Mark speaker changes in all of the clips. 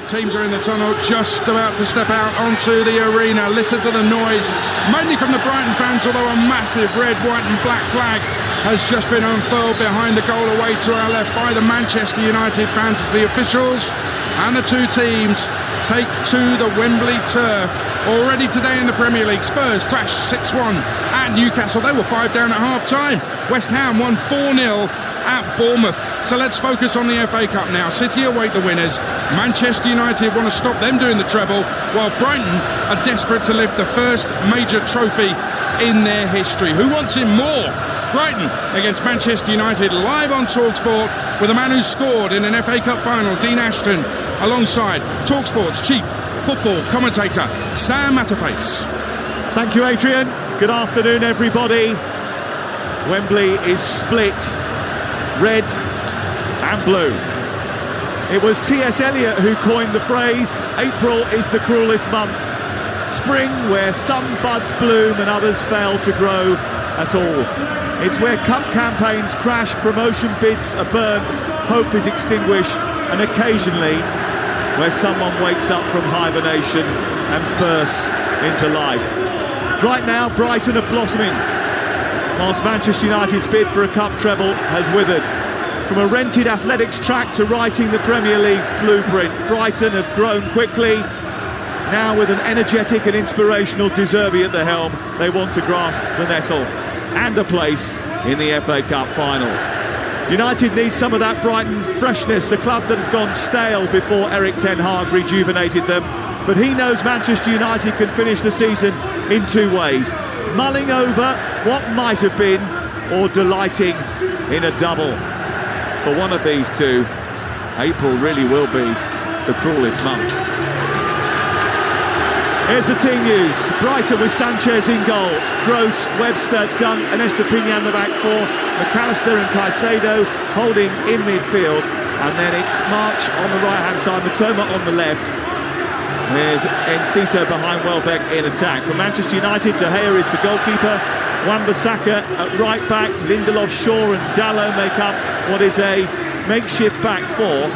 Speaker 1: Our teams are in the tunnel, just about to step out onto the arena. Listen to the noise, mainly from the Brighton fans, although a massive red, white and black flag has just been unfurled behind the goal away to our left by the Manchester United fans as the officials and the two teams take to the Wembley turf. Already today in the Premier League, Spurs thrashed 6-1 at Newcastle. They were 5 down at half-time. West Ham won 4-0 at Bournemouth. So let's focus on the FA Cup now. City await the winners. Manchester United want to stop them doing the treble, while Brighton are desperate to lift the first major trophy in their history. Who wants it more? Brighton against Manchester United, live on Talksport with a man who scored in an FA Cup final, Dean Ashton, alongside Talksport's chief football commentator, Sam Matterface.
Speaker 2: Thank you, Adrian. Good afternoon, everybody. Wembley is split red and blue. It was T.S. Eliot who coined the phrase, April is the cruelest month. Spring where some buds bloom and others fail to grow at all. It's where cup campaigns crash, promotion bids are burned, hope is extinguished, and occasionally where someone wakes up from hibernation and bursts into life. Right now, Brighton are blossoming, whilst Manchester United's bid for a cup treble has withered. From a rented athletics track to writing the Premier League blueprint, Brighton have grown quickly. Now with an energetic and inspirational De Zerbi at the helm, they want to grasp the nettle and a place in the FA Cup final. United need some of that Brighton freshness, a club that had gone stale before Erik ten Hag rejuvenated them. But he knows Manchester United can finish the season in two ways: mulling over what might have been, or delighting in a double. For one of these two, April really will be the cruelest month. Here's the team news. Brighton with Sanchez in goal, Gross, Webster, Dunk and Estupiñán the back four, McAllister and Caicedo holding in midfield, and then it's March on the right hand side, Matoma on the left, with Enciso behind Welbeck in attack. For Manchester United, De Gea is the goalkeeper, Wan-Bissaka at right back, Lindelof, Shaw and Dalot make up what is a makeshift back four.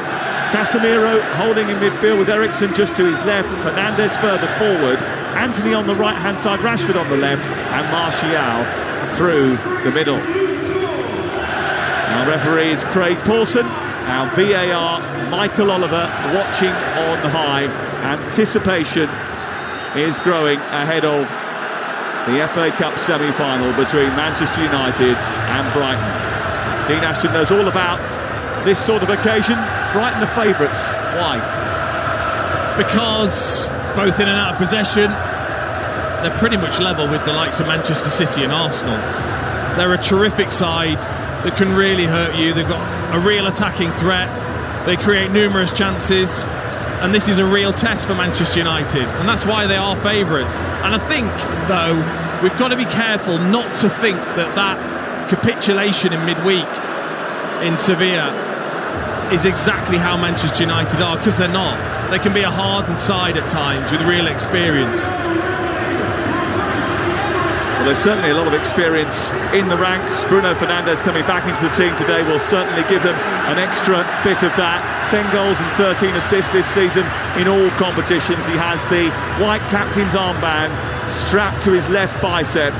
Speaker 2: Casemiro holding in midfield with Eriksen just to his left, Fernandes further forward, Anthony on the right hand side, Rashford on the left and Martial through the middle. Our referee is Craig Pawson, our VAR Michael Oliver watching on high. Anticipation is growing ahead of the FA Cup semi-final between Manchester United and Brighton. Dean Ashton knows all about this sort of occasion. Brighton are favourites. Why?
Speaker 3: Because both in and out of possession, they're pretty much level with the likes of Manchester City and Arsenal. They're a terrific side that can really hurt you. They've got a real attacking threat. They create numerous chances. And this is a real test for Manchester United. And that's why they are favourites. And I think, though, we've got to be careful not to think that capitulation in midweek in Sevilla is exactly how Manchester United are, because they're not. They can be a hardened side at times with real experience.
Speaker 2: Well, there's certainly a lot of experience in the ranks. Bruno Fernandes coming back into the team today will certainly give them an extra bit of that. 10 goals and 13 assists this season in all competitions. He has the white captain's armband strapped to his left bicep,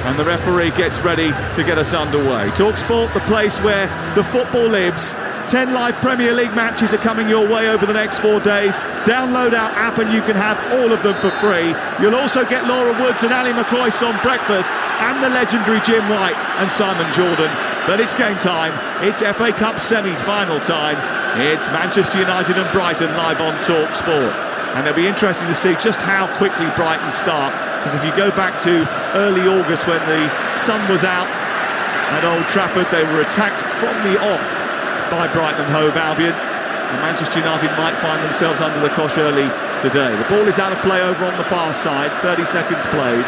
Speaker 2: and the referee gets ready to get us underway. Talksport, the place where the football lives. 10 live Premier League matches are coming your way over the next 4 days. Download our app and you can have all of them for free. You'll also get Laura Woods and Ali McCoyce on breakfast, and the legendary Jim White and Simon Jordan. But it's game time. It's FA Cup semis final time. It's Manchester United and Brighton live on Talksport. And it'll be interesting to see just how quickly Brighton start, because if you go back to early August when the sun was out at Old Trafford, they were attacked from the off by Brighton and Hove Albion, and Manchester United might find themselves under the cosh early today. The ball is out of play over on the far side, 30 seconds played,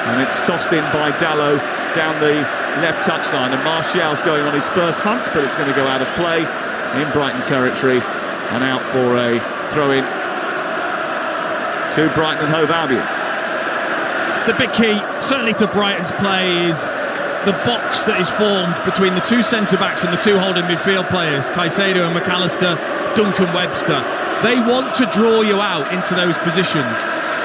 Speaker 2: and it's tossed in by Dalot down the left touchline, and Martial's going on his first hunt, but it's going to go out of play in Brighton territory and out for a throw-in to Brighton and Hove Albion.
Speaker 3: The big key, certainly to Brighton's play, is the box that is formed between the two centre-backs and the two holding midfield players, Caicedo and McAllister, Duncan Webster. They want to draw you out into those positions.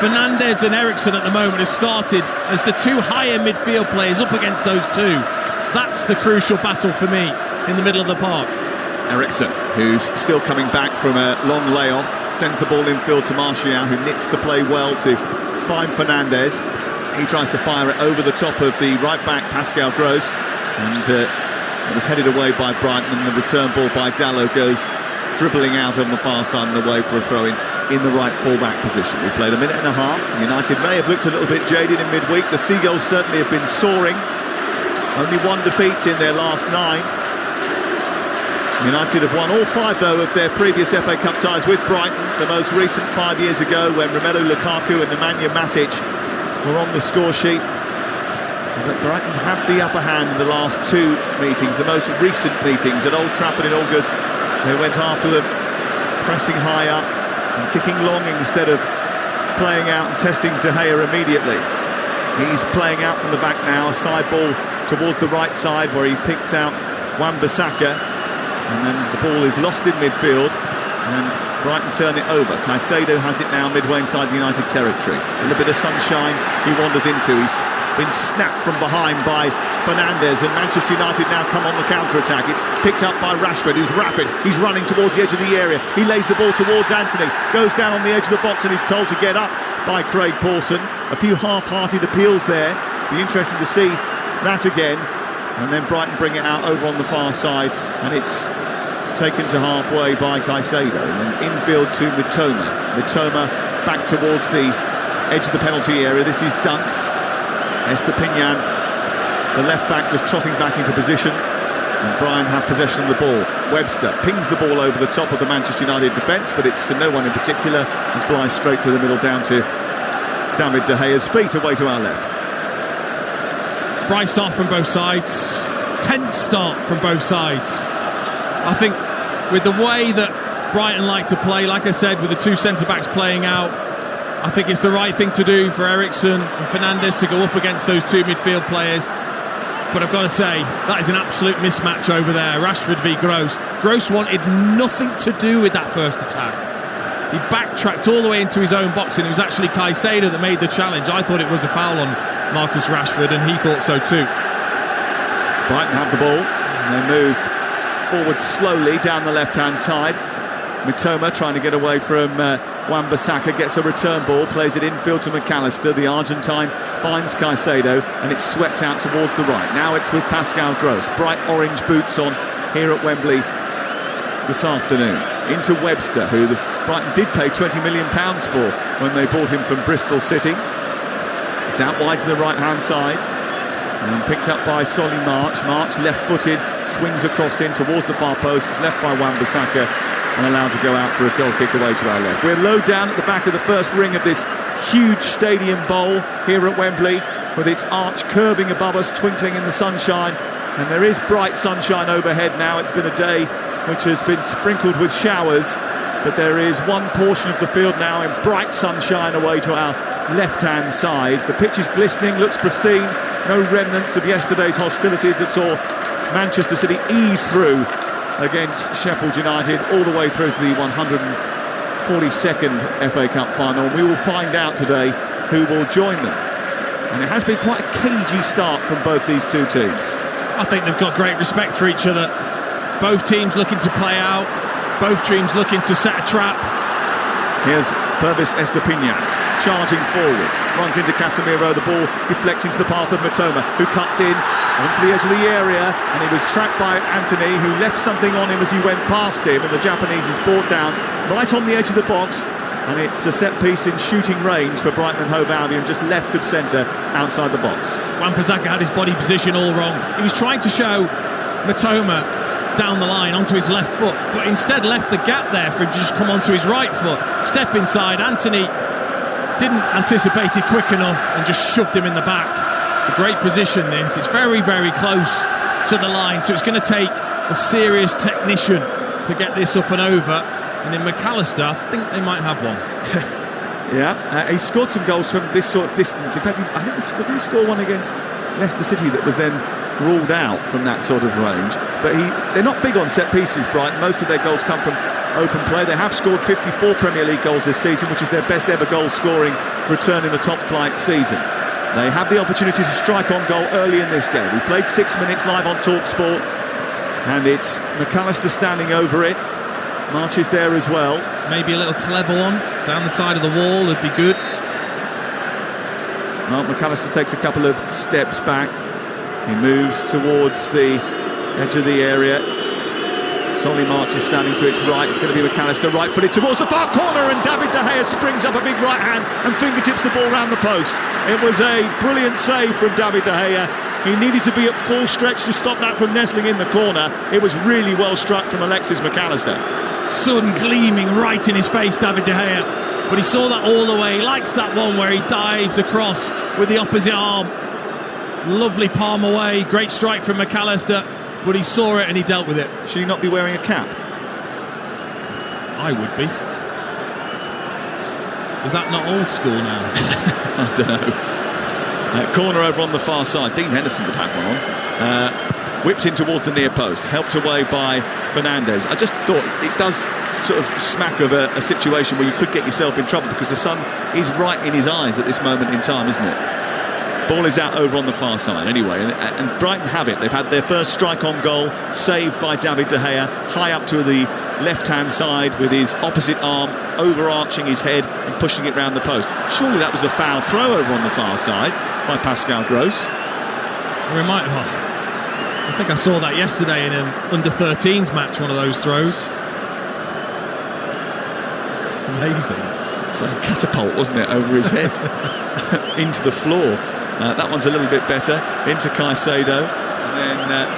Speaker 3: Fernandes and Eriksen at the moment have started as the two higher midfield players up against those two. That's the crucial battle for me in the middle of the park.
Speaker 2: Eriksen, who's still coming back from a long layoff, sends the ball infield to Martial, who knits the play well to find Fernandes. He tries to fire it over the top of the right back Pascal Gross, and it was headed away by Brighton, and the return ball by Dalot goes dribbling out on the far side and away for a throw-in in the right full-back position. We played a minute and a half. United may have looked a little bit jaded in midweek. The Seagulls certainly have been soaring. Only one defeat in their last 9. United have won all 5, though, of their previous FA Cup ties with Brighton. The most recent 5 years ago, when Romelu Lukaku and Nemanja Matic were on the score sheet. But Brighton had the upper hand in the last 2 meetings, the most recent meetings at Old Trafford in August. They went after them, pressing high up and kicking long instead of playing out and testing De Gea immediately. He's playing out from the back now, a side ball towards the right side where he picks out Wan-Bissaka, and then the ball is lost in midfield and Brighton turn it over. Caicedo has it now midway inside the United territory. A little bit of sunshine he wanders into. He's been snapped from behind by Fernandes, and Manchester United now come on the counter-attack. It's picked up by Rashford, who's rapid. He's running towards the edge of the area. He lays the ball towards Antony, goes down on the edge of the box and is told to get up by Craig Pawson. A few half-hearted appeals there. Be interesting to see that again. And then Brighton bring it out over on the far side, and it's taken to halfway by Caicedo, and then infield to Mitoma. Mitoma back towards the edge of the penalty area. This is Dunk. Estepinian, the left back, just trotting back into position, and Brighton have possession of the ball. Webster pings the ball over the top of the Manchester United defence, but it's to no one in particular, and flies straight through the middle down to David De Gea's feet, away to our left.
Speaker 3: Bright start from both sides, tense start from both sides. I think with the way that Brighton like to play, like I said, with the 2 centre-backs playing out, I think it's the right thing to do for Eriksen and Fernandes to go up against those 2 midfield players. But I've got to say, that is an absolute mismatch over there. Rashford v Gross. Gross wanted nothing to do with that first attack. He backtracked all the way into his own box, and it was actually Caicedo that made the challenge. I thought it was a foul on Marcus Rashford, and he thought so too.
Speaker 2: Brighton have the ball, and they move forward slowly down the left-hand side. Mitoma trying to get away from Wan-Bissaka, gets a return ball, plays it infield to McAllister. The Argentine finds Caicedo, and it's swept out towards the right. Now it's with Pascal Gross. Bright orange boots on here at Wembley this afternoon. Into Webster, who Brighton did pay £20 million for when they bought him from Bristol City. It's out wide to the right-hand side, and picked up by Solly March. March, left-footed, swings across in towards the far post. It's left by Wan-Bissaka and allowed to go out for a goal kick away to our left. We're low down at the back of the first ring of this huge stadium bowl here at Wembley, with its arch curving above us, twinkling in the sunshine. And there is bright sunshine overhead now. It's been a day which has been sprinkled with showers, but there is one portion of the field now in bright sunshine away to our left-hand side. The pitch is glistening, looks pristine. No remnants of yesterday's hostilities that saw Manchester City ease through against Sheffield United all the way through to the 142nd FA Cup final. We will find out today who will join them. And it has been quite a cagey start from both these 2 teams.
Speaker 3: I think they've got great respect for each other. Both teams looking to play out, both teams looking to set a trap.
Speaker 2: Here's Pervis Estepinian charging forward, runs into Casemiro, the ball deflects into the path of Mitoma, who cuts in onto the edge of the area, and he was tracked by Antony, who left something on him as he went past him, and the Japanese is brought down right on the edge of the box, and it's a set piece in shooting range for Brighton and Hove Albion, just left of centre outside the box.
Speaker 3: Wan-Bissaka had his body position all wrong. He was trying to show Mitoma down the line onto his left foot, but instead left the gap there for him to just come onto his right foot, step inside. Antony didn't anticipate it quick enough and just shoved him in the back. It's a great position, this. It's very, very close to the line, so it's going to take a serious technician to get this up and over. And in McAllister, I think they might have one.
Speaker 2: Yeah, he scored some goals from this sort of distance. In fact, I think did he score one against Leicester City that was then ruled out from that sort of range? But they're not big on set pieces, Brighton. Most of their goals come from open play. They have scored 54 Premier League goals this season, which is their best ever goal scoring return in a top flight season. They had the opportunity to strike on goal early in this game. We played 6 minutes live on Talksport, and it's McAllister standing over it. March is there as well.
Speaker 3: Maybe a little clever one down the side of the wall would be good.
Speaker 2: Well, McAllister takes a couple of steps back. He moves towards the edge of the area. Solly March is standing to its right. It's going to be McAllister right-footed towards the far corner, and David De Gea springs up a big right hand and fingertips the ball round the post. It was a brilliant save from David De Gea. He needed to be at full stretch to stop that from nestling in the corner. It was really well struck from Alexis McAllister.
Speaker 3: Sun gleaming right in his face, David De Gea. But he saw that all the way. He likes that one where he dives across with the opposite arm. Lovely palm away. Great strike from McAllister. But he saw it and he dealt with it.
Speaker 2: Should he not be wearing a cap?
Speaker 3: I would be. Is that not old school now?
Speaker 2: I don't know. Corner over on the far side. Dean Henderson would have one on. Whipped in towards the near post. Helped away by Fernandes. I just thought it does sort of smack of a situation where you could get yourself in trouble, because the sun is right in his eyes at this moment in time, isn't it? Ball is out over on the far side anyway, and Brighton have it. They've had their first strike on goal, saved by David De Gea, high up to the left-hand side with his opposite arm overarching his head and pushing it round the post. Surely that was a foul throw over on the far side by Pascal Gross.
Speaker 3: I think I saw that yesterday in an under-13s match, one of those throws. Amazing.
Speaker 2: It's like a catapult, wasn't it, over his head into the floor. That one's a little bit better, into Caicedo, and then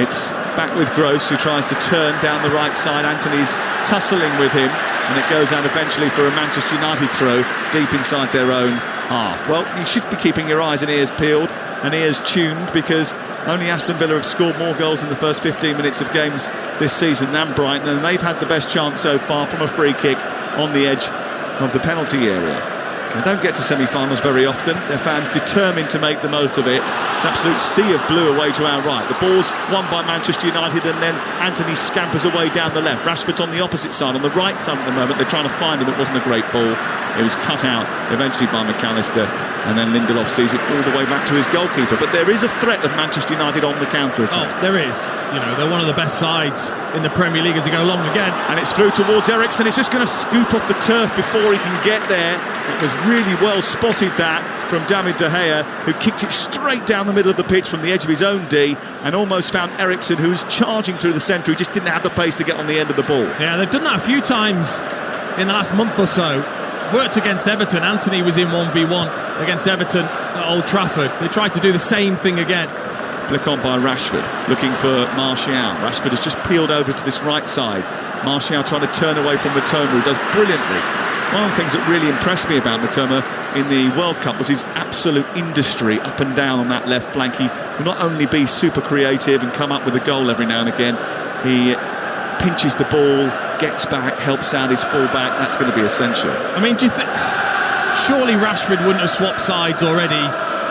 Speaker 2: it's back with Gross, who tries to turn down the right side. Anthony's tussling with him, and it goes out eventually for a Manchester United throw deep inside their own half. Well, you should be keeping your eyes and ears peeled and ears tuned, because only Aston Villa have scored more goals in the first 15 minutes of games this season than Brighton, and they've had the best chance so far from a free kick on the edge of the penalty area. They don't get to semi-finals very often. Their fans determined to make the most of it. It's an absolute sea of blue away to our right. The ball's won by Manchester United, and then Anthony scampers away down the left. Rashford's on the opposite side, on the right side at the moment. They're trying to find him. It wasn't a great ball. It was cut out eventually by McAllister, and then Lindelof sees it all the way back to his goalkeeper. But there is a threat of Manchester United on the counter-attack.
Speaker 3: Oh, there is. You know, they're one of the best sides in the Premier League as they go along again.
Speaker 2: And it's through towards Eriksen. It's just going to scoop up the turf before he can get there. It was really well spotted, that, from David De Gea, who kicked it straight down the middle of the pitch from the edge of his own D, and almost found Eriksen, who was charging through the centre. He just didn't have the pace to get on the end of the ball.
Speaker 3: Yeah, they've done that a few times in the last month or so. Worked against Everton. Anthony was in 1v1 against Everton at Old Trafford. They tried to do the same thing again.
Speaker 2: Flick on by Rashford, looking for Martial. Rashford has just peeled over to this right side. Martial trying to turn away from Mitoma, who does brilliantly. One of the things that really impressed me about Mitoma in the World Cup was his absolute industry up and down on that left flank. He will not only be super creative and come up with a goal every now and again, he pinches the ball, gets back, helps out his full-back. That's going to be essential.
Speaker 3: I mean, do you think surely Rashford wouldn't have swapped sides already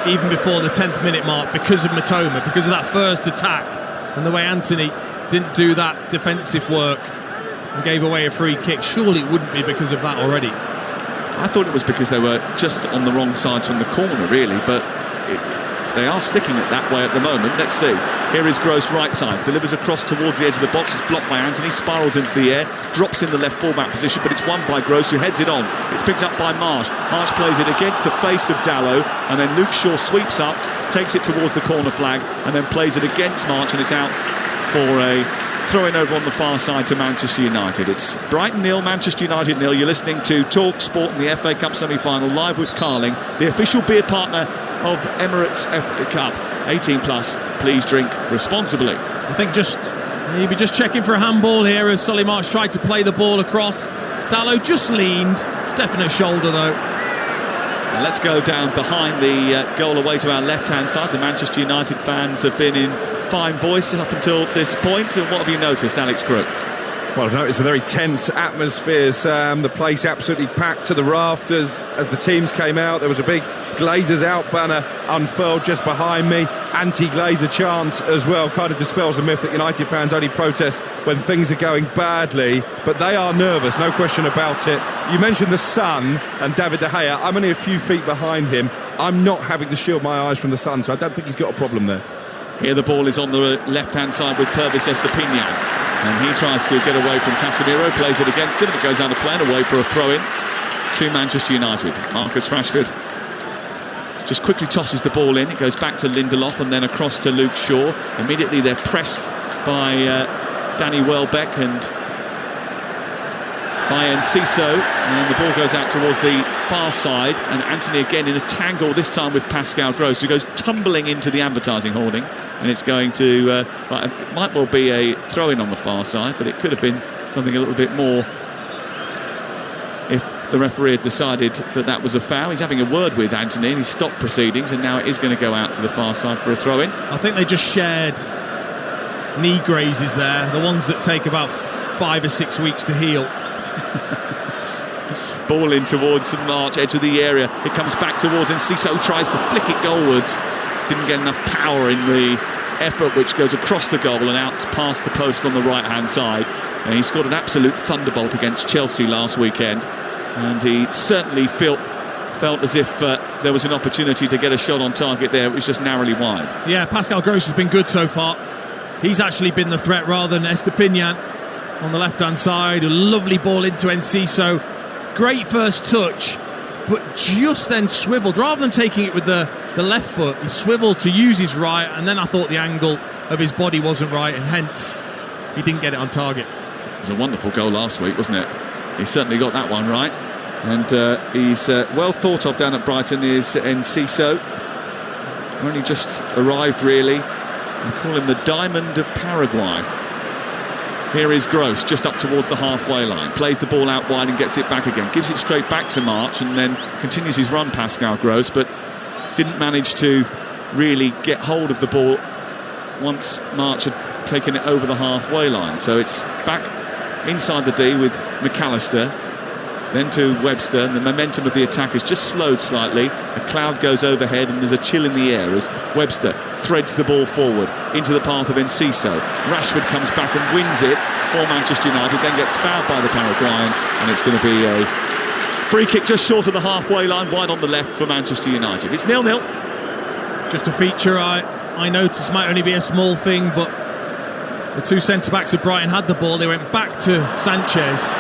Speaker 3: even before the 10th minute mark because of Mitoma, because of that first attack and the way Anthony didn't do that defensive work and gave away a free kick? Surely it wouldn't be because of that already.
Speaker 2: I thought it was because they were just on the wrong sides from the corner, really, but they are sticking it that way at the moment. Let's see. Here is Gross right side, delivers across towards the edge of the box. It's blocked by Anthony, spirals into the air, drops in the left full-back position, but it's won by Gross, who heads it on. It's picked up by Marsh. Marsh plays it against the face of Dalot, and then Luke Shaw sweeps up, takes it towards the corner flag, and then plays it against March, and it's out for a throw-in over on the far side to Manchester United. It's Brighton 0, Manchester United 0. You're listening to Talksport in the FA Cup semi-final, live with Carling, the official beer partner of Emirates FA Cup. 18 plus, please drink responsibly.
Speaker 3: I think maybe just checking for a handball here as Solly March tried to play the ball across. Dalot just leaned. Definite shoulder though.
Speaker 2: And let's go down behind the goal away to our left-hand side. The Manchester United fans have been in fine voice up until this point. And what have you noticed, Alex Crook?
Speaker 1: Well, no, it's a very tense atmosphere, Sam. The place absolutely packed to the rafters as the teams came out. There was a big Glazers out banner unfurled just behind me. Anti-Glazer chant as well. Kind of dispels the myth that United fans only protest when things are going badly. But they are nervous, no question about it. You mentioned the sun and David De Gea. I'm only a few feet behind him. I'm not having to shield my eyes from the sun, so I don't think he's got a problem there.
Speaker 2: Here the ball is on the left-hand side with Pervis Estepinian. And he tries to get away from Casemiro, plays it against him, it goes out of play and away for a throw-in to Manchester United. Marcus Rashford just quickly tosses the ball in, it goes back to Lindelof and then across to Luke Shaw. Immediately they're pressed by Danny Welbeck and by Enciso, and the ball goes out towards the far side, and Anthony again in a tangle, this time with Pascal Gross, who goes tumbling into the advertising hoarding, and it's going to it might well be a throw-in on the far side, but it could have been something a little bit more if the referee had decided that that was a foul. He's having a word with Anthony and he's stopped proceedings, and now it is going to go out to the far side for a throw-in. I
Speaker 3: think they just shared knee grazes there, the ones that take about 5 or 6 weeks to heal.
Speaker 2: Ball in towards March, edge of the area. It comes back towards Enciso, tries to flick it goalwards. Didn't get enough power in the effort, which goes across the goal and out past the post on the right-hand side. And he scored an absolute thunderbolt against Chelsea last weekend. And he certainly felt as if there was an opportunity to get a shot on target there. It was just narrowly wide.
Speaker 3: Yeah, Pascal Gross has been good so far. He's actually been the threat rather than Estepinian on the left-hand side. A lovely ball into Enciso. Great first touch, but just then swiveled. Rather than taking it with the left foot, he swiveled to use his right, and then I thought the angle of his body wasn't right, and hence he didn't get it on target.
Speaker 2: It was a wonderful goal last week, wasn't it? He certainly got that one right. And he's well thought of down at Brighton is Enciso. Only just arrived, really. They call him the Diamond of Paraguay. Here is Gross, just up towards the halfway line. Plays the ball out wide and gets it back again. Gives it straight back to March and then continues his run, Pascal Gross, but didn't manage to really get hold of the ball once March had taken it over the halfway line. So it's back inside the D with McAllister, then to Webster, and the momentum of the attack has just slowed slightly. A cloud goes overhead and there's a chill in the air as Webster threads the ball forward into the path of Enciso. Rashford comes back and wins it for Manchester United, then gets fouled by the Paraguayan, and it's going to be a free kick just short of the halfway line, wide on the left for Manchester United. It's 0-0.
Speaker 3: Just a feature I noticed might only be a small thing, but the two centre-backs of Brighton had the ball, they went back to Sanchez,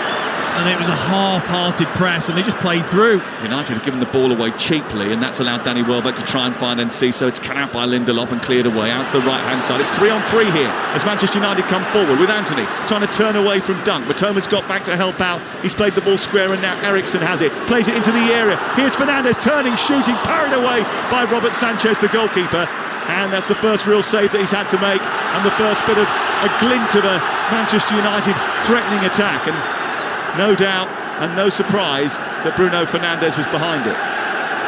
Speaker 3: and it was a half-hearted press, and they just played through.
Speaker 2: United have given the ball away cheaply, and that's allowed Danny Welbeck to try and find Enciso. It's cut out by Lindelof and cleared away out to the right-hand side. It's 3-on-3 here as Manchester United come forward with Anthony trying to turn away from Dunk. Matoma's got back to help out. He's played the ball square, and now Eriksen has it. Plays it into the area. Here's Fernandes turning, shooting, parried away by Robert Sanchez, the goalkeeper. And that's the first real save that he's had to make, and the first bit of a glint of a Manchester United threatening attack. And no doubt and no surprise that Bruno Fernandes was behind it.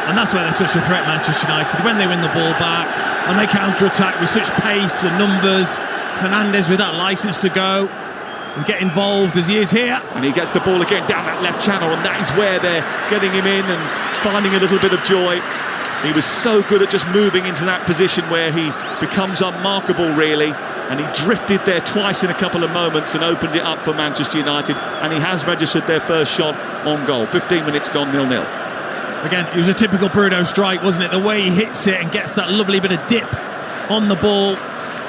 Speaker 3: And that's why they're such a threat, Manchester United. When they win the ball back and they counter-attack with such pace and numbers, Fernandes with that licence to go and get involved as he is here.
Speaker 2: And he gets the ball again down that left channel, and that is where they're getting him in and finding a little bit of joy. He was so good at just moving into that position where he becomes unmarkable, really. And he drifted there twice in a couple of moments and opened it up for Manchester United. And he has registered their first shot on goal. 15 minutes gone, 0-0.
Speaker 3: Again, it was a typical Bruno strike, wasn't it? The way he hits it and gets that lovely bit of dip on the ball.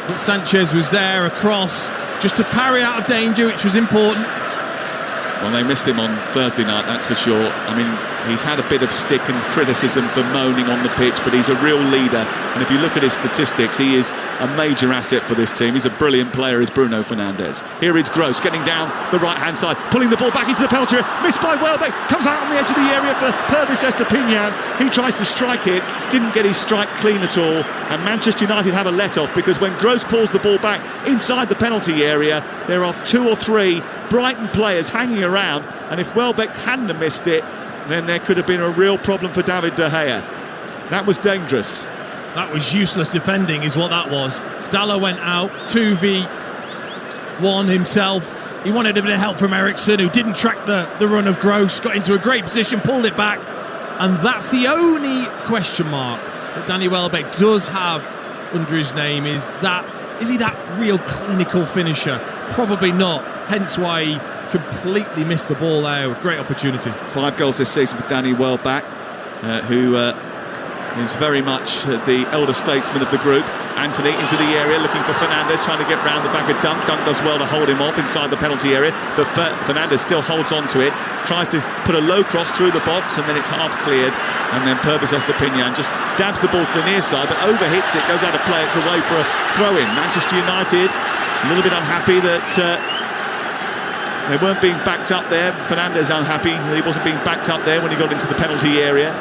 Speaker 3: But Sanchez was there across just to parry out of danger, which was important.
Speaker 2: Well, they missed him on Thursday night, that's for sure. I mean, he's had a bit of stick and criticism for moaning on the pitch, but he's a real leader. And if you look at his statistics, he is a major asset for this team. He's a brilliant player, is Bruno Fernandes. Here is Gross getting down the right-hand side, pulling the ball back into the penalty area. Missed by Welbeck, comes out on the edge of the area for Pervis Estepinian. He tries to strike it, didn't get his strike clean at all. And Manchester United have a let-off, because when Gross pulls the ball back inside the penalty area, there are 2 or 3 Brighton players hanging around, and if Welbeck hadn't have missed it, then there could have been a real problem for David De Gea. That was dangerous.
Speaker 3: That was useless defending is what that was. Dalot went out 2v1 himself. He wanted a bit of help from Eriksson, who didn't track the run of Gross, got into a great position, pulled it back, and that's the only question mark that Danny Welbeck does have under his name. Is he that real clinical finisher? Probably not, hence why he completely missed the ball there. Great opportunity.
Speaker 2: 5 goals this season for Danny Welbeck, who is very much the elder statesman of the group. Anthony into the area looking for Fernandes, trying to get round the back of Dunk. Dunk does well to hold him off inside the penalty area, but Fernandes still holds on to it, tries to put a low cross through the box, and then it's half cleared, and then Purvis Estupiñán just dabs the ball to the near side, but overhits it, goes out of play. It's away for a throw-in. Manchester United a little bit unhappy that they weren't being backed up there. Fernandes unhappy that he wasn't being backed up there when he got into the penalty area.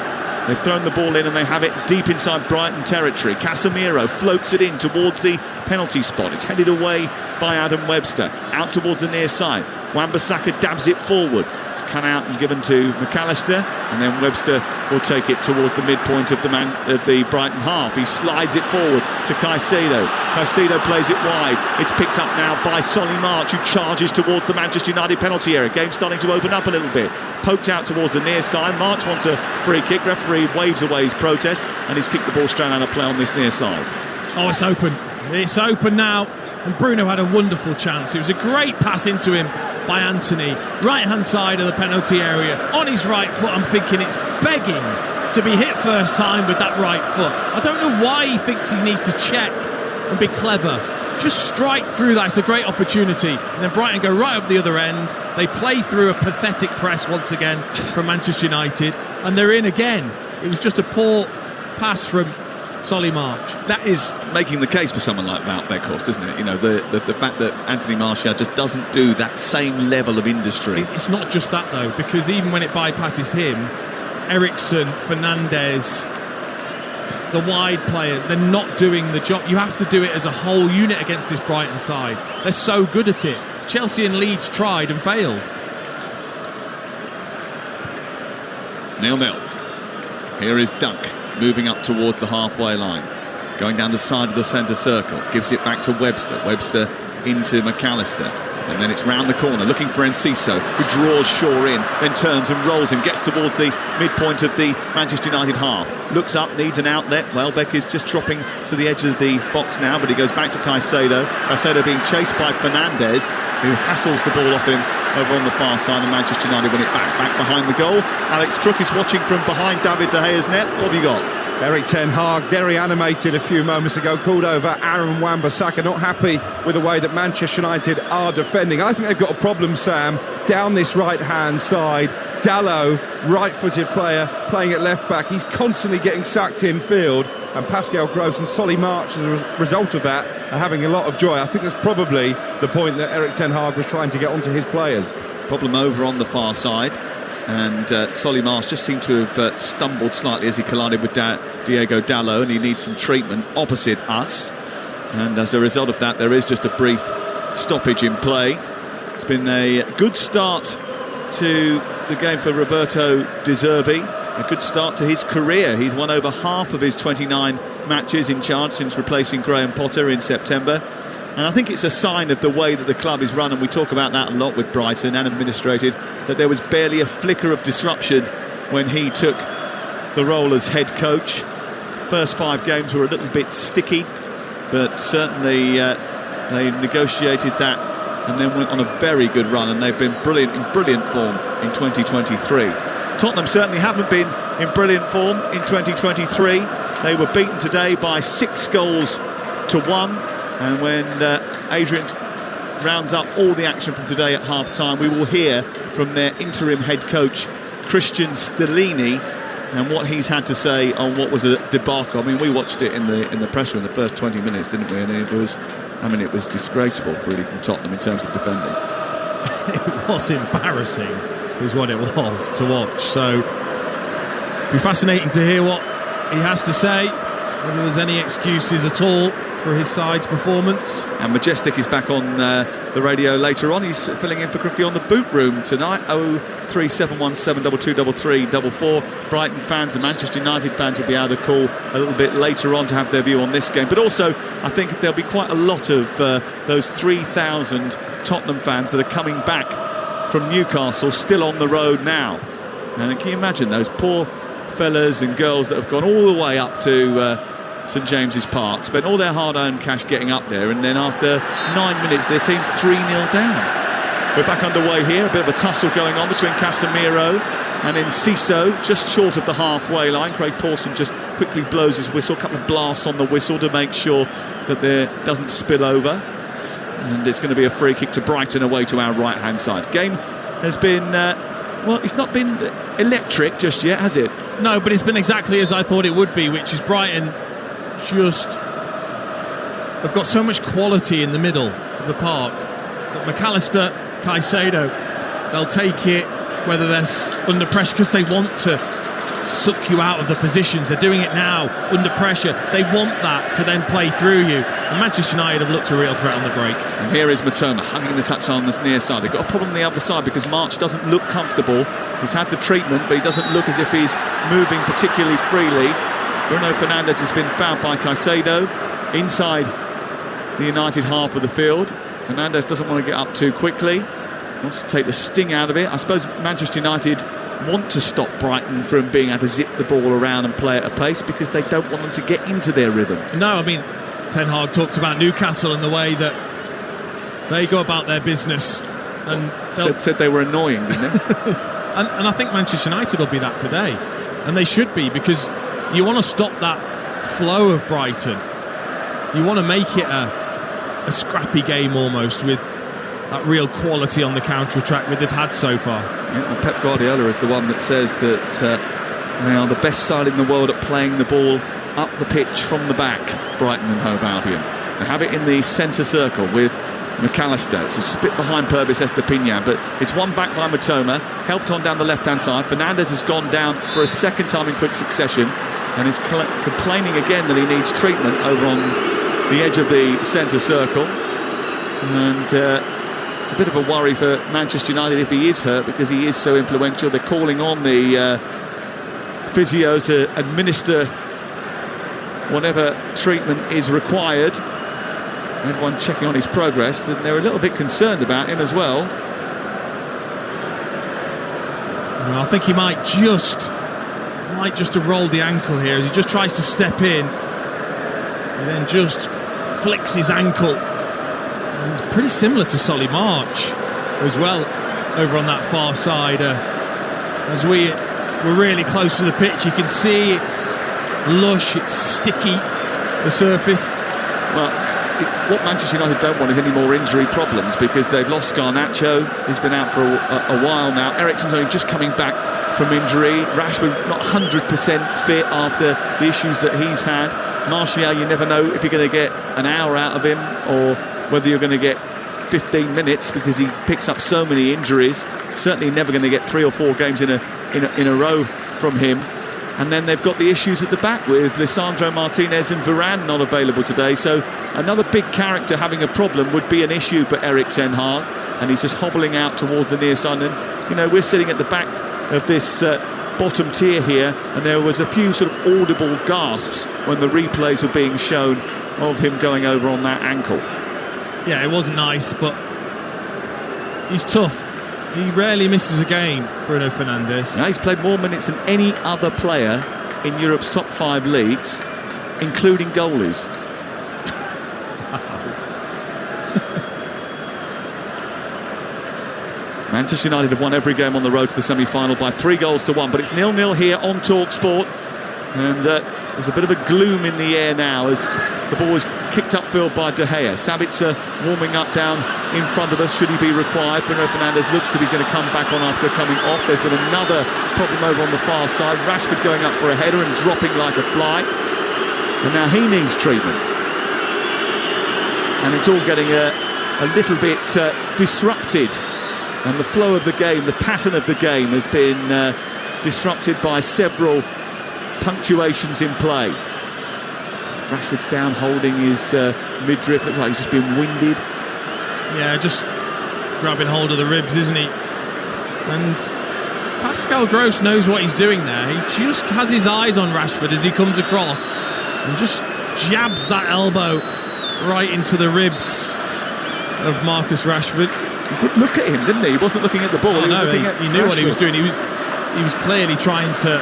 Speaker 2: They've thrown the ball in and they have it deep inside Brighton territory. Casemiro floats it in towards the penalty spot. It's headed away by Adam Webster, out towards the near side. Wan-Bissaka dabs it forward. It's cut out and given to McAllister, and then Webster will take it towards the midpoint of the Brighton half. He slides it forward to Caicedo. Caicedo plays it wide. It's picked up now by Solly March, who charges towards the Manchester United penalty area. Game starting to open up a little bit. Poked out towards the near side. March wants a free kick. Referee waves away his protest, and he's kicked the ball straight out of play on this near side.
Speaker 3: Oh, it's open. It's open now. And Bruno had a wonderful chance. It was a great pass into him by Anthony. Right-hand side of the penalty area. On his right foot, I'm thinking it's begging to be hit first time with that right foot. I don't know why he thinks he needs to check and be clever. Just strike through that. It's a great opportunity. And then Brighton go right up the other end. They play through a pathetic press once again from Manchester United. And they're in again. It was just a poor pass from Solly March.
Speaker 2: That is making the case for someone like Wout Weghorst, isn't it? You know, the fact that Anthony Martial just doesn't do that same level of industry.
Speaker 3: It's not just that, though, because even when it bypasses him, Eriksson, Fernandes, the wide players, they're not doing the job. You have to do it as a whole unit against this Brighton side. They're so good at it. Chelsea and Leeds tried and failed.
Speaker 2: 0-0. Here is Dunk, moving up towards the halfway line, going down the side of the centre circle, gives it back to Webster. Webster into McAllister, and then it's round the corner looking for Enciso, who draws Shaw in, then turns and rolls him, gets towards the midpoint of the Manchester United half, looks up, needs an outlet. Welbeck is just dropping to the edge of the box now, but he goes back to Caicedo. Caicedo being chased by Fernandes, who hassles the ball off him over on the far side, and Manchester United win it back behind the goal. Alex Crook is watching from behind David De Gea's net. What have you got?
Speaker 1: Erik ten Hag, very animated a few moments ago, called over Aaron Wan-Bissaka, not happy with the way that Manchester United are defending. I think they've got a problem, Sam, down this right-hand side. Dalot, right-footed player, playing at left-back. He's constantly getting sacked in field, and Pascal Gross and Solly March, as a result of that, are having a lot of joy. I think that's probably the point that Erik ten Hag was trying to get onto his players.
Speaker 2: Problem over on the far side. And Solly March just seemed to have stumbled slightly as he collided with Diego Dalot, and he needs some treatment opposite us. And as a result of that, there is just a brief stoppage in play. It's been a good start to the game for Roberto De Zerbi, a good start to his career. He's won over half of his 29 matches in charge since replacing Graham Potter in September. And I think it's a sign of the way that the club is run, and we talk about that a lot with Brighton and administrated, that there was barely a flicker of disruption when he took the role as head coach. First 5 games were a little bit sticky, but certainly they negotiated that and then went on a very good run, and they've been in brilliant form in 2023. Tottenham certainly haven't been in brilliant form in 2023. They were beaten today by 6-1. And when Adrian rounds up all the action from today at half-time, we will hear from their interim head coach, Christian Stellini, and what he's had to say on what was a debacle. I mean, we watched it in the press room the first 20 minutes, didn't we? And it was disgraceful, really, from Tottenham in terms of defending.
Speaker 3: It was embarrassing, is what it was to watch. So, it'll be fascinating to hear what he has to say, whether there's any excuses at all for his side's performance.
Speaker 2: And Majestic is back on the radio later on. He's filling in for Crookie on the boot room tonight. 03717223344. Brighton fans and Manchester United fans will be able to call a little bit later on to have their view on this game. But also, I think there'll be quite a lot of those 3,000 Tottenham fans that are coming back from Newcastle, still on the road now. And can you imagine those poor fellas and girls that have gone all the way up to St James's Park, spent all their hard-earned cash getting up there, and then after 9 minutes their team's 3-0 down. We're back underway here, a bit of a tussle going on between Casemiro and Enciso, just short of the halfway line. Craig Pawson just quickly blows his whistle, a couple of blasts on the whistle to make sure that there doesn't spill over, and it's going to be a free kick to Brighton away to our right-hand side. Game has been well, it's not been electric just yet, has it?
Speaker 3: No, but it's been exactly as I thought it would be, which is Brighton just have got so much quality in the middle of the park that McAllister, Caicedo, they'll take it whether they're under pressure, because they want to suck you out of the positions. They're doing it now under pressure. They want that to then play through you. And Manchester United have looked a real threat on the break. And
Speaker 2: here is Matoma hugging the touchline on the near side. They've got a problem on the other side because March doesn't look comfortable. He's had the treatment, but he doesn't look as if he's moving particularly freely. Bruno Fernandes has been fouled by Caicedo inside the United half of the field. Fernandes doesn't want to get up too quickly, wants to take the sting out of it. I suppose Manchester United want to stop Brighton from being able to zip the ball around and play at a pace because they don't want them to get into their rhythm.
Speaker 3: No, I mean, Ten Hag talked about Newcastle and the way that they go about their business, and
Speaker 2: said they were annoying, didn't they?
Speaker 3: and I think Manchester United will be that today, and they should be, because you want to stop that flow of Brighton. You want to make it a scrappy game almost, with that real quality on the counter-attack that they've had so far.
Speaker 2: Yeah, Pep Guardiola is the one that says that they are the best side in the world at playing the ball up the pitch from the back, Brighton and Hove Albion. They have it in the centre circle with McAllister. It's a split behind Purvis Estepinian, but it's one back by Matoma, helped on down the left-hand side. Fernandes has gone down for a second time in quick succession and is complaining again that he needs treatment over on the edge of the centre circle. And it's a bit of a worry for Manchester United if he is hurt, because he is so influential. They're calling on the physios to administer whatever treatment is required. Everyone checking on his progress. They're a little bit concerned about him as well.
Speaker 3: Well, I think he might just have rolled the ankle here as he just tries to step in and then just flicks his ankle. And it's pretty similar to Solly March as well over on that far side. As we're really close to the pitch, you can see it's lush, it's sticky, the surface.
Speaker 2: Well, what Manchester United don't want is any more injury problems, because they've lost Garnacho. He's been out for a while now. Eriksen's only just coming back from injury. Rashford not 100% fit after the issues that he's had. Martial, you never know if you're going to get an hour out of him or whether you're going to get 15 minutes, because he picks up so many injuries. Certainly never going to get 3 or 4 games in a row from him. And then they've got the issues at the back with Lisandro Martinez and Varane not available today. So another big character having a problem would be an issue for Erik ten Hag. And he's just hobbling out towards the near side. And, you know, we're sitting at the back of this bottom tier here, and there was a few sort of audible gasps when the replays were being shown of him going over on that ankle.
Speaker 3: Yeah, it wasn't nice, but he's tough. He rarely misses a game, Bruno Fernandes.
Speaker 2: Now, he's played more minutes than any other player in Europe's top 5 leagues, including goalies. Manchester United have won every game on the road to the semi-final by 3-1, but it's 0-0 here on Talksport. And there's a bit of a gloom in the air now as the ball is kicked upfield by De Gea. Sabitzer warming up down in front of us, should he be required. Bruno Fernandes looks as if he's going to come back on after coming off. There's been another problem over on the far side. Rashford going up for a header and dropping like a fly. And now he needs treatment. And it's all getting a little bit disrupted. And the flow of the game, the pattern of the game has been disrupted by several punctuations in play. Rashford's down holding his midriff. Looks like he's just been winded.
Speaker 3: Yeah, just grabbing hold of the ribs, isn't he? And Pascal Gross knows what he's doing there. He just has his eyes on Rashford as he comes across and just jabs that elbow right into the ribs of Marcus Rashford.
Speaker 2: He did look at him, didn't he? He wasn't looking at the ball.
Speaker 3: He knew what he was doing. He was clearly trying to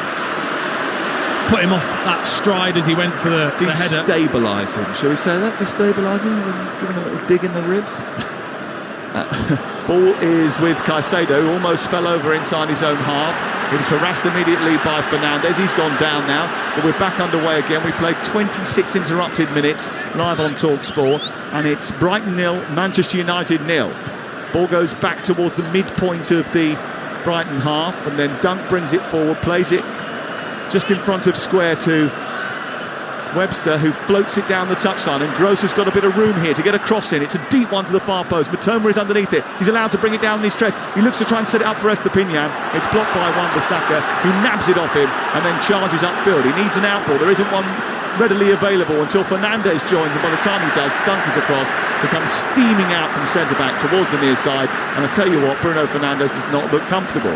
Speaker 3: put him off that stride as he went for the header.
Speaker 2: Destabilise him, shall we say that? Destabilise him? Was he giving a little dig in the ribs? Ball is with Caicedo, who almost fell over inside his own half. He was harassed immediately by Fernandes. He's gone down now, but we're back underway again. We played 26 interrupted minutes live on Talksport, and it's Brighton 0, Manchester United 0. Ball goes back towards the midpoint of the Brighton half, and then Dunk brings it forward, plays it just in front of square to Webster, who floats it down the touchline, and Gross has got a bit of room here to get a cross in. It's a deep one to the far post. Matoma is underneath it. He's allowed to bring it down in his chest. He looks to try and set it up for Estepinian. It's blocked by Wan-Bissaka, who nabs it off him and then charges upfield. He needs an outball. There isn't one readily available until Fernandes joins, and by the time he does, Dunk is across to come steaming out from centre-back towards the near side. And I tell you what, Bruno Fernandes does not look comfortable.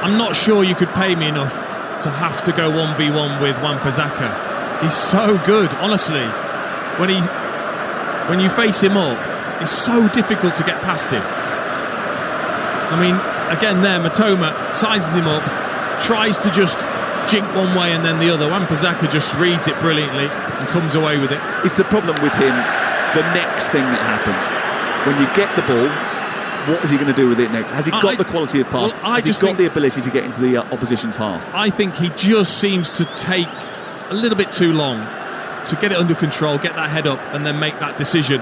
Speaker 2: I'm
Speaker 3: not sure you could pay me enough to have to go 1v1 with Wan-Bissaka. He's so good, honestly. When you face him up, it's so difficult to get past him. I mean, again there, Matoma sizes him up, tries to just jink one way and then the other. Wan-Bissaka just reads it brilliantly and comes away with it.
Speaker 2: Is the problem with him the next thing that happens? When you get the ball, what is he going to do with it next? Has he got the quality of pass? Has he got the ability to get into the opposition's half?
Speaker 3: I think he just seems to take a little bit too long to get it under control, get that head up and then make that decision.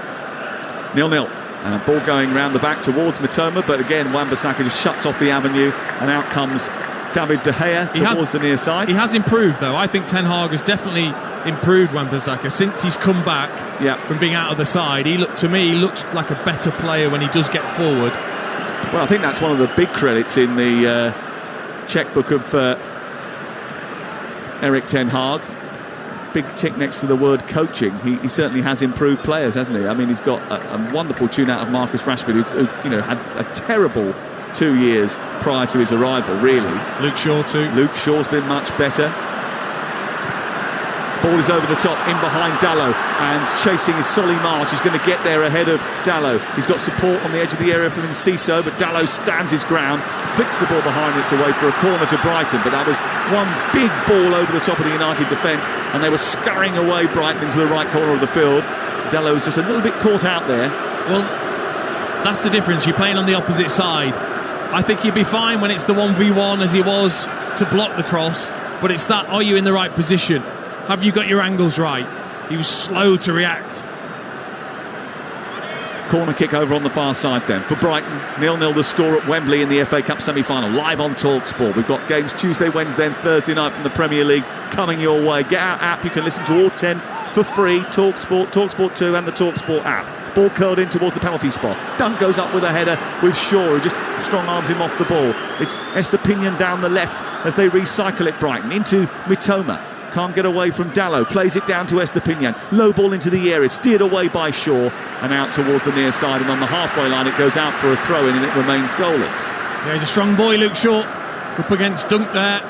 Speaker 2: 0-0. Ball going round the back towards Matoma, but again Wan-Bissaka just shuts off the avenue, and out comes David De Gea towards the near side.
Speaker 3: He has improved though. I think Ten Hag has definitely improved Wan-Bissaka since he's come back from being out of the side. He looks like a better player when he does get forward.
Speaker 2: Well, I think that's one of the big credits in the checkbook of Erik Ten Hag. Big tick next to the word coaching. He certainly has improved players, hasn't he? I mean, he's got a wonderful tune out of Marcus Rashford, who had a terrible 2 years prior to his arrival, really.
Speaker 3: Luke Shaw too.
Speaker 2: Luke Shaw's been much better. Ball is over the top, in behind Dalot, and chasing his Solly March. He's going to get there ahead of Dalot. He's got support on the edge of the area from Enciso, but Dalot stands his ground, flicks the ball behind, it's away for a corner to Brighton. But that was one big ball over the top of the United defence, and they were scurrying away Brighton into the right corner of the field. Dalot was just a little bit caught out there.
Speaker 3: Well, that's the difference. You're playing on the opposite side. I think he'd be fine when it's the 1v1 as he was to block the cross, but it's that, are you in the right position? Have you got your angles right? He was slow to react.
Speaker 2: Corner kick over on the far side then for Brighton. 0-0 the score at Wembley in the FA Cup semi-final, live on Talksport. We've got games Tuesday, Wednesday and Thursday night from the Premier League coming your way. Get our app, you can listen to all 10 for free. Talksport, Talksport 2 and the Talksport app. Ball curled in towards the penalty spot. Dunk goes up with a header with Shaw, who just strong arms him off the ball. It's Estepinian down the left as they recycle it, Brighton, into Mitoma. Can't get away from Dalot, plays it down to Estepinian. Low ball into the air, it's steered away by Shaw and out towards the near side, and on the halfway line it goes out for a throw-in and it remains goalless.
Speaker 3: Yeah, he's a strong boy, Luke Shaw, up against Dunk there.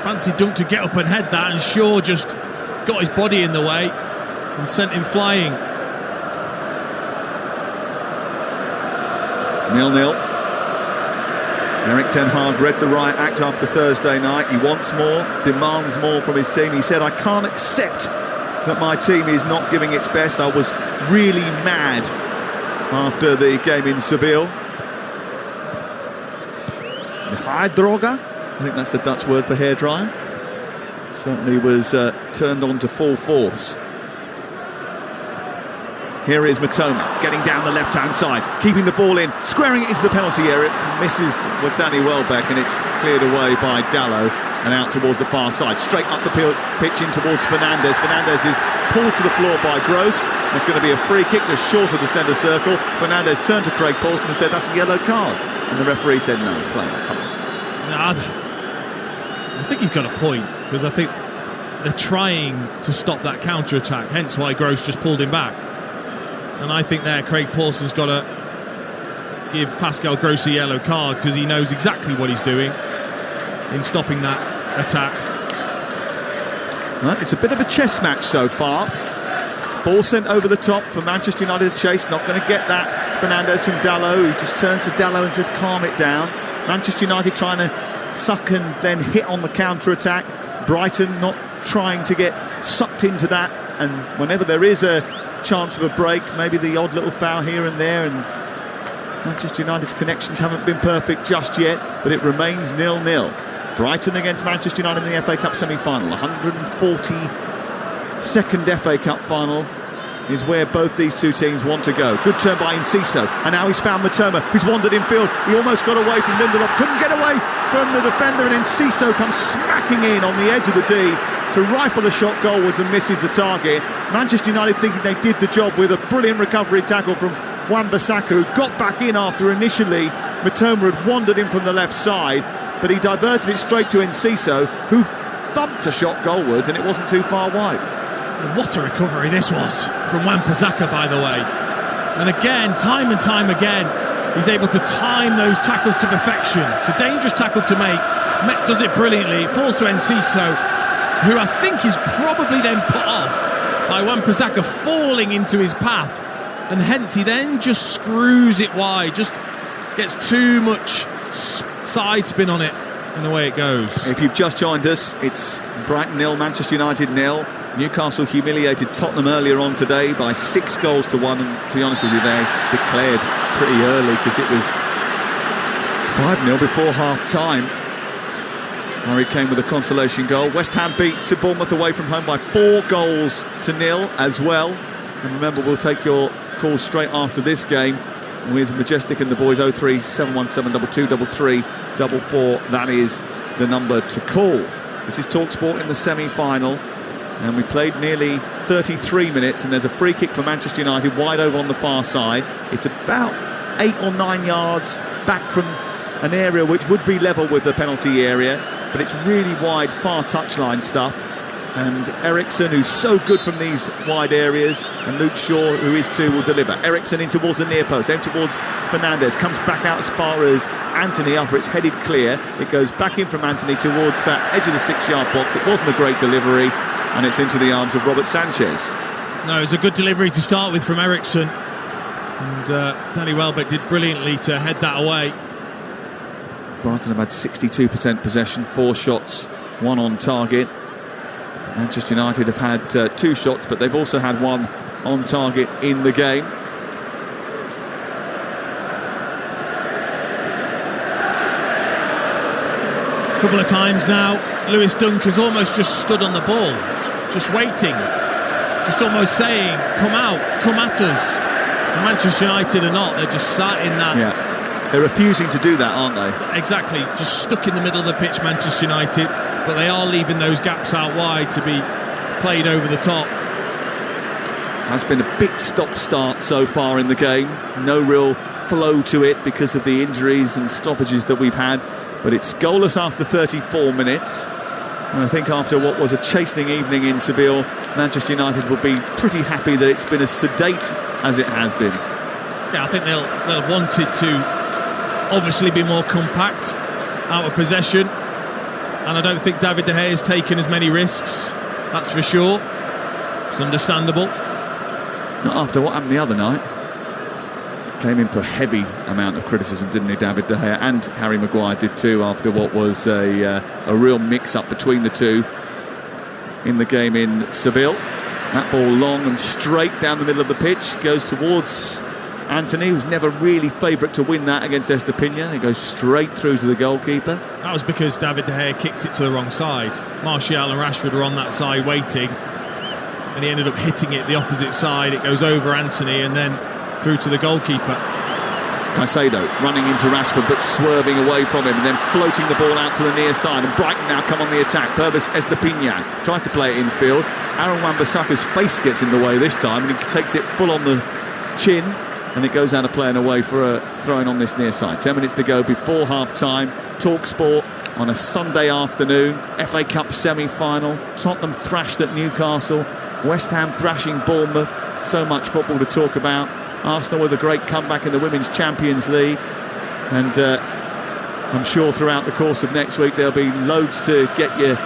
Speaker 3: Fancy Dunk to get up and head that, and Shaw just got his body in the way and sent him flying.
Speaker 2: 0-0. Erik Ten Hag read the right act after Thursday night. He wants more, demands more from his team. He said, I can't accept that my team is not giving its best. I was really mad after the game in Seville. Hairdroger, I think that's the Dutch word for hairdryer. Certainly was turned on to full force. Here is Matoma, getting down the left-hand side, keeping the ball in, squaring it into the penalty area. It misses with Danny Welbeck, and it's cleared away by Dalot and out towards the far side. Straight up the pitch in towards Fernandes. Fernandes is pulled to the floor by Gross. It's going to be a free kick just short of the centre circle. Fernandes turned to Craig Paulson and said, that's a yellow card. And the referee said, no, play on, come on.
Speaker 3: I think he's got a point, because I think they're trying to stop that counter-attack, hence why Gross just pulled him back. And I think there Craig Paulson's got to give Pascal Gross a yellow card, because he knows exactly what he's doing in stopping that attack.
Speaker 2: Well, it's a bit of a chess match so far. Ball sent over the top for Manchester United to chase. Not going to get that. Fernandes from Dalot, who just turns to Dalot and says, calm it down. Manchester United trying to suck and then hit on the counter-attack. Brighton not trying to get sucked into that. And whenever there is a chance of a break, maybe the odd little foul here and there, and Manchester United's connections haven't been perfect just yet, but it remains 0-0. Brighton against Manchester United in the FA Cup semi-final. 142nd FA Cup final is where both these two teams want to go. Good turn by Enciso, and now he's found Matoma, who's wandered infield. He almost got away from Lindelof, couldn't get away from the defender, and Enciso comes smacking in on the edge of the D to rifle a shot goalwards and misses the target. Manchester United thinking they did the job with a brilliant recovery tackle from Wan-Bissaka, who got back in after initially Matoma had wandered in from the left side, but he diverted it straight to Enciso, who thumped a shot goalwards, and it wasn't too far wide.
Speaker 3: What a recovery this was from Wan-Bissaka, by the way. And again, time and time again, he's able to time those tackles to perfection. It's a dangerous tackle to make. Met does it brilliantly. It falls to Enciso, who I think is probably then put off by Wan-Bissaka falling into his path, and hence he then just screws it wide, just gets too much side spin on it, and away it goes.
Speaker 2: If you've just joined us, it's Brighton 0, Manchester United 0. Newcastle humiliated Tottenham earlier on today by 6-1, and to be honest with you, they declared pretty early because it was 5-0 before half-time. Murray came with a consolation goal. West Ham beat Bournemouth away from home by 4-0 as well. And remember, we'll take your call straight after this game with Majestic and the boys. 03 717 2233 44. That is the number to call. This is Talksport in the semi-final, and we played nearly 33 minutes, and there's a free kick for Manchester United wide over on the far side. It's about 8 or 9 yards back from an area which would be level with the penalty area, but it's really wide, far touchline stuff. And Eriksson, who's so good from these wide areas, and Luke Shaw, who is too, will deliver. Eriksson in towards the near post, in towards Fernandes, comes back out as far as Anthony after it's headed clear. It goes back in from Anthony towards that edge of the 6-yard box. It wasn't a great delivery, and it's into the arms of Robert Sanchez.
Speaker 3: No, it was a good delivery to start with from Eriksson, and Danny Welbeck did brilliantly to head that away.
Speaker 2: Brighton have had 62% possession, 4 shots, 1 on target. Manchester United have had 2 shots, but they've also had 1 on target in the game.
Speaker 3: A couple of times now, Lewis Dunk has almost just stood on the ball, just waiting, just almost saying, come out, come at us. And Manchester United are not, they're just sat in that.
Speaker 2: Yeah, they're refusing to do that, aren't they?
Speaker 3: Exactly, just stuck in the middle of the pitch, Manchester United. But they are leaving those gaps out wide to be played over the top.
Speaker 2: Has been a bit stop-start so far in the game. No real flow to it because of the injuries and stoppages that we've had. But it's goalless after 34 minutes. And I think after what was a chastening evening in Seville, Manchester United will be pretty happy that it's been as sedate as it has been.
Speaker 3: Yeah, I think they'll want it to obviously be more compact, out of possession. And I don't think David De Gea has taken as many risks, that's for sure. It's understandable.
Speaker 2: Not after what happened the other night. Came in for a heavy amount of criticism, didn't he, David De Gea? And Harry Maguire did too, after what was a real mix-up between the two in the game in Seville. That ball long and straight down the middle of the pitch, goes towards Anthony, who's never really favourite to win that against Estepina. It goes straight through to the goalkeeper.
Speaker 3: That was because David De Gea kicked it to the wrong side. Martial and Rashford were on that side waiting, and he ended up hitting it the opposite side. It goes over Anthony and then through to the goalkeeper.
Speaker 2: Caicedo running into Rashford but swerving away from him, and then floating the ball out to the near side, and Brighton now come on the attack. Purvis Estepina tries to play it infield. Aaron Wan-Bissaka's face gets in the way this time, and he takes it full on the chin, and it goes out of play and away for a throw-in on this near side. 10 minutes to go before half-time. Talksport on a Sunday afternoon. FA Cup semi-final. Tottenham thrashed at Newcastle. West Ham thrashing Bournemouth. So much football to talk about. Arsenal with a great comeback in the Women's Champions League. And I'm sure throughout the course of next week there'll be loads to get you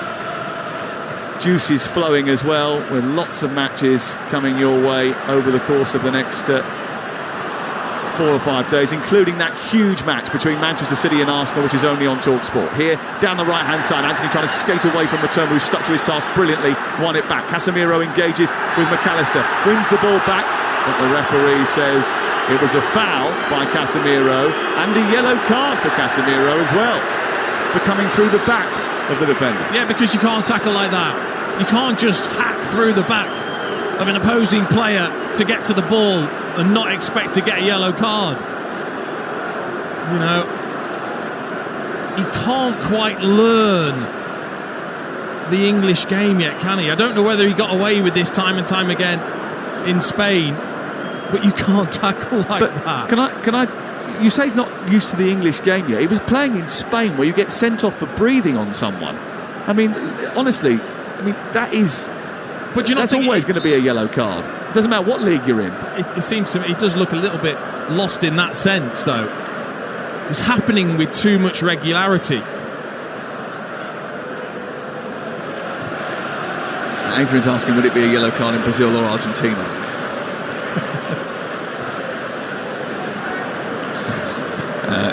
Speaker 2: juices flowing as well, with lots of matches coming your way over the course of the next 4 or 5 days, including that huge match between Manchester City and Arsenal, which is only on Talksport. Here, down the right-hand side, Anthony trying to skate away from Matoma, who stuck to his task brilliantly, won it back. Casemiro engages with McAllister, wins the ball back, but the referee says it was a foul by Casemiro and a yellow card for Casemiro as well, for coming through the back of the defender.
Speaker 3: Yeah, because you can't tackle like that. You can't just hack through the back of an opposing player to get to the ball and not expect to get a yellow card. You know, he can't quite learn the English game yet, can he? I don't know whether he got away with this time and time again in Spain, but you can't tackle like that.
Speaker 2: Can I? You say he's not used to the English game yet. He was playing in Spain, where you get sent off for breathing on someone. I mean, honestly, that is. But that's always going to be a yellow card. It doesn't matter what league you're in.
Speaker 3: It seems to me he does look a little bit lost in that sense, though. It's happening with too much regularity.
Speaker 2: Adrian's asking, would it be a yellow card in Brazil or Argentina?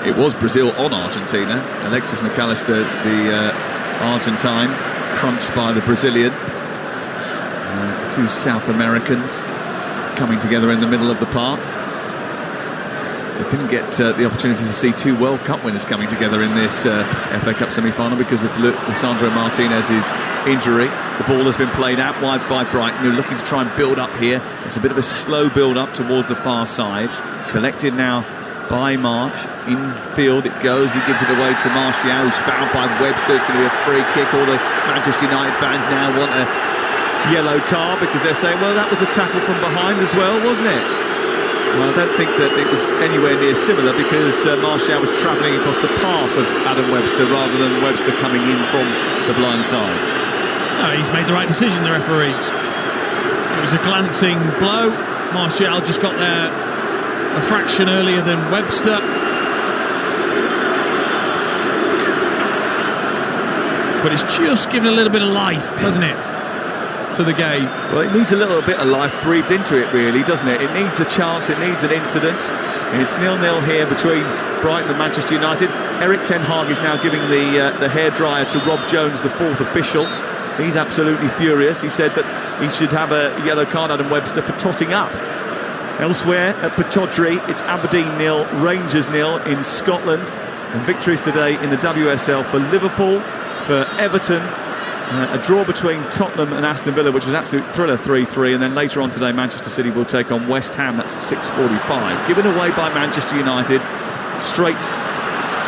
Speaker 2: It was Brazil on Argentina. Alexis McAllister, the Argentine, crunched by the Brazilian. The two South Americans coming together in the middle of the park. We didn't get the opportunity to see two World Cup winners coming together in this FA Cup semi-final because of Lisandro Martinez's injury. The ball has been played out wide by Brighton, who are looking to try and build up here. It's a bit of a slow build-up towards the far side. Collected now by March. Infield it goes. He gives it away to Martial, who's fouled by Webster. It's going to be a free kick. All the Manchester United fans now want a yellow card because they're saying, well, that was a tackle from behind as well, wasn't it? Well, I don't think that it was anywhere near similar because Martial was travelling across the path of Adam Webster rather than Webster coming in from the blind side.
Speaker 3: No, he's made the right decision, the referee. It was a glancing blow. Martial just got there a fraction earlier than Webster. But it's just given a little bit of life, hasn't it, to the game?
Speaker 2: Well, it needs a little bit of life breathed into it, really, doesn't it? It needs a chance, it needs an incident. And it's 0-0 here between Brighton and Manchester United. Eric Ten Hag is now giving the hairdryer to Rob Jones, the fourth official. He's absolutely furious. He said that he should have a yellow card, Adam Webster, for totting up. Elsewhere at Pittodrie, it's Aberdeen 0, Rangers 0 in Scotland. And victories today in the WSL for Liverpool, for Everton. A draw between Tottenham and Aston Villa, which was an absolute thriller, 3-3. And then later on today, Manchester City will take on West Ham. That's at 6:45. Given away by Manchester United, straight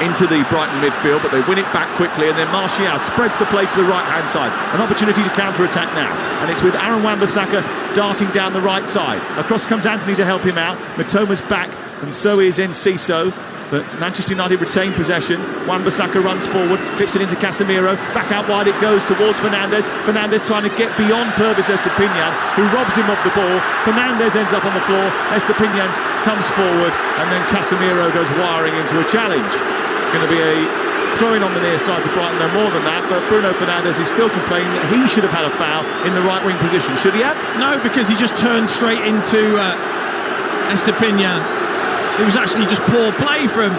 Speaker 2: into the Brighton midfield, but they win it back quickly, and then Martial spreads the play to the right-hand side. An opportunity to counter-attack now, and it's with Aaron Wan-Bissaka darting down the right side. Across comes Anthony to help him out. Matoma's back, and so is Enciso. But Manchester United retain possession. Wan-Bissaka runs forward, clips it into Casemiro. Back out wide it goes towards Fernandes. Fernandes trying to get beyond Purvis Estupiñán, who robs him of the ball. Fernandes ends up on the floor. Estupiñán comes forward, and then Casemiro goes wiring into a challenge. Going to be a throw-in on the near side to Brighton, no more than that. But Bruno Fernandes is still complaining that he should have had a foul in the right-wing position. Should he have?
Speaker 3: No, because he just turned straight into Estupiñán. It was actually just poor play from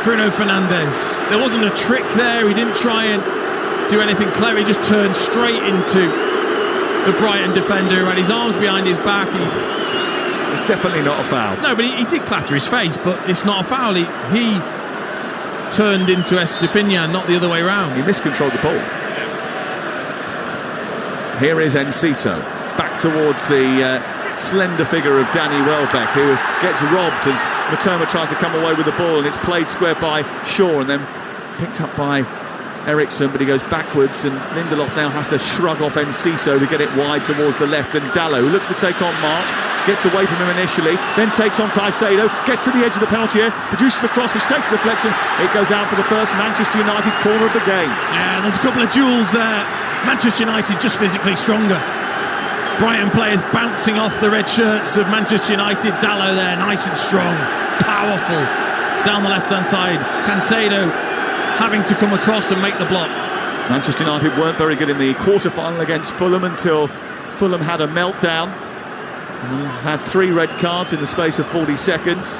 Speaker 3: Bruno Fernandes. There wasn't a trick there. He didn't try and do anything clever. He just turned straight into the Brighton defender who had his arms behind his back.
Speaker 2: It's definitely not a foul.
Speaker 3: No, but he did clatter his face, but it's not a foul. He turned into Estupiñán, not the other way around.
Speaker 2: He miscontrolled the ball. Here is Enciso, back towards the slender figure of Danny Welbeck, who gets robbed as Matoma tries to come away with the ball, and it's played square by Shaw and then picked up by Eriksson, but he goes backwards, and Lindelof now has to shrug off Enciso to get it wide towards the left. And Dallo, who looks to take on March, gets away from him initially, then takes on Caicedo, gets to the edge of the penalty area, produces a cross which takes a deflection. It goes out for the first Manchester United corner of the game.
Speaker 3: Yeah, there's a couple of duels there. Manchester United just physically stronger. Brighton players bouncing off the red shirts of Manchester United. Dallo there, nice and strong, powerful, down the left-hand side. Caicedo having to come across and make the block.
Speaker 2: Manchester United weren't very good in the quarter-final against Fulham until Fulham had a meltdown and had 3 red cards in the space of 40 seconds.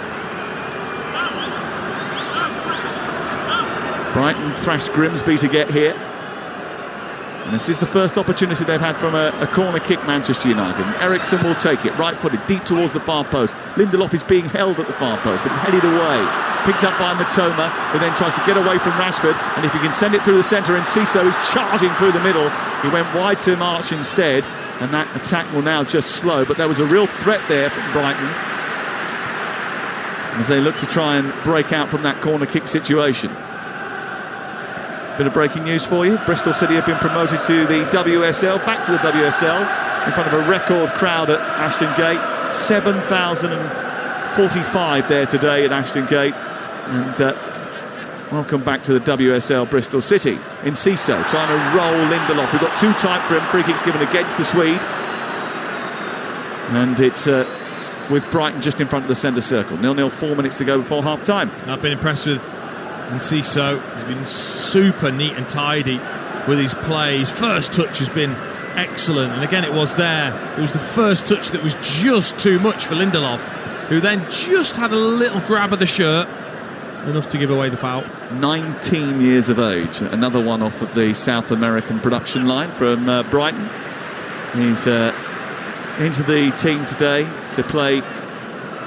Speaker 2: Brighton thrashed Grimsby to get here. And this is the first opportunity they've had from a corner kick, Manchester United. And Eriksen will take it, right-footed, deep towards the far post. Lindelof is being held at the far post, but it's headed away. Picked up by Matoma, who then tries to get away from Rashford. And if he can send it through the centre, and Enciso is charging through the middle. He went wide to March instead, and that attack will now just slow. But there was a real threat there from Brighton as they look to try and break out from that corner kick situation. Bit of breaking news for you. Bristol City have been promoted to the WSL, back to the WSL, in front of a record crowd at Ashton Gate. 7,045 there today at Ashton Gate. And welcome back to the WSL, Bristol City. Enciso trying to roll Lindelof. We've got too tight for him. Free kick's given against the Swede. And it's with Brighton just in front of the centre circle. 0-0, 4 minutes to go before half-time.
Speaker 3: I've been impressed with Enciso. He's been super neat and tidy with his play. His first touch has been excellent, and again it was there. It was the first touch that was just too much for Lindelof, who then just had a little grab of the shirt, enough to give away the foul. 19
Speaker 2: years of age, another one off of the South American production line from Brighton. He's into the team today to play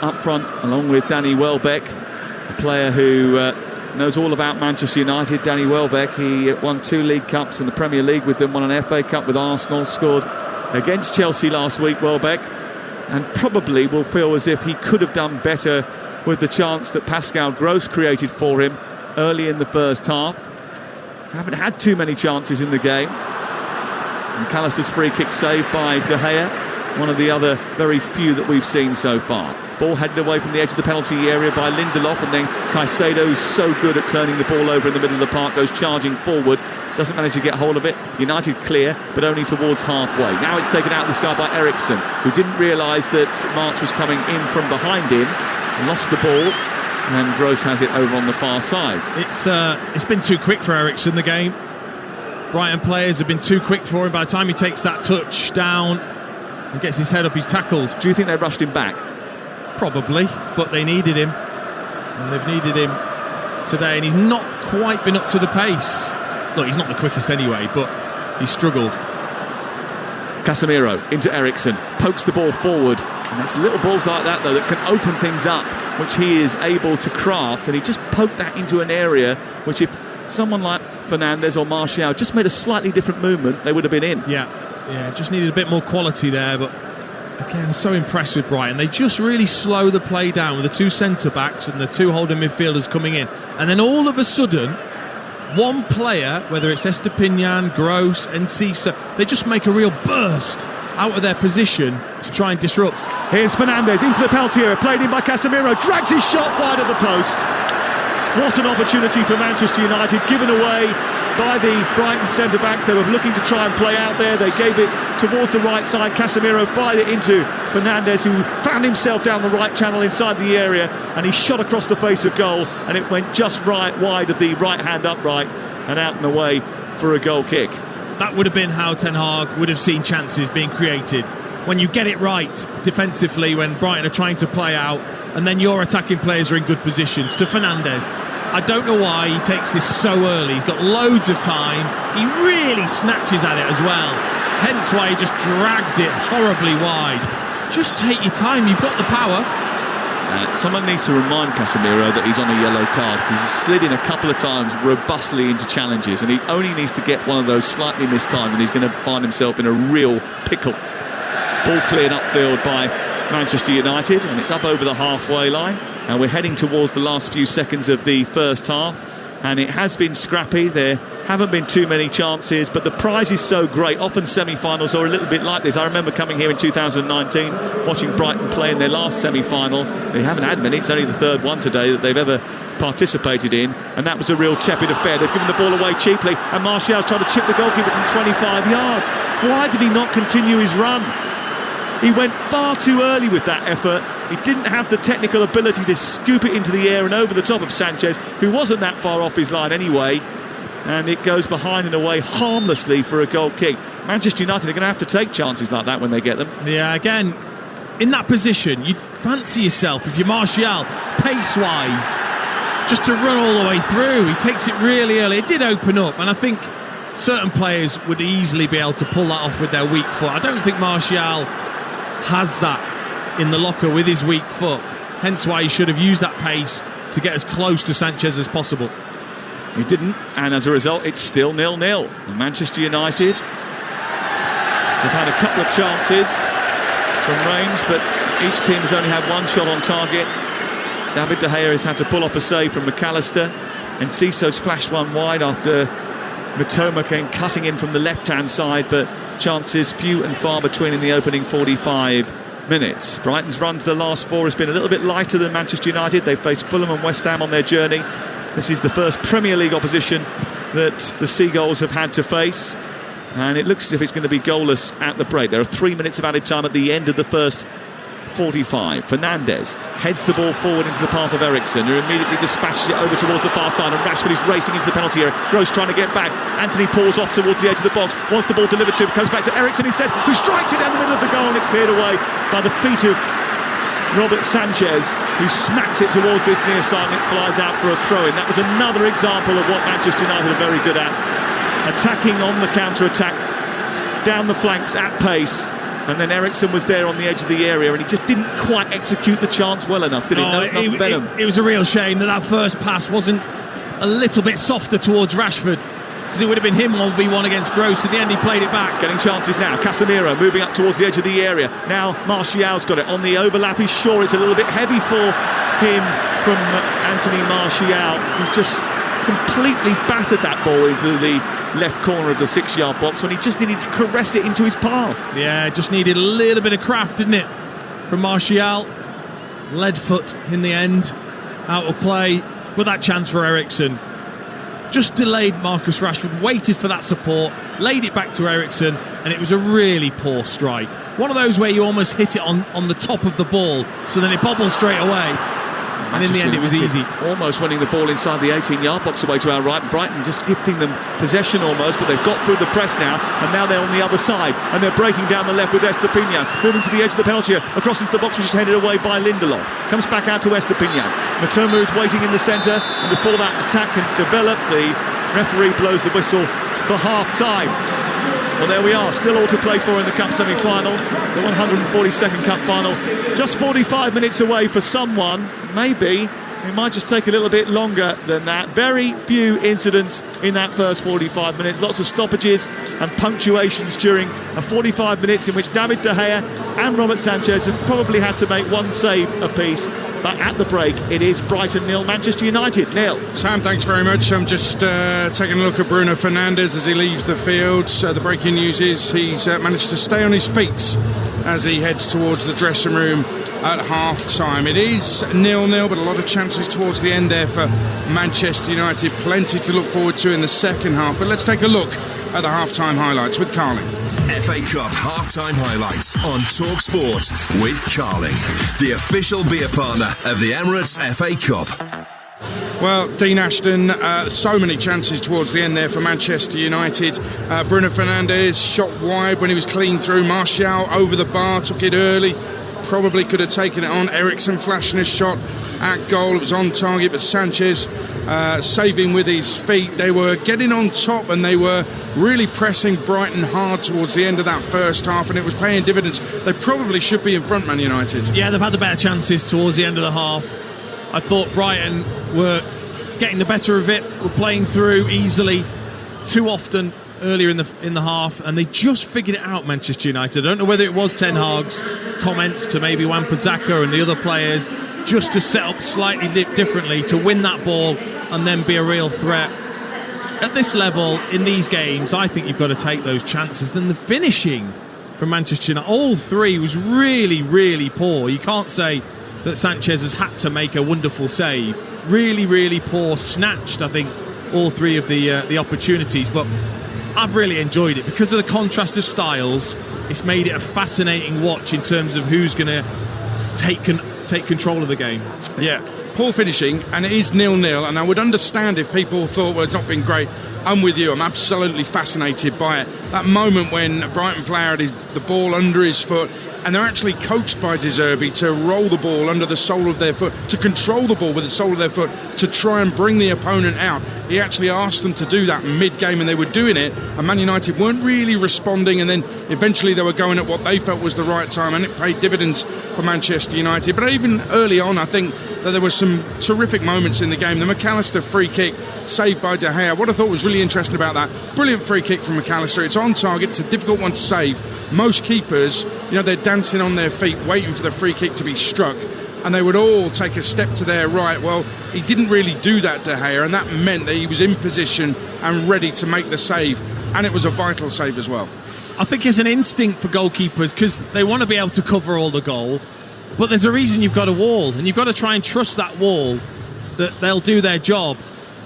Speaker 2: up front along with Danny Welbeck, a player who knows all about Manchester United. Danny Welbeck, he won 2 League Cups in the Premier League with them, won an FA Cup with Arsenal, scored against Chelsea last week, Welbeck, and probably will feel as if he could have done better with the chance that Pascal Gross created for him early in the first half. Haven't had too many chances in the game. And McAllister's free kick saved by De Gea, one of the other very few that we've seen so far. Ball headed away from the edge of the penalty area by Lindelof, and then Caicedo's so good at turning the ball over in the middle of the park, goes charging forward, doesn't manage to get hold of it. United clear, but only towards halfway. Now it's taken out of the sky by Eriksen, who didn't realise that March was coming in from behind him, lost the ball, and Gross has it over on the far side. It's been too quick for Eriksen, the game. Brighton players have been too quick for him. By the time he takes that touch down and gets his head up, he's tackled. Do you think they rushed him back?
Speaker 3: Probably, but they needed him, and they've needed him today, and he's not quite been up to the pace. Look, he's not the quickest anyway, but he's struggled.
Speaker 2: Casemiro into Eriksen, pokes the ball forward, and it's little balls like that though that can open things up, which he is able to craft, and he just poked that into an area which, if someone like Fernandes or Martial just made a slightly different movement, they would have been in.
Speaker 3: Yeah, just needed a bit more quality there, but again, I'm so impressed with Brighton. They just really slow the play down with the 2 centre-backs and the 2 holding midfielders coming in. And then all of a sudden, one player, whether it's Estepinian, Gross, Enciso, they just make a real burst out of their position to try and disrupt.
Speaker 2: Here's Fernandes into the penalty area, played in by Casemiro, drags his shot wide of the post. What an opportunity for Manchester United, given away by the Brighton centre-backs. They were looking to try and play out there. They gave it towards the right side. Casemiro fired it into Fernandes, who found himself down the right channel inside the area, and he shot across the face of goal, and it went just right wide of the right-hand upright and out and away for a goal kick.
Speaker 3: That would have been how Ten Hag would have seen chances being created. When you get it right defensively, when Brighton are trying to play out, and then your attacking players are in good positions. To Fernandes, I don't know why he takes this so early. He's got loads of time. He really snatches at it as well. Hence why he just dragged it horribly wide. Just take your time. You've got the power.
Speaker 2: Someone needs to remind Casemiro that he's on a yellow card, because he's slid in a couple of times robustly into challenges, and he only needs to get one of those slightly mistimed, and he's going to find himself in a real pickle. Ball cleared upfield by Manchester United, and it's up over the halfway line, and we're heading towards the last few seconds of the first half, and it has been scrappy. There haven't been too many chances, but the prize is so great. Often semi-finals are a little bit like this. I remember coming here in 2019, watching Brighton play in their last semi-final. They haven't had many. It's only the 3rd one today that they've ever participated in, and that was a real tepid affair. They've given the ball away cheaply, and Martial's trying to chip the goalkeeper from 25 yards. Why did he not continue his run? He went far too early with that effort. He didn't have the technical ability to scoop it into the air and over the top of Sanchez, who wasn't that far off his line anyway. and it goes behind and away harmlessly for a goal kick. Manchester United are going to have to take chances like that when they get them.
Speaker 3: Yeah, again, in that position, you'd fancy yourself, if you're Martial, pace-wise, just to run all the way through. He takes it really early. It did open up, and I think certain players would easily be able to pull that off with their weak foot. I don't think Martial has that in the locker with his weak foot, hence why he should have used that pace to get as close to Sanchez as possible.
Speaker 2: He didn't, and as a result it's still 0-0. And Manchester United, they've had a couple of chances from range, but each team has only had one shot on target. David De Gea has had to pull off a save from McAllister, and Cisso's flashed one wide after Mitoma came cutting in from the left-hand side, but chances few and far between in the opening 45 minutes. Brighton's run to the last four has been a little bit lighter than Manchester United. They've faced Fulham and West Ham on their journey. This is the first Premier League opposition that the Seagulls have had to face, and it looks as if it's going to be goalless at the break. There are 3 minutes of added time at the end of the first 45. Fernandes heads the ball forward into the path of Eriksen, who immediately dispatches it over towards the far side, and Rashford is racing into the penalty area. Gross trying to get back. Anthony pulls off towards the edge of the box, wants the ball delivered to him, comes back to Eriksen instead, who strikes it down the middle of the goal, and it's cleared away by the feet of Robert Sanchez, who smacks it towards this near side, and it flies out for a throw-in. That was another example of what Manchester United are very good at, attacking on the counter-attack, down the flanks at pace. And then Eriksen was there on the edge of the area, and he just didn't quite execute the chance well enough, did he?
Speaker 3: It was a real shame that first pass wasn't a little bit softer towards Rashford, because it would have been him 1v1 against Gross. At the end he played it back.
Speaker 2: Getting chances now. Casemiro moving up towards the edge of the area. Now Martial's got it on the overlap. He's sure it's a little bit heavy for him from Anthony Martial. He's just completely battered that ball into the left corner of the 6-yard box when he just needed to caress it into his path.
Speaker 3: Yeah, just needed a little bit of craft, didn't it, from Martial. Lead foot in the end, out of play. With that chance for Eriksen, just delayed Marcus Rashford, waited for that support, laid it back to Eriksen, and it was a really poor strike. One of those where you almost hit it on the top of the ball, so then it bobbles straight away. And in the end it was easy.
Speaker 2: Almost winning the ball inside the 18-yard box away to our right. Brighton just gifting them possession almost, but they've got through the press now, and now they're on the other side, and they're breaking down the left with Estepinian, moving to the edge of the penalty area, across into the box, which is headed away by Lindelof. Comes back out to Estepinian. Mitoma is waiting in the centre, and before that attack can develop, the referee blows the whistle for half-time. Well, there we are, still all to play for in the Cup semi-final, the 142nd Cup final. Just 45 minutes away for someone, maybe. It might just take a little bit longer than that. Very few incidents in that first 45 minutes. Lots of stoppages and punctuations during a 45 minutes in which David De Gea and Robert Sanchez have probably had to make one save apiece. But at the break, it is Brighton 0, Manchester United 0.
Speaker 1: Sam, thanks very much. I'm just taking a look at Bruno Fernandes as he leaves the field. The breaking news is he's managed to stay on his feet as he heads towards the dressing room at half-time. It is 0-0, but a lot of chances towards the end there for Manchester United. Plenty to look forward to in the second half. But let's take a look at the half-time highlights with Carling.
Speaker 4: FA Cup half-time highlights on Talksport with Carling, the official beer partner of the Emirates FA Cup.
Speaker 1: Well, Dean Ashton, so many chances towards the end there for Manchester United. Bruno Fernandes shot wide when he was clean through. Martial over the bar, took it early. Probably could have taken it on. Eriksen flashing a shot at goal. It was on target, but Sanchez saving with his feet. They were getting on top, and they were really pressing Brighton hard towards the end of that first half, and it was paying dividends. They probably should be in front, Man United.
Speaker 3: Yeah, they've had the better chances towards the end of the half. I thought Brighton were getting the better of it, were playing through easily too often earlier in the half, and they just figured it out, Manchester United. I don't know whether it was Ten Hag's comments to maybe Wan-Bissaka and the other players just to set up slightly differently to win that ball and then be a real threat. At this level, in these games, I think you've got to take those chances. Then the finishing from Manchester United, all three, was really, really poor. You can't say that Sanchez has had to make a wonderful save. Really, really poor, snatched, I think, all three of the opportunities. But I've really enjoyed it because of the contrast of styles. It's made it a fascinating watch in terms of who's going to take control of the game.
Speaker 1: Yeah, poor finishing, and it is 0-0, and I would understand if people thought, well, it's not been great. I'm with you. I'm absolutely fascinated by it. That moment when a Brighton player had the ball under his foot, and they're actually coached by De Zerbi to roll the ball under the sole of their foot, to control the ball with the sole of their foot, to try and bring the opponent out. He actually asked them to do that mid-game, and they were doing it, and Man United weren't really responding, and then eventually they were going at what they felt was the right time, and it paid dividends for Manchester United. But even early on, I think that there were some terrific moments in the game. The McAllister free kick saved by De Gea. What I thought was really interesting about that, brilliant free kick from McAllister. It's on target. It's a difficult one to save. Most keepers, they're dancing on their feet waiting for the free kick to be struck, and they would all take a step to their right. Well, he didn't really do that, De Gea, and that meant that he was in position and ready to make the save, and it was a vital save as well.
Speaker 3: I think it's an instinct for goalkeepers because they want to be able to cover all the goal, but there's a reason you've got a wall, and you've got to try and trust that wall that they'll do their job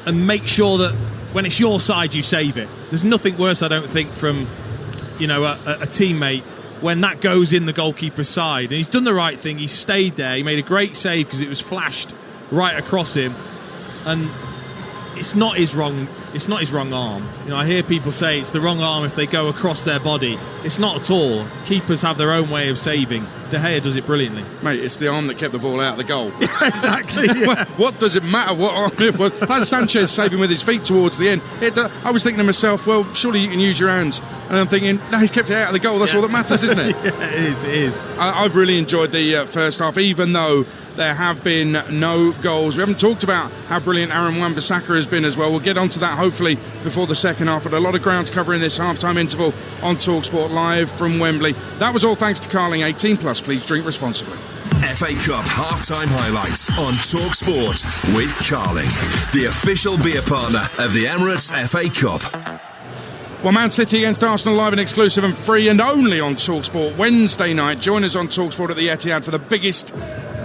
Speaker 3: and make sure that when it's your side you save it. There's nothing worse, I don't think, from a teammate when that goes in the goalkeeper's side, and he's done the right thing. He stayed there. He made a great save because it was flashed right across him, and it's not his wrong arm. I hear people say it's the wrong arm if they go across their body. It's not at all. Keepers have their own way of saving. De Gea does it brilliantly.
Speaker 1: Mate, it's the arm that kept the ball out of the goal.
Speaker 3: Exactly. Yeah.
Speaker 1: What does it matter what arm it was? That's Sanchez saving with his feet towards the end. I was thinking to myself, well, surely you can use your hands. And I'm thinking, no, he's kept it out of the goal. That's all that matters, isn't it?
Speaker 3: Yeah, it is.
Speaker 1: I've really enjoyed the first half, even though there have been no goals. We haven't talked about how brilliant Aaron Wan-Bissaka has been as well. We'll get onto that hopefully before the second half, but a lot of ground to cover in this half-time interval on Talksport live from Wembley. That was all thanks to Carling 18+. Please drink responsibly.
Speaker 4: FA Cup half-time highlights on Talksport with Carling, the official beer partner of the Emirates FA Cup.
Speaker 1: Well, Man City against Arsenal live and exclusive and free and only on Talksport Wednesday night. Join us on Talksport at the Etihad for the biggest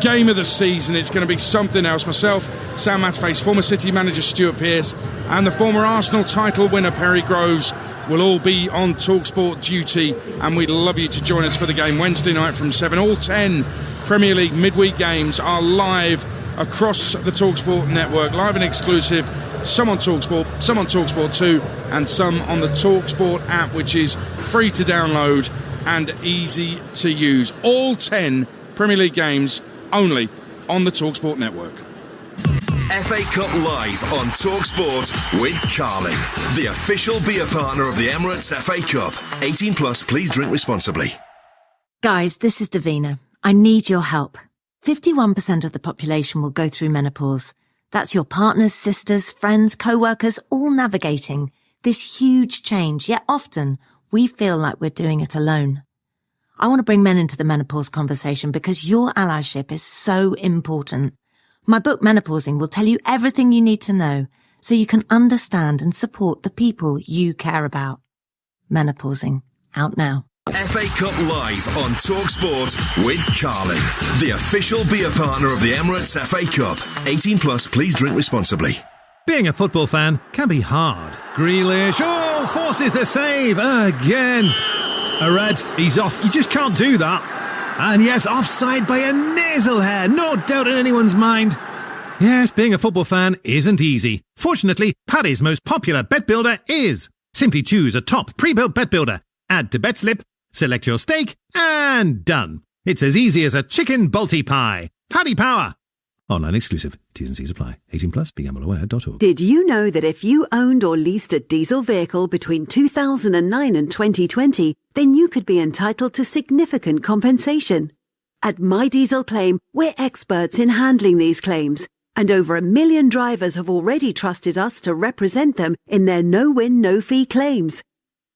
Speaker 1: game of the season. It's going to be something else. Myself, Sam Matface, former City manager Stuart Pearce, and the former Arsenal title winner Perry Groves will all be on Talksport duty, and we'd love you to join us for the game Wednesday night from 7. All 10 Premier League midweek games are live across the Talksport network, live and exclusive. Some on Talksport, some on Talksport 2, and some on the Talksport app, which is free to download and easy to use. All 10 Premier League games only on the Talksport network.
Speaker 4: FA Cup live on Talksport with Carling, the official beer partner of the Emirates FA Cup. 18+, please drink responsibly.
Speaker 5: Guys, this is Davina. I need your help. 51% of the population will go through menopause. That's your partners, sisters, friends, co-workers, all navigating this huge change, yet often we feel like we're doing it alone. I want to bring men into the menopause conversation because your allyship is so important. My book, Menopausing, will tell you everything you need to know so you can understand and support the people you care about. Menopausing, out now.
Speaker 4: FA Cup live on Talksport with Carling, the official beer partner of the Emirates FA Cup. 18+, please drink responsibly.
Speaker 6: Being a football fan can be hard. Grealish, forces the save again. A red, he's off. You just can't do that. And yes, offside by a nasal hair. No doubt in anyone's mind. Yes, being a football fan isn't easy. Fortunately, Paddy's most popular bet builder is. Simply choose a top pre-built bet builder. Add to bet slip, select your stake, and done. It's as easy as a chicken balti pie. Paddy Power. Online exclusive. T's and C's apply. 18+, begambleaware.org.
Speaker 7: Did you know that if you owned or leased a diesel vehicle between 2009 and 2020, then you could be entitled to significant compensation? At My Diesel Claim, we're experts in handling these claims, and over 1 million drivers have already trusted us to represent them in their no-win, no-fee claims.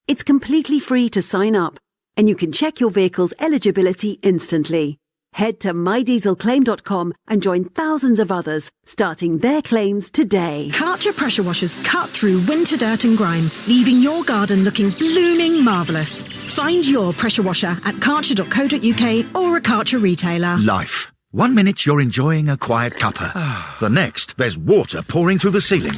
Speaker 7: It's completely free to sign up, and you can check your vehicle's eligibility instantly. Head to mydieselclaim.com and join thousands of others starting their claims today.
Speaker 8: Karcher pressure washers cut through winter dirt and grime, leaving your garden looking blooming marvellous. Find your pressure washer at karcher.co.uk or a Karcher retailer.
Speaker 9: Life. 1 minute you're enjoying a quiet cuppa. The next, there's water pouring through the ceiling.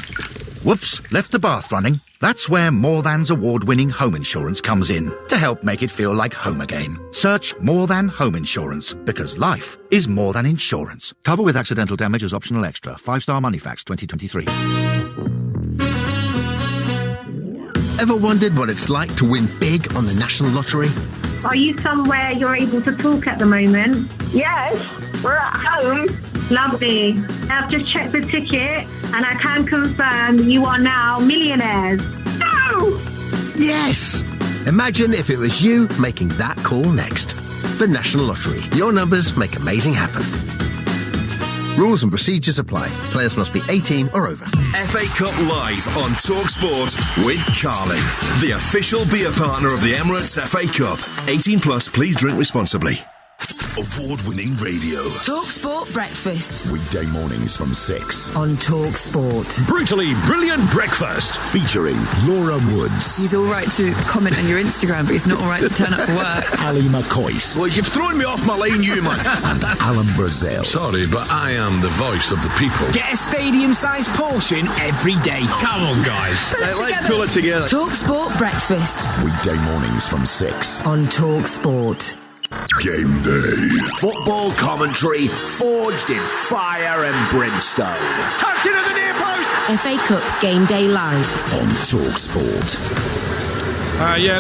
Speaker 9: Whoops, left the bath running. That's where More Than's award-winning home insurance comes in, to help make it feel like home again. Search More Than Home Insurance, because life is more than insurance. Cover with accidental damage as optional extra. 5-star Moneyfacts 2023.
Speaker 10: Ever wondered what it's like to win big on the National Lottery?
Speaker 11: Are you somewhere you're able to talk at the moment?
Speaker 12: Yes, we're at home.
Speaker 11: Lovely. I've just checked the ticket and I can confirm that you are now millionaires.
Speaker 12: No!
Speaker 10: Yes! Imagine if it was you making that call next. The National Lottery. Your numbers make amazing happen. Rules and procedures apply. Players must be 18 or over.
Speaker 4: FA Cup Live on Talksport with Carling, the official beer partner of the Emirates FA Cup. 18 plus, please drink responsibly. Award-winning radio.
Speaker 13: Talksport Breakfast.
Speaker 14: Weekday mornings from 6.
Speaker 13: On Talksport.
Speaker 14: Brutally brilliant breakfast. Featuring Laura Woods.
Speaker 13: He's all right to comment on your Instagram, but he's not all right to turn up for work.
Speaker 14: Ali McCoyce.
Speaker 10: Well, you've thrown me off my lane, you man.
Speaker 14: And Alan Brazil.
Speaker 15: Sorry, but I am the voice of the people.
Speaker 16: Get a stadium-sized portion every day. Come on, guys.
Speaker 10: Let's pull it together.
Speaker 13: Talksport Breakfast.
Speaker 14: Weekday mornings from 6.
Speaker 13: On Talksport.
Speaker 14: Game day.
Speaker 17: Football commentary forged in fire and brimstone.
Speaker 10: Tucked into the near post.
Speaker 13: FA Cup Game Day Live.
Speaker 14: On Talksport.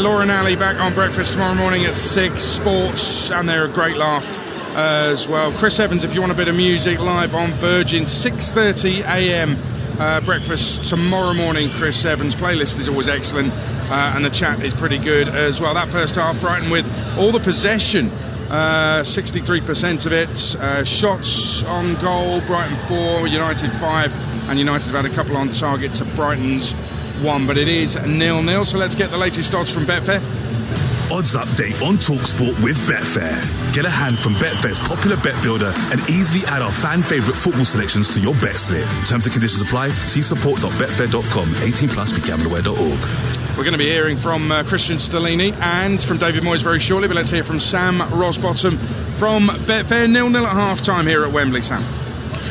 Speaker 1: Laura and Ali back on breakfast tomorrow morning at 6. Sports, and they're a great laugh as well. Chris Evans, if you want a bit of music, live on Virgin, 6:30 a.m. Breakfast tomorrow morning. Chris Evans' playlist is always excellent. And the chat is pretty good as well. That first half, Brighton with all the possession, 63% of it. Shots on goal, Brighton 4, United 5, and United have had a couple on target to Brighton's 1, but it is 0-0. So let's get the latest odds from Betfair.
Speaker 18: Odds update on Talksport with Betfair. Get a hand from Betfair's popular bet builder and easily add our fan favourite football selections to your bet slip. Terms and conditions apply. See support.betfair.com. 18 plus. BeGambleAware.org.
Speaker 1: We're going to be hearing from Christian Stellini and from David Moyes very shortly, but let's hear from Sam Rosbottom from Betfair. 0-0 at half-time here at Wembley, Sam.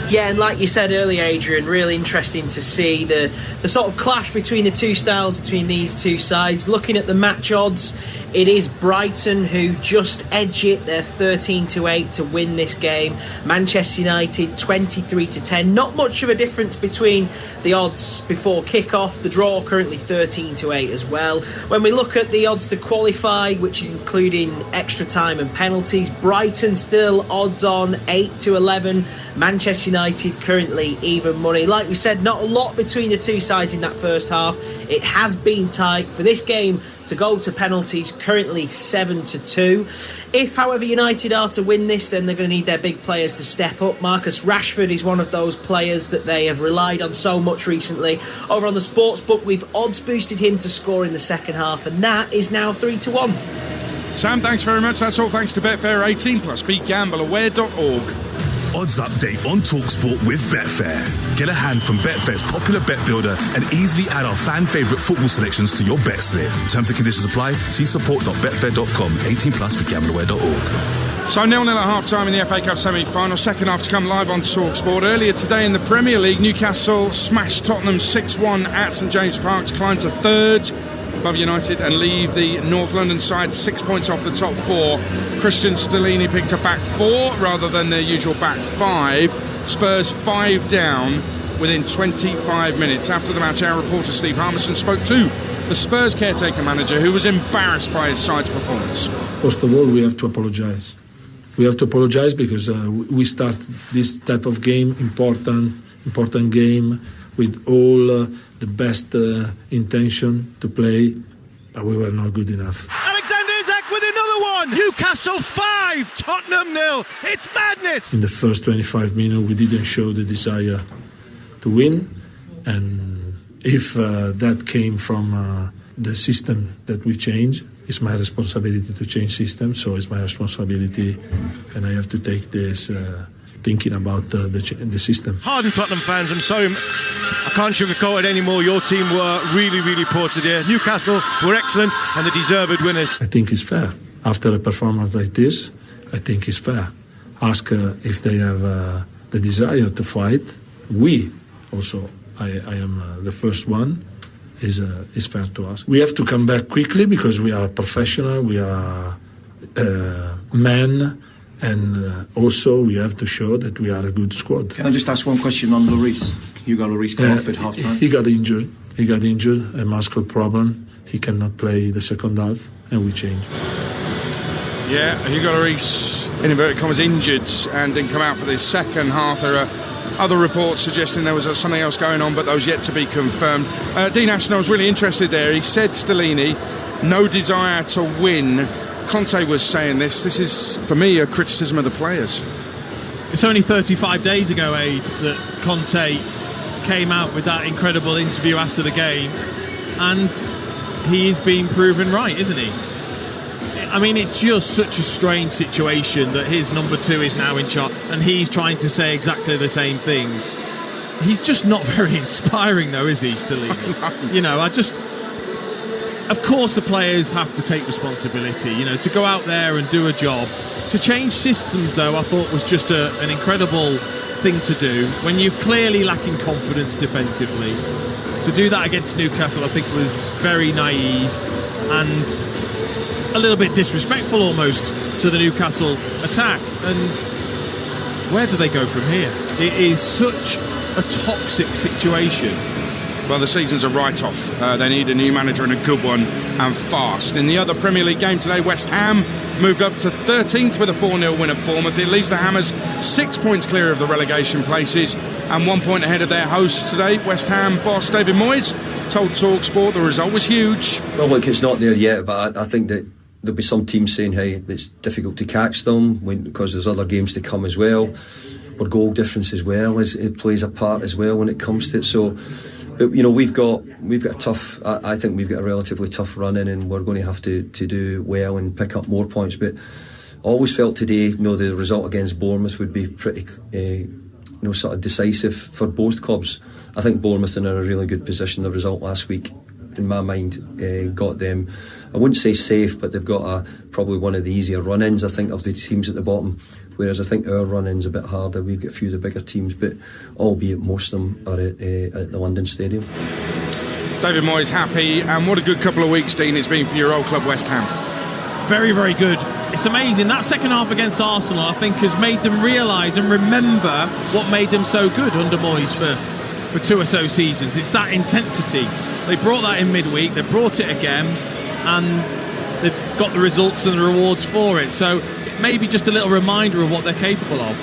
Speaker 19: Yeah, and like you said earlier, Adrian, really interesting to see the sort of clash between the two styles, between these two sides. Looking at the match odds, it is Brighton who just edge it. They're 13-8 to win this game. Manchester United 23-10. Not much of a difference between the odds before kick-off. The draw currently 13-8 as well. When we look at the odds to qualify, which is including extra time and penalties, Brighton still odds on 8-11. Manchester United currently even money. Like we said, not a lot between the two sides in that first half. It has been tight. For this game to go to penalties, currently 7-2. If, however, United are to win this, then they're going to need their big players to step up. Marcus Rashford is one of those players that they have relied on so much recently. Over on the sportsbook, we've odds boosted him to score in the second half, and that is now 3-1.
Speaker 1: Sam, thanks very much. That's all thanks to Betfair. 18 plus. BeGambleAware.org.
Speaker 18: Odds update on Talksport with Betfair. Get a hand from Betfair's popular bet builder and easily add our fan favourite football selections to your bet slip. Terms and conditions apply. See support.betfair.com. 18 plus. BeGambleAware.org.
Speaker 1: So 0-0 at half-time in the FA Cup semi-final. Second half to come live on Talksport. Earlier today in the Premier League, Newcastle smashed Tottenham 6-1 at St James Park to climb to third above United and leave the North London side 6 points off the top 4. Christian Stellini picked a back 4 rather than their usual back 5. Spurs 5 down within 25 minutes. After the match, our reporter Steve Harmison spoke to the Spurs caretaker manager, who was embarrassed by his side's performance.
Speaker 20: First of all, we have to apologise. We have to apologise because we start this type of game, important game, with all the best intention to play, but we were not good enough.
Speaker 2: Alexander Isak with another one! Newcastle 5, Tottenham 0. It's madness!
Speaker 20: In the first 25 minutes, we didn't show the desire to win, and if that came from the system that we changed, it's my responsibility to change system, so it's my responsibility, and I have to take this thinking about the system.
Speaker 2: Hardened Tottenham fans, I can't sugarcoat it anymore. Your team were really, really poor today. Newcastle were excellent and the deserved winners.
Speaker 20: I think it's fair. After a performance like this, I think it's fair. Ask if they have the desire to fight. We also, I am the first one, is fair to us. We have to come back quickly because we are professional, we are men, and also we have to show that we are a good squad.
Speaker 21: Can I just ask one question on Lloris? Hugo Lloris got off at half time.
Speaker 20: He got injured, a muscle problem. He cannot play the second half, and we changed.
Speaker 1: Yeah, Hugo Lloris, in inverted commas, injured and didn't come out for this second half. There are other reports suggesting there was something else going on, but those yet to be confirmed. Dean Ashton, I was really interested there. He said, Stellini, no desire to win. Conte was saying this. This is, for me, a criticism of the players.
Speaker 3: It's only 35 days ago, Aid, that Conte came out with that incredible interview after the game, and he is being proven right, isn't he? I mean, it's just such a strange situation that his number 2 is now in charge and he's trying to say exactly the same thing. He's just not very inspiring, though, is he, Stellini? You know, of course the players have to take responsibility, you know, to go out there and do a job. To change systems, though, I thought was just an incredible thing to do when you're clearly lacking confidence defensively. To do that against Newcastle, I think, was very naive and a little bit disrespectful almost to the Newcastle attack. And where do they go from here? It is such a toxic situation.
Speaker 1: Well, the season's a write-off. They need a new manager and a good one, and fast. In the other Premier League game today, West Ham moved up to 13th with a 4-0 win at Bournemouth. It leaves the Hammers 6 points clear of the relegation places and 1 point ahead of their hosts today. West Ham boss David Moyes told Talksport the result was huge.
Speaker 22: Well, look, it's not there yet, but I think that there'll be some teams saying, hey, it's difficult to catch them because there's other games to come as well. Or goal difference as well, it plays a part as well when it comes to it. So, but, you know, we've got a tough. I think we've got a relatively tough run in, and we're going to have to do well and pick up more points. But I always felt today, you know, the result against Bournemouth would be pretty, sort of decisive for both clubs. I think Bournemouth are in a really good position. The result last week, in my mind, got them, I wouldn't say safe, but they've got probably one of the easier run-ins, I think, of the teams at the bottom. Whereas I think our run-in's a bit harder. We've got a few of the bigger teams, but albeit most of them are at the London Stadium.
Speaker 1: David Moyes happy, and what a good couple of weeks, Dean, it's been for your old club West Ham.
Speaker 3: Very, very good. It's amazing. That second half against Arsenal, I think, has made them realise and remember what made them so good under Moyes for 2 or so seasons. It's that intensity. They brought that in midweek, they brought it again, and they've got the results and the rewards for it. So maybe just a little reminder of what they're capable of.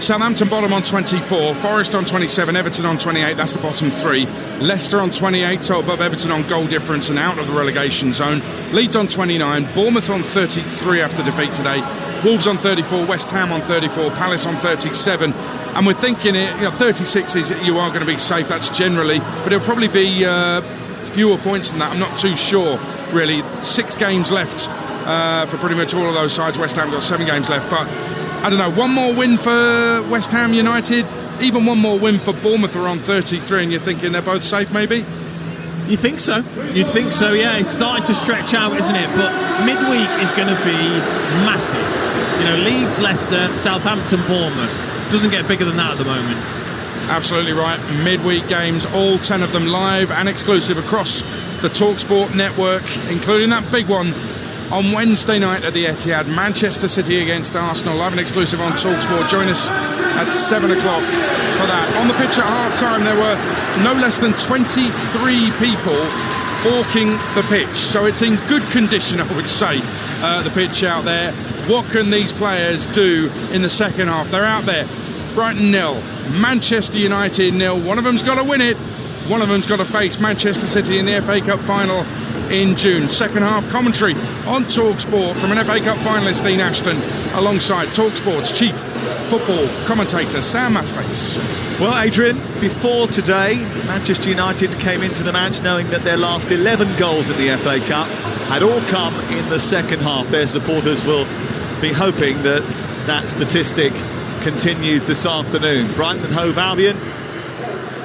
Speaker 1: Southampton bottom on 24, Forest on 27, Everton on 28, that's the bottom 3. Leicester on 28, so above Everton on goal difference and out of the relegation zone. Leeds on 29, Bournemouth on 33 after defeat today. Wolves on 34, West Ham on 34, Palace on 37. And we're thinking 36 is you are going to be safe, that's generally, but it'll probably be fewer points than that. I'm not too sure, really. 6 games left for pretty much all of those sides. West Ham got 7 games left, but I don't know, one more win for West Ham United, even one more win for Bournemouth are on 33, and you're thinking they're both safe maybe?
Speaker 3: You think so? You'd think so, yeah. It's starting to stretch out, isn't it? But midweek is going to be massive. You know, Leeds, Leicester, Southampton, Bournemouth. Doesn't get bigger than that at the moment.
Speaker 1: Absolutely right. Midweek games, all 10 of them live and exclusive across the Talksport network, including that big one on Wednesday night at the Etihad. Manchester City against Arsenal, live and exclusive on Talksport. Join us at 7 o'clock for that. On the pitch at half-time, there were no less than 23 people walking the pitch. So it's in good condition, I would say, the pitch out there. What can these players do in the second half? They're out there. Brighton 0, Manchester United 0. One of them's got to win it. One of them's got to face Manchester City in the FA Cup final in June. Second half commentary on Talksport from an FA Cup finalist, Dean Ashton, alongside Talksport's chief football commentator, Sam Matface.
Speaker 2: Well, Adrian, before today, Manchester United came into the match knowing that their last 11 goals in the FA Cup had all come in the second half. Their supporters will be hoping that that statistic continues this afternoon. Brighton and Hove Albion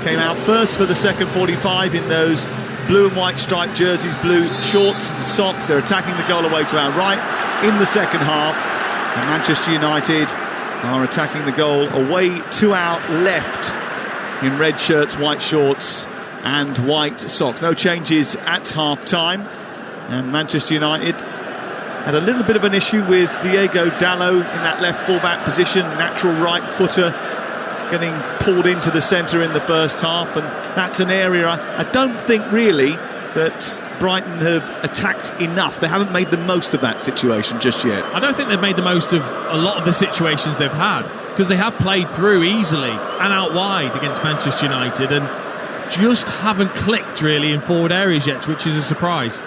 Speaker 2: came out first for the second 45 in those blue and white striped jerseys, blue shorts and socks. They're attacking the goal away to our right in the second half. And Manchester United are attacking the goal away to our left in red shirts, white shorts and white socks. No changes at half-time, and Manchester United had a little bit of an issue with Diego Dalot in that left full-back position, natural right footer, getting pulled into the centre in the first half, and that's an area I don't think really that Brighton have attacked enough. They haven't made the most of that situation just yet.
Speaker 3: I don't think they've made the most of a lot of the situations they've had, because they have played through easily and out wide against Manchester United and just haven't clicked really in forward areas yet, which is a surprise.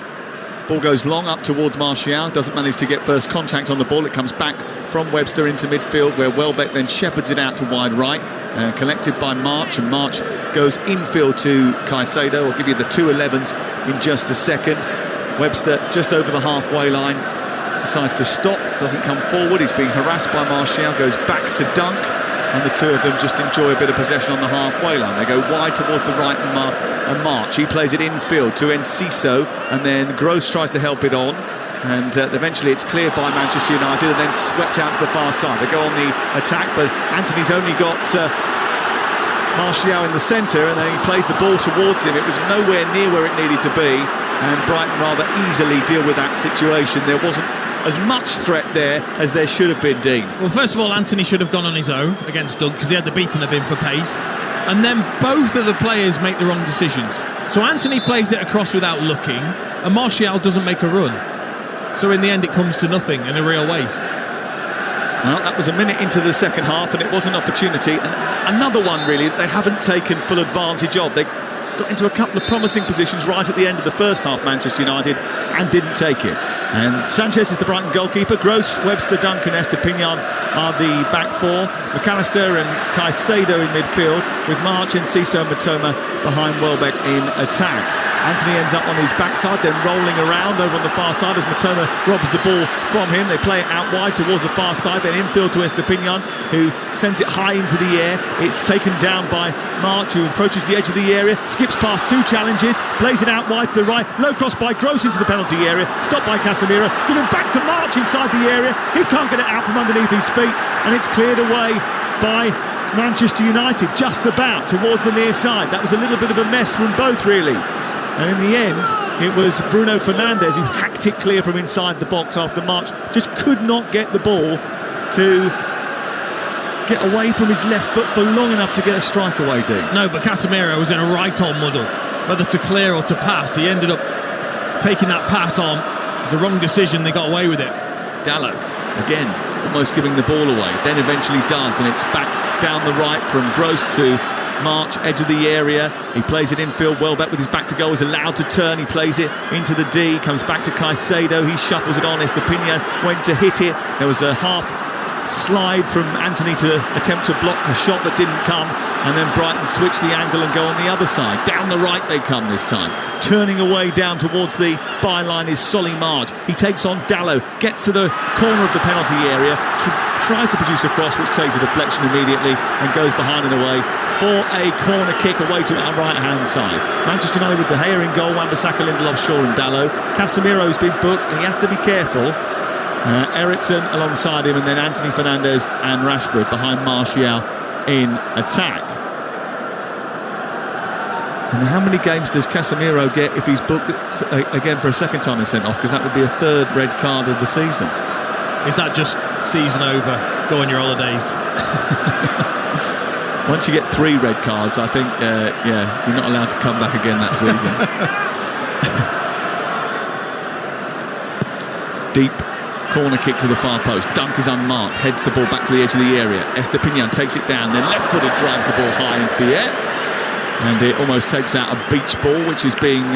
Speaker 2: Ball goes long up towards Martial, doesn't manage to get first contact on the ball. It comes back from Webster into midfield, where Welbeck then shepherds it out to wide right, collected by March, and March goes infield to Caicedo. I'll give you the 2-11s in just a second. Webster just over the halfway line, decides to stop, doesn't come forward. He's being harassed by Martial, goes back to Dunk, and the two of them just enjoy a bit of possession on the halfway line. They go wide towards the right and March. He plays it infield to Enciso, and then Gross tries to help it on, and eventually it's cleared by Manchester United and then swept out to the far side. They go on the attack, but Anthony's only got Martial in the centre, and then he plays the ball towards him. It was nowhere near where it needed to be, and Brighton rather easily deal with that situation. There wasn't as much threat there as there should have been, Dean.
Speaker 3: Well, first of all, Anthony should have gone on his own against Dunk, because he had the beating of him for pace, and then both of the players make the wrong decisions. So Anthony plays it across without looking, and Martial doesn't make a run. So in the end it comes to nothing and a real waste.
Speaker 2: Well, that was a minute into the second half, and it was an opportunity, and another one really they haven't taken full advantage of. They got into a couple of promising positions right at the end of the first half, Manchester United, and didn't take it. And Sanchez is the Brighton goalkeeper. Gross, Webster, Duncan, Estepinian are the back four. McAllister and Caicedo in midfield, with March, Enciso and Matoma behind Welbeck in attack. Anthony ends up on his backside, then rolling around over on the far side as Matoma robs the ball from him. They play it out wide towards the far side, then infield to Estepinian, who sends it high into the air. It's taken down by March, who approaches the edge of the area, skips past two challenges, plays it out wide to the right, low cross by Gross into the penalty area, stopped by Casemiro, given back to March inside the area. He can't get it out from underneath his feet, and it's cleared away by Manchester United, just about towards the near side. That was a little bit of a mess from both, really. And in the end, it was Bruno Fernandes who hacked it clear from inside the box after March just could not get the ball to get away from his left foot for long enough to get a strike away, Dean.
Speaker 3: No, but Casemiro was in a right-on muddle, whether to clear or to pass. He ended up taking that pass on. It was the wrong decision, they got away with it.
Speaker 2: Dalot, again, almost giving the ball away, then eventually does, and it's back down the right from Gross to March, edge of the area. He plays it infield. Welbeck with his back to goal is allowed to turn. He plays it into the D, comes back to Caicedo. He shuffles it on. Estepinian went to hit it. There was a half slide from Anthony to attempt to block a shot that didn't come, and then Brighton switch the angle and go on the other side. Down the right they come this time. Turning away down towards the byline is Solly March. He takes on Dalot, gets to the corner of the penalty area, tries to produce a cross which takes a deflection immediately and goes behind and away for a corner kick away to our right hand side. Manchester United with De Gea in goal, Wan-Bissaka, Lindelof, Shaw and Dalot. Casemiro's been booked and he has to be careful. Eriksen alongside him, and then Anthony Fernandes and Rashford behind Martial in attack. And how many games does Casemiro get if he's booked again for a second time and sent off? Because that would be a third red card of the season.
Speaker 3: Is that just season over? Go on your holidays.
Speaker 2: Once you get 3 red cards, I think, you're not allowed to come back again that season. Deep corner kick to the far post. Dunk is unmarked, heads the ball back to the edge of the area. Estepinian takes it down, then left-footed drives the ball high into the air, and it almost takes out a beach ball, which is being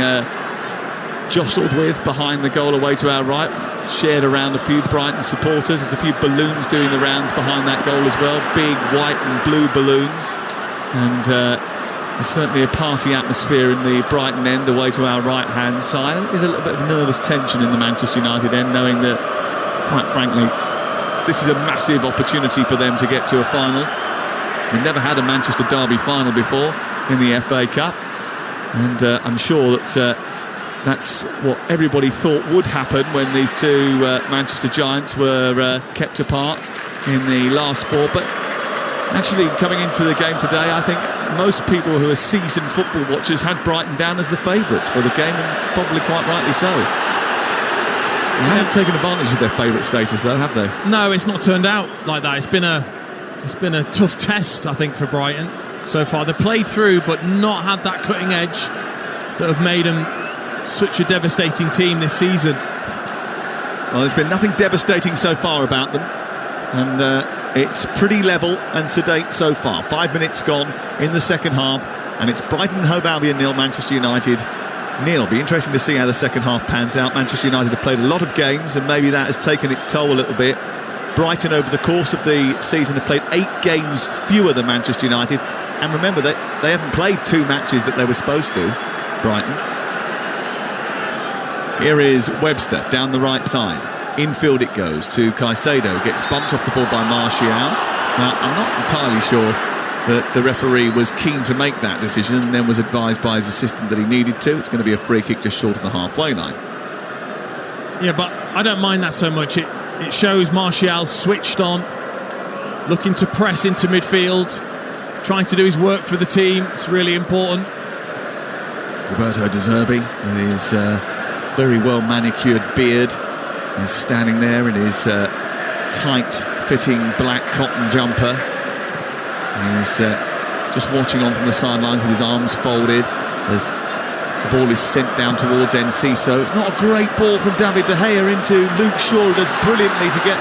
Speaker 2: jostled with behind the goal away to our right, shared around a few Brighton supporters. There's a few balloons doing the rounds behind that goal as well, big white and blue balloons, and there's certainly a party atmosphere in the Brighton end away to our right hand side. There's a little bit of nervous tension in the Manchester United end, knowing that, quite frankly, this is a massive opportunity for them to get to a final. We've never had a Manchester derby final before in the FA Cup, and I'm sure that that's what everybody thought would happen when these two Manchester Giants were kept apart in the last 4. But actually, coming into the game today, I think most people who are seasoned football watchers had Brighton down as the favourites for the game, and probably quite rightly so. They haven't taken advantage of their favourite status, though, have they?
Speaker 3: No, it's not turned out like that. It's been a tough test, I think, for Brighton so far. They've played through, but not had that cutting edge that have made them such a devastating team this season.
Speaker 2: Well, there's been nothing devastating so far about them, and it's pretty level and sedate so far. 5 minutes gone in the second half, and it's Brighton and Hove Albion 0, Manchester United 0. It'll be interesting to see how the second half pans out. Manchester United have played a lot of games, and maybe that has taken its toll a little bit. Brighton, over the course of the season, have played 8 games fewer than Manchester United, and remember that they haven't played 2 matches that they were supposed to, Brighton. Here is Webster down the right side. Infield it goes to Caicedo. Gets bumped off the ball by Martial. Now, I'm not entirely sure that the referee was keen to make that decision, and then was advised by his assistant that he needed to. It's going to be a free kick just short of the halfway line.
Speaker 3: Yeah, but I don't mind that so much. It shows Martial's switched on, looking to press into midfield, trying to do his work for the team. It's really important.
Speaker 2: Roberto De Zerbi, with his very well manicured beard, is standing there in his tight-fitting black cotton jumper. He's just watching on from the sidelines with his arms folded as the ball is sent down towards Enciso. It's not a great ball from David De Gea into Luke Shaw, who does brilliantly to get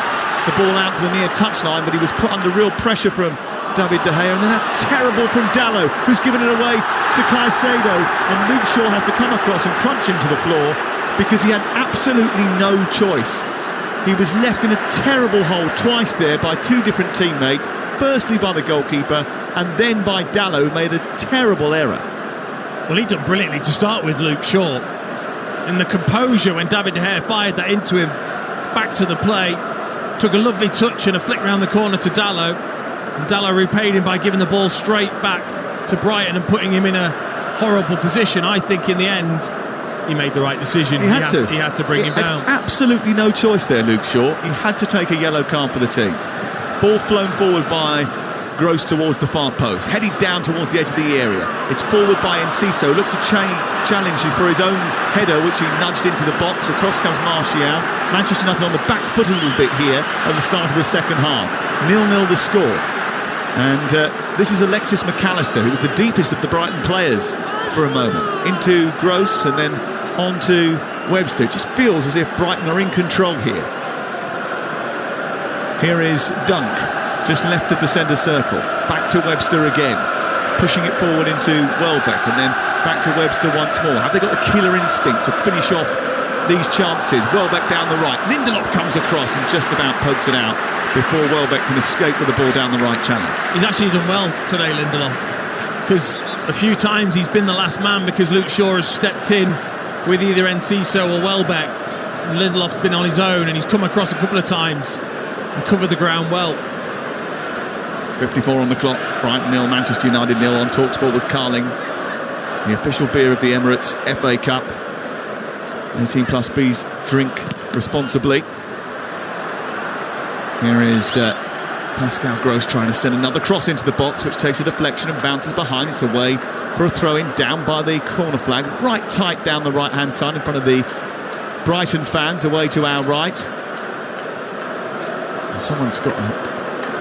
Speaker 2: the ball out to the near touchline, but he was put under real pressure from David De Gea, and then that's terrible from Dalot, who's given it away to Caicedo, and Luke Shaw has to come across and crunch him to the floor because he had absolutely no choice. He was left in a terrible hole twice there by 2 different teammates, firstly by the goalkeeper and then by Dalot, who made a terrible error.
Speaker 3: Well, he done brilliantly to start with, Luke Shaw. In the composure when David De Gea fired that into him, back to the play, took a lovely touch and a flick round the corner to Dalot, and Dalot repaid him by giving the ball straight back to Brighton and putting him in a horrible position. I think in the end he made the right decision. He had to bring him down.
Speaker 2: Absolutely no choice there, Luke Shaw. He had to take a yellow card for the team. Ball flown forward by Gross towards the far post, headed down towards the edge of the area. It's forward by Enciso, looks to challenge for his own header, which he nudged into the box. Across comes Martial. Manchester United on the back foot a little bit here at the start of the second half. 0-0 the score. And this is Alexis McAllister, who was the deepest of the Brighton players for a moment, into Gross and then on to Webster. It just feels as if Brighton are in control here. Here is Dunk, just left of the centre circle. Back to Webster again, pushing it forward into Welbeck, and then back to Webster once more. Have they got the killer instinct to finish off these chances? Welbeck down the right. Lindelof comes across and just about pokes it out before Welbeck can escape with the ball down the right channel.
Speaker 3: He's actually done well today, Lindelof, because a few times he's been the last man because Luke Shaw has stepped in with either Enciso or Welbeck. And Lindelof's been on his own, and he's come across a couple of times and covered the ground well.
Speaker 2: 54 on the clock. Brighton 0, Manchester United 0 on Talksport with Carling. The official beer of the Emirates FA Cup. 18 plus B's, drink responsibly. Here is Pascal Gross trying to send another cross into the box, which takes a deflection and bounces behind. It's away for a throw-in, down by the corner flag, right tight down the right-hand side in front of the Brighton fans, away to our right. Someone's got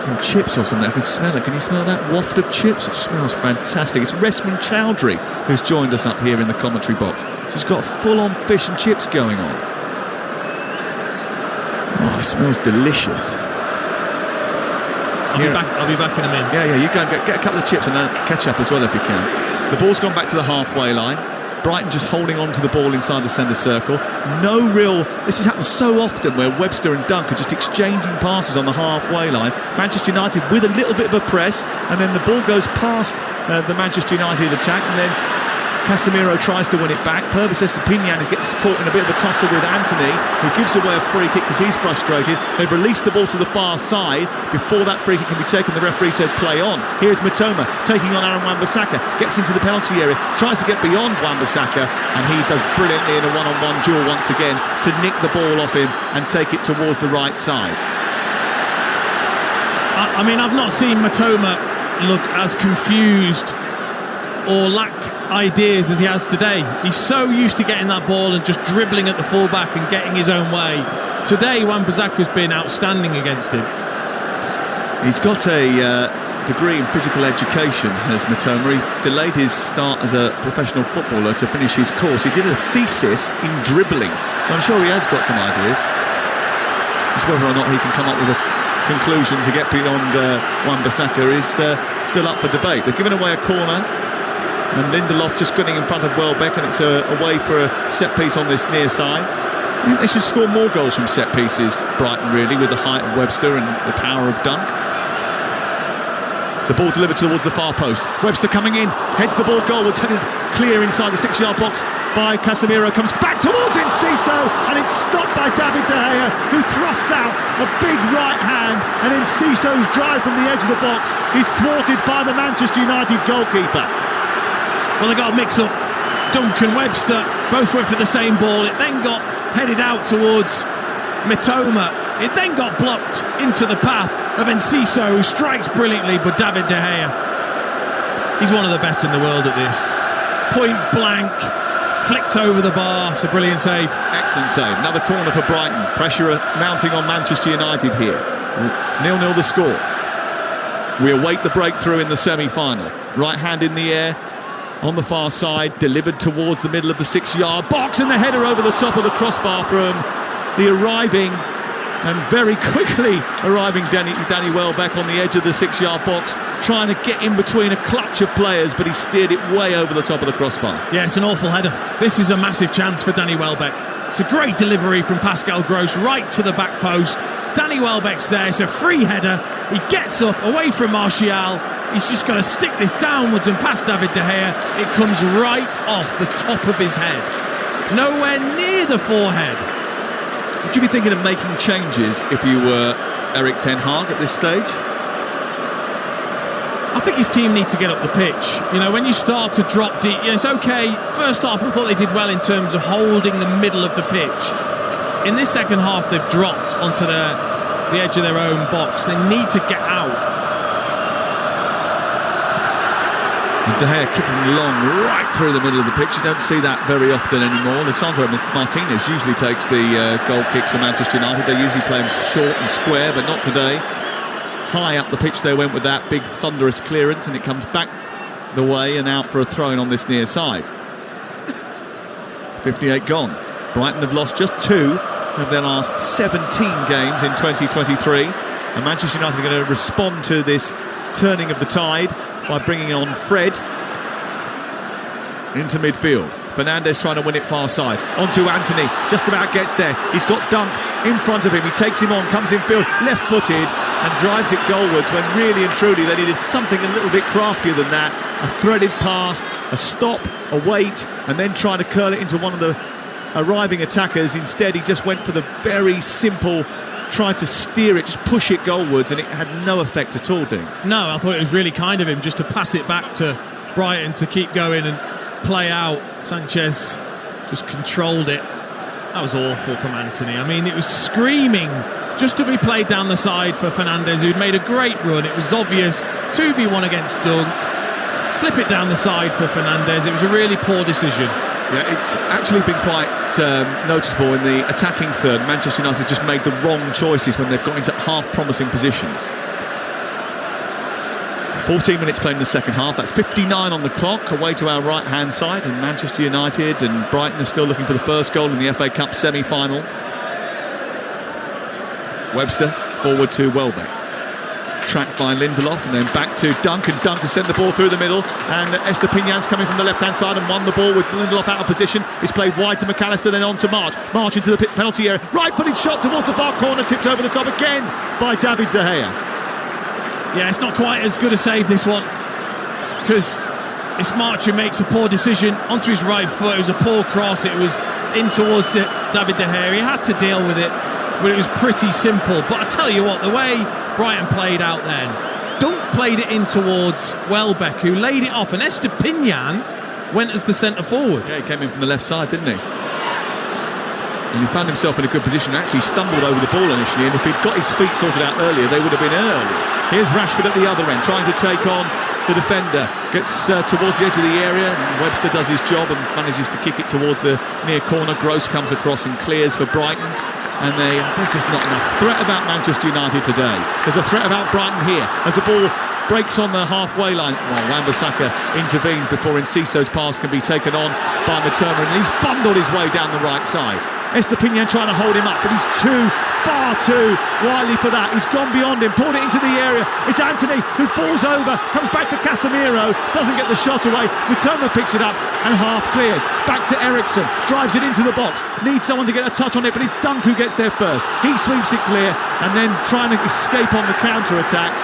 Speaker 2: some chips or something. I can smell it. Can you smell that waft of chips? It smells fantastic. It's Resman Chowdhury who's joined us up here in the commentary box. She's got full-on fish and chips going on. Oh, it smells delicious.
Speaker 3: I'll be back in a minute.
Speaker 2: Yeah, you go and get a couple of chips and ketchup as well if you can. The ball's gone back to the halfway line. Brighton just holding on to the ball inside the centre circle. This has happened so often where Webster and Dunk are just exchanging passes on the halfway line. Manchester United with a little bit of a press, and then the ball goes past the Manchester United attack, and then Casemiro tries to win it back. Purvis Estepinian gets caught in a bit of a tussle with Anthony, who gives away a free kick because he's frustrated. They've released the ball to the far side. Before that free kick can be taken, the referee said play on. Here's Matoma taking on Aaron Wan-Bissaka, gets into the penalty area, tries to get beyond Wan-Bissaka, and he does brilliantly in a one-on-one duel once again to nick the ball off him and take it towards the right side.
Speaker 3: I mean, I've not seen Matoma look as confused or lack ideas as he has today. He's so used to getting that ball and just dribbling at the fullback and getting his own way. Today, Wan-Bissaka's been outstanding against him.
Speaker 2: He's got a degree in physical education, as Mitoma. He delayed his start as a professional footballer to finish his course. He did a thesis in dribbling, so I'm sure he has got some ideas. Just whether or not he can come up with a conclusion to get beyond Wan-Bissaka is still up for debate. They're giving away a corner, and Lindelof just getting in front of Welbeck, and it's a way for a set piece on this near side. I think they should score more goals from set pieces, Brighton, really, with the height of Webster and the power of Dunk. The ball delivered towards the far post. Webster coming in, heads the ball goalwards, headed clear inside the 6-yard box by Casemiro, comes back towards Enciso, and it's stopped by David De Gea, who thrusts out a big right hand, and Enciso's drive from the edge of the box is thwarted by the Manchester United goalkeeper.
Speaker 3: Well, they got a mix-up. Dunk and Webster both went for the same ball. It then got headed out towards Mitoma. It then got blocked into the path of Enciso, who strikes brilliantly, but David De Gea, he's one of the best in the world at this. Point blank, flicked over the bar. It's a brilliant save.
Speaker 2: Excellent save. Another corner for Brighton. Pressure mounting on Manchester United here. 0-0 the score. We await the breakthrough in the semi-final. Right hand in the air on the far side, delivered towards the middle of the 6-yard box, and the header over the top of the crossbar from the arriving and very quickly arriving Danny Welbeck on the edge of the 6-yard box, trying to get in between a clutch of players, but he steered it way over the top of the crossbar.
Speaker 3: Yeah, it's an awful header. This is a massive chance for Danny Welbeck. It's a great delivery from Pascal Gross right to the back post. Danny Welbeck's there. It's a free header. He gets up away from Martial. He's just going to stick this downwards and past David De Gea. It comes right off the top of his head, nowhere near the forehead.
Speaker 2: Would you be thinking of making changes if you were Erik ten Hag at this stage?
Speaker 3: I think his team need to get up the pitch. You know, when you start to drop deep, it's okay. First half, I thought they did well in terms of holding the middle of the pitch. In this second half, they've dropped onto the edge of their own box. They need to get out.
Speaker 2: De Gea kicking long right through the middle of the pitch. You don't see that very often anymore. Lisandro Martinez usually takes the goal kicks for Manchester United. They usually play them short and square, but not today. High up the pitch they went with that big thunderous clearance, and it comes back the way and out for a throw-in on this near side. 58 gone. Brighton have lost just 2 of their last 17 games in 2023, and Manchester United are going to respond to this turning of the tide by bringing on Fred into midfield. Fernandes trying to win it far side. Onto Anthony, just about gets there. He's got Dunk in front of him. He takes him on, comes in field, left-footed, and drives it goalwards, when really and truly they needed something a little bit craftier than that. A threaded pass, a stop, a wait, and then trying to curl it into one of the arriving attackers. Instead, he just went for the very simple, tried to steer it, just push it goalwards, and it had no effect at all, Dean.
Speaker 3: No, I thought it was really kind of him just to pass it back to Brighton to keep going and play out. Sanchez just controlled it. That was awful from Anthony. I mean, it was screaming just to be played down the side for Fernandes, who'd made a great run. It was obvious, 2v1 against Dunk. Slip it down the side for Fernandes. It was a really poor decision.
Speaker 2: Yeah, it's actually been quite noticeable in the attacking third. Manchester United just made the wrong choices when they've got into half-promising positions. 14 minutes played in the second half. That's 59 on the clock, away to our right-hand side. And Manchester United and Brighton are still looking for the first goal in the FA Cup semi-final. Webster forward to Welbeck. Tracked by Lindelof, and then back to Dunk, and Dunk has sent the ball through the middle, and Estepinan's coming from the left-hand side and won the ball with Lindelof out of position. It's played wide to McAllister, then on to March into the penalty area, right-footed shot towards the far corner, tipped over the top again by David De Gea.
Speaker 3: Yeah, it's not quite as good a save, this one, because it's March who makes a poor decision onto his right foot. It was a poor cross, it was in towards David De Gea. He had to deal with it, but it was pretty simple. But I tell you what, the way Brighton played out then, Dunk played it in towards Welbeck, who laid it off, and Estepinian went as the centre forward.
Speaker 2: Yeah, he came in from the left side, didn't he? And he found himself in a good position, actually stumbled over the ball initially, and if he'd got his feet sorted out earlier, they would have been early. Here's Rashford at the other end, trying to take on the defender, gets towards the edge of the area, and Webster does his job and manages to kick it towards the near corner. Gross comes across and clears for Brighton, and there's just not enough threat about Manchester United today. There's a threat about Brighton here as the ball breaks on the halfway line. Well, Wan-Bissaka intervenes before Enciso's pass can be taken on by Matoma, and he's bundled his way down the right side. Estupiñán trying to hold him up, but he's far too wily for that. He's gone beyond him, pulled it into the area. It's Anthony who falls over, comes back to Casemiro, doesn't get the shot away. Matoma picks it up and half clears. Back to Eriksson, drives it into the box, needs someone to get a touch on it, but it's Dunk who gets there first. He sweeps it clear, and then trying to escape on the counter-attack.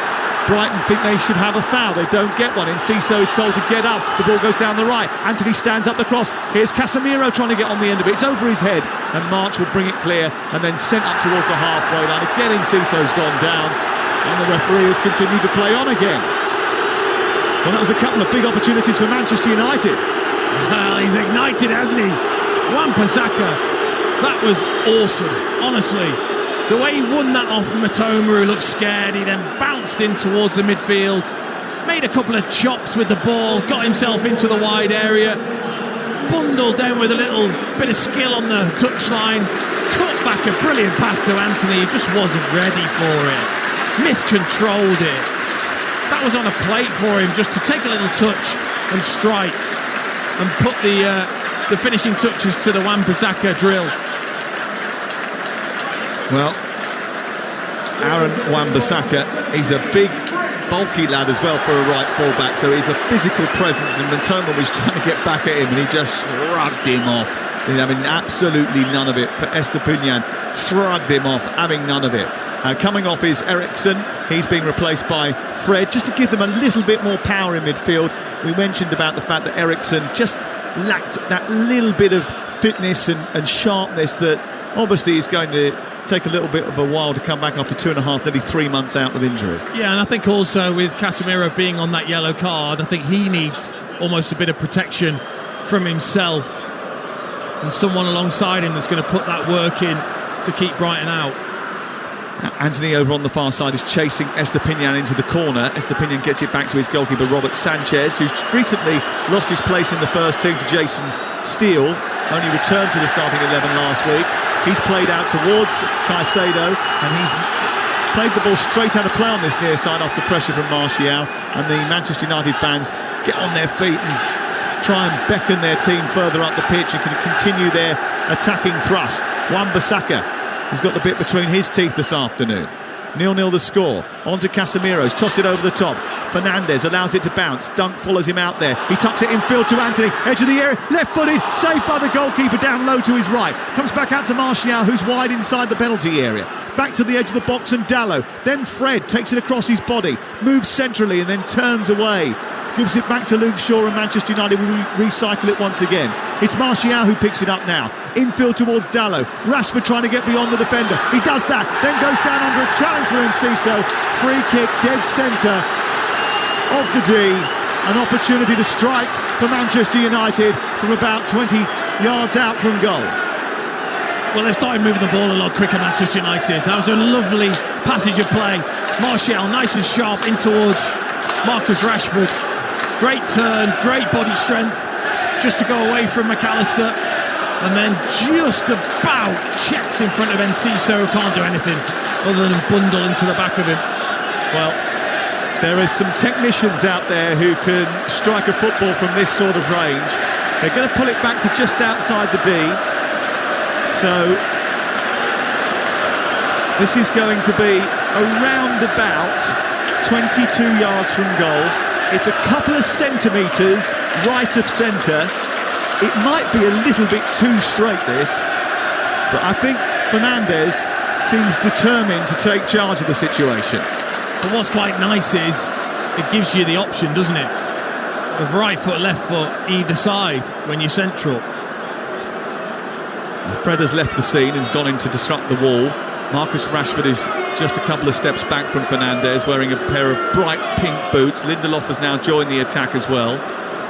Speaker 2: Brighton think they should have a foul. They don't get one. Enciso is told to get up. The ball goes down the right. Anthony stands up the cross. Here's Casemiro trying to get on the end of it. It's over his head, and March would bring it clear and then sent up towards the halfway line. Again, Enciso's gone down, and the referee has continued to play on again. Well, that was a couple of big opportunities for Manchester United.
Speaker 3: Well, he's ignited, hasn't he? Wan-Bissaka, that was awesome, honestly. The way he won that off Matoma, who looked scared, he then bounced in towards the midfield, made a couple of chops with the ball, got himself into the wide area, bundled down with a little bit of skill on the touchline, cut back a brilliant pass to Anthony, who just wasn't ready for it, miscontrolled it. That was on a plate for him, just to take a little touch and strike and put the finishing touches to the Wan-Bissaka drill.
Speaker 2: Well, Aaron Wan-Bissaka, he's a big, bulky lad as well for a right full-back, so he's a physical presence, and Matoma was trying to get back at him and he just shrugged him off. He's having absolutely none of it. Estupiñán shrugged him off, having none of it. Coming off is Eriksson. He's being replaced by Fred, just to give them a little bit more power in midfield. We mentioned about the fact that Eriksson just lacked that little bit of fitness and sharpness that obviously is going to take a little bit of a while to come back after 2.5, nearly 3 months out of injury.
Speaker 3: Yeah, and I think also with Casemiro being on that yellow card, I think he needs almost a bit of protection from himself and someone alongside him that's going to put that work in to keep Brighton out.
Speaker 2: Anthony over on the far side is chasing Estupiñán into the corner. Estupiñán gets it back to his goalkeeper Robert Sanchez, who's recently lost his place in the first team to Jason Steele, only returned to the starting 11 last week. He's played out towards Caicedo, and he's played the ball straight out of play on this near side after pressure from Martial, and the Manchester United fans get on their feet and try and beckon their team further up the pitch and can continue their attacking thrust. Wan-Bissaka has got the bit between his teeth this afternoon. 0-0 the score. On to Casemiro's tossed it over the top. Fernandes allows it to bounce. Dunk follows him out there. He tucks it infield to Anthony. Edge of the area, left-footed, saved by the goalkeeper down low to his right. Comes back out to Martial, who's wide inside the penalty area. Back to the edge of the box and Dalot. Then Fred takes it across his body, moves centrally and then turns away. Gives it back to Luke Shaw, and Manchester United will recycle it once again. It's Martial who picks it up now. Infield towards Dalot. Rashford trying to get beyond the defender. He does that, then goes down under a challenge for Enciso. Free kick, dead centre of the D. An opportunity to strike for Manchester United from about 20 yards out from goal.
Speaker 3: Well, they've started moving the ball a lot quicker, Manchester United. That was a lovely passage of play. Martial, nice and sharp, in towards Marcus Rashford. Great turn, great body strength, just to go away from McAllister, and then just about checks in front of Enciso, who can't do anything other than bundle into the back of him.
Speaker 2: Well, there is some technicians out there who can strike a football from this sort of range. They're going to pull it back to just outside the D. So this is going to be around about 22 yards from goal. It's a couple of centimetres right of centre. It might be a little bit too straight, this, but I think Fernandes seems determined to take charge of the situation.
Speaker 3: But what's quite nice is it gives you the option, doesn't it, of right foot, left foot, either side when you're central.
Speaker 2: Fred has left the scene and has gone in to disrupt the wall. Marcus Rashford is just a couple of steps back from Fernandes, wearing a pair of bright pink boots. Lindelof has now joined the attack as well.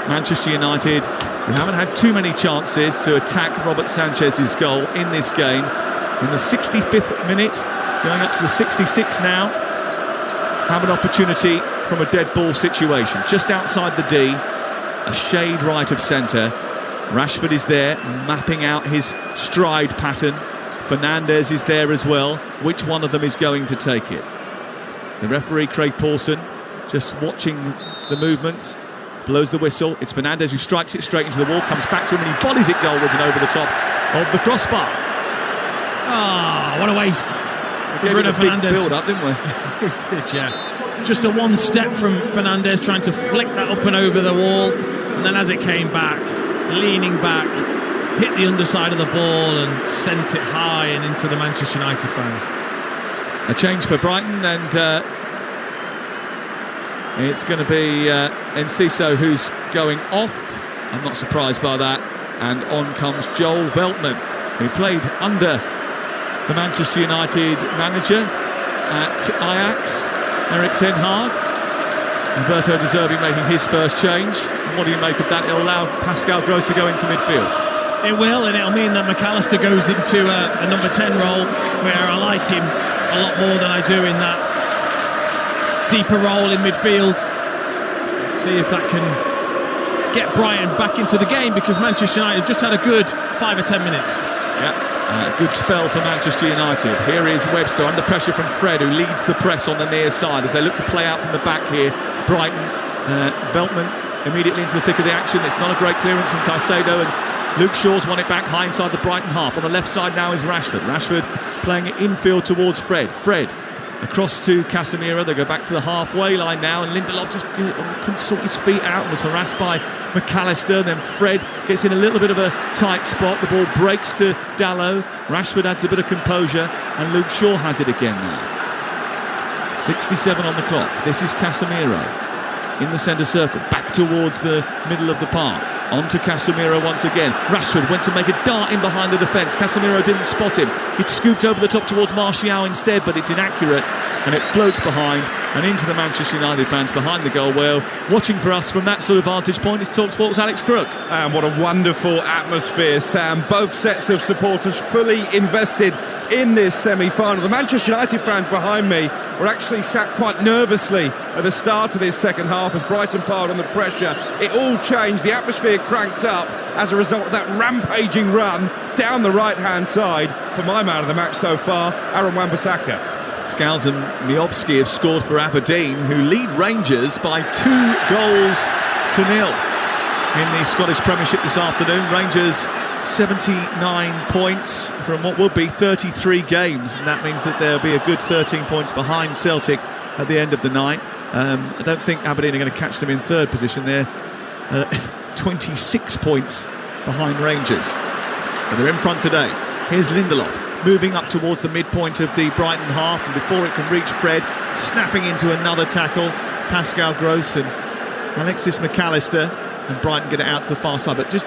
Speaker 2: Manchester United, who haven't had too many chances to attack Robert Sanchez's goal in this game, in the 65th minute, going up to the 66th now, have an opportunity from a dead ball situation, just outside the D, a shade right of centre. Rashford is there, mapping out his stride pattern. Fernandes is there as well. Which one of them is going to take it? The referee, Craig Pawson, just watching the movements, blows the whistle. It's Fernandes who strikes it straight into the wall, comes back to him and he volleys it goalwards and over the top of the crossbar.
Speaker 3: Ah, what a waste.
Speaker 2: We gave it a big build-up, didn't we?
Speaker 3: We did, yeah. Just a one step from Fernandes, trying to flick that up and over the wall, and then as it came back, leaning back, hit the underside of the ball and sent it high and into the Manchester United fans.
Speaker 2: A change for Brighton, and it's going to be Enciso who's going off. I'm not surprised by that. And on comes Joel Veltman, who played under the Manchester United manager at Ajax, Erik ten Hag. Roberto De Zerbi making his first change. And what do you make of that? It'll allow Pascal Gross to go into midfield.
Speaker 3: It will, and it'll mean that McAllister goes into a number 10 role, where I like him a lot more than I do in that deeper role in midfield. See if that can get Brighton back into the game, because Manchester United have just had a good 5 or 10 minutes.
Speaker 2: Yeah, good spell for Manchester United. Here is Webster under pressure from Fred, who leads the press on the near side as they look to play out from the back here. Brighton, Veltman immediately into the thick of the action. It's not a great clearance from Caicedo, and Luke Shaw's won it back high inside the Brighton half. On the left side now is Rashford. Rashford playing it infield towards Fred. Fred across to Casemiro. They go back to the halfway line now, and Lindelof just couldn't sort his feet out and was harassed by McAllister. Then Fred gets in a little bit of a tight spot. The ball breaks to Dalot. Rashford adds a bit of composure, and Luke Shaw has it again now. 67 on the clock. This is Casemiro in the centre circle, back towards the middle of the park. On to Casemiro once again. Rashford went to make a dart in behind the defence. Casemiro didn't spot him. He'd scooped over the top towards Martial instead, but it's inaccurate, and it floats behind and into the Manchester United fans behind the goal. Well, watching for us from that sort of vantage point is Talksport's Alex Crook.
Speaker 5: And what a wonderful atmosphere, Sam. Both sets of supporters fully invested in this semi-final. The Manchester United fans behind me were actually sat quite nervously at the start of this second half as Brighton piled on the pressure. It all changed. The atmosphere cranked up as a result of that rampaging run down the right-hand side. For my man of the match so far, Aaron Wan-Bissaka.
Speaker 2: Scales and Miovski have scored for Aberdeen, who lead Rangers by 2-0 in the Scottish Premiership this afternoon. Rangers 79 points from what will be 33 games, and that means that there'll be a good 13 points behind Celtic at the end of the night. I don't think Aberdeen are going to catch them in third position. They're 26 points behind Rangers, but they're in front today. Here's Lindelof moving up towards the midpoint of the Brighton half, and before it can reach Fred, snapping into another tackle, Pascal Gross and Alexis McAllister, and Brighton get it out to the far side. But just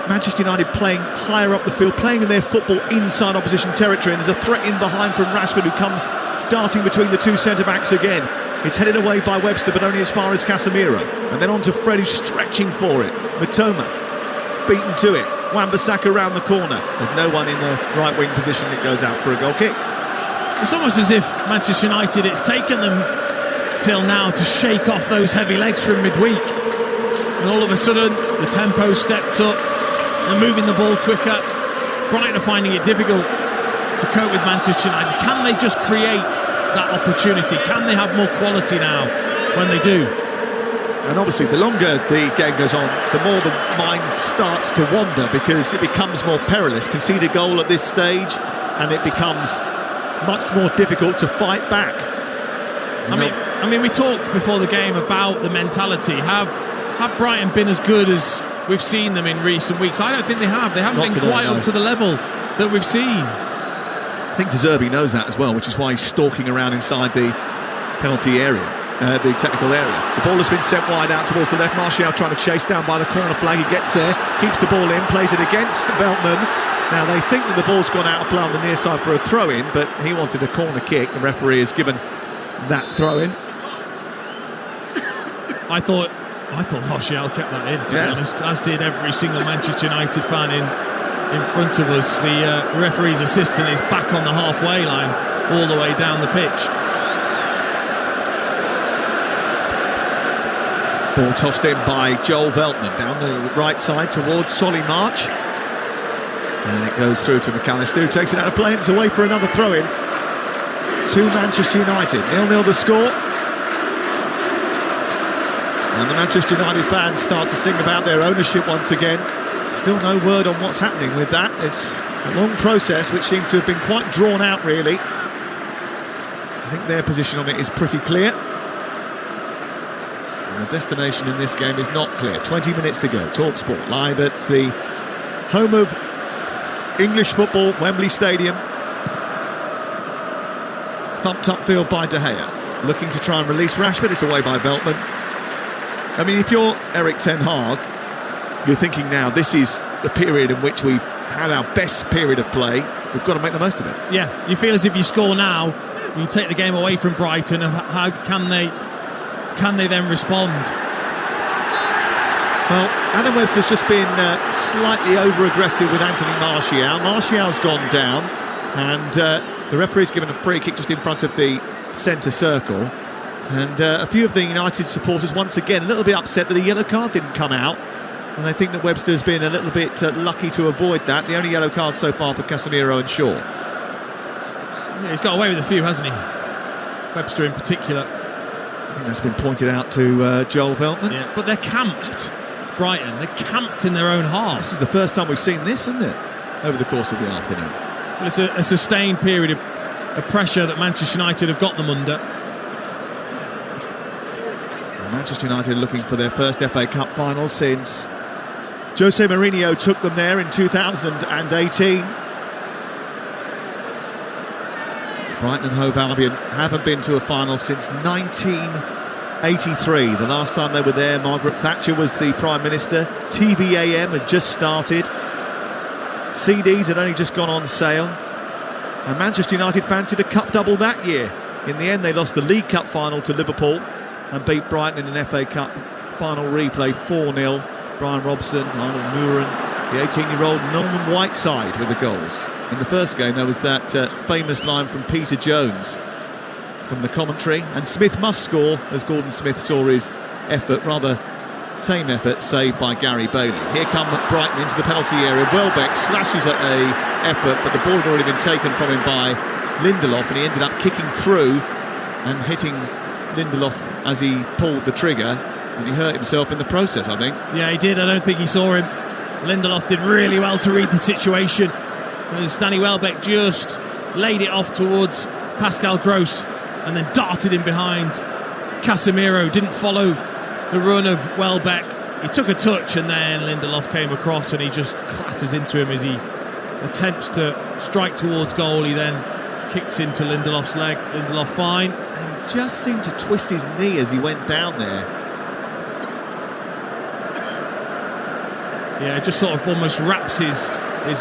Speaker 2: Manchester United playing higher up the field, playing in their football inside opposition territory, and there's a threat in behind from Rashford, who comes darting between the two centre-backs again. It's headed away by Webster, but only as far as Casemiro, and then on to Fred, who's stretching for it. Mitoma beaten to it. Wan-Bissaka around the corner. There's no one in the right wing position. It goes out for a goal kick.
Speaker 3: It's almost as if Manchester United, it's taken them till now to shake off those heavy legs from midweek, and all of a sudden the tempo stepped up. They're moving the ball quicker. Brighton are finding it difficult to cope with Manchester United. Can they just create that opportunity? Can they have more quality now when they do?
Speaker 2: And obviously the longer the game goes on, the more the mind starts to wander, because it becomes more perilous. Concede a goal at this stage and it becomes much more difficult to fight back.
Speaker 3: I mean, we talked before the game about the mentality. Have Brighton been as good as we've seen them in recent weeks? I don't think they have. They haven't been quite up to the level that we've seen.
Speaker 2: I think De Zerbi knows that as well, which is why he's stalking around inside the penalty area, the technical area. The ball has been sent wide out towards the left. Martial trying to chase down by the corner flag. He gets there, keeps the ball in, plays it against Veltman. Now they think that the ball's gone out of play on the near side for a throw-in, but he wanted a corner kick. The referee has given that throw-in.
Speaker 3: I thought Martial kept that in, to be honest, as did every single Manchester United fan in front of us. The referee's assistant is back on the halfway line all the way down the pitch.
Speaker 2: Ball tossed in by Joel Veltman down the right side towards Solly March. And it goes through to McAllister, who takes it out of play. It's away for another throw-in to Manchester United. 0-0 the score. And the Manchester United fans start to sing about their ownership once again. Still no word on what's happening with that. It's a long process which seems to have been quite drawn out, really. I think their position on it is pretty clear. And the destination in this game is not clear. 20 minutes to go. Talksport live at the home of English football, Wembley Stadium. Thumped upfield by De Gea. Looking to try and release Rashford. It's away by Veltman. I mean, if you're Erik ten Hag, you're thinking now, this is the period in which we've had our best period of play. We've got to make the most of it.
Speaker 3: Yeah, you feel as if you score now, you take the game away from Brighton, and how can they then respond?
Speaker 2: Well, Adam Webster's just been slightly over-aggressive with Anthony Martial. Martial's gone down, and the referee's given a free kick just in front of the centre circle. And a few of the United supporters, once again, a little bit upset that a yellow card didn't come out. And they think that Webster's been a little bit lucky to avoid that. The only yellow card so far for Casemiro and Shaw.
Speaker 3: Yeah, he's got away with a few, hasn't he? Webster in particular.
Speaker 2: I think that's been pointed out to Joel Veltman.
Speaker 3: Yeah, but they're camped, Brighton. They're camped in their own half.
Speaker 2: This is the first time we've seen this, isn't it? Over the course of the afternoon.
Speaker 3: Well, it's a sustained period of pressure that Manchester United have got them under.
Speaker 2: Manchester United looking for their first FA Cup final since Jose Mourinho took them there in 2018. Brighton and Hove Albion haven't been to a final since 1983. The last time they were there, Margaret Thatcher was the Prime Minister. TVAM had just started. CDs had only just gone on sale. And Manchester United fancied a cup double that year. In the end, they lost the League Cup final to Liverpool and beat Brighton in an FA Cup final replay 4-0. Brian Robson, Arnold Mooren, the 18-year-old Norman Whiteside with the goals. In the first game, there was that famous line from Peter Jones from the commentary. And Smith must score, as Gordon Smith saw his effort, rather tame effort, saved by Gary Bailey. Here come Brighton into the penalty area. Welbeck slashes at a effort, but the ball had already been taken from him by Lindelof, and he ended up kicking through and hitting Lindelof as he pulled the trigger, and he hurt himself in the process, I think.
Speaker 3: Yeah, he did. I don't think he saw him. Lindelof did really well to read the situation, as Danny Welbeck just laid it off towards Pascal Gross and then darted in behind Casemiro. Didn't follow the run of Welbeck. He took a touch, and then Lindelof came across and he just clatters into him as he attempts to strike towards goal. He then kicks into Lindelof's leg. Lindelof fine.
Speaker 2: And he just seemed to twist his knee as he went down there.
Speaker 3: Yeah, just sort of almost wraps his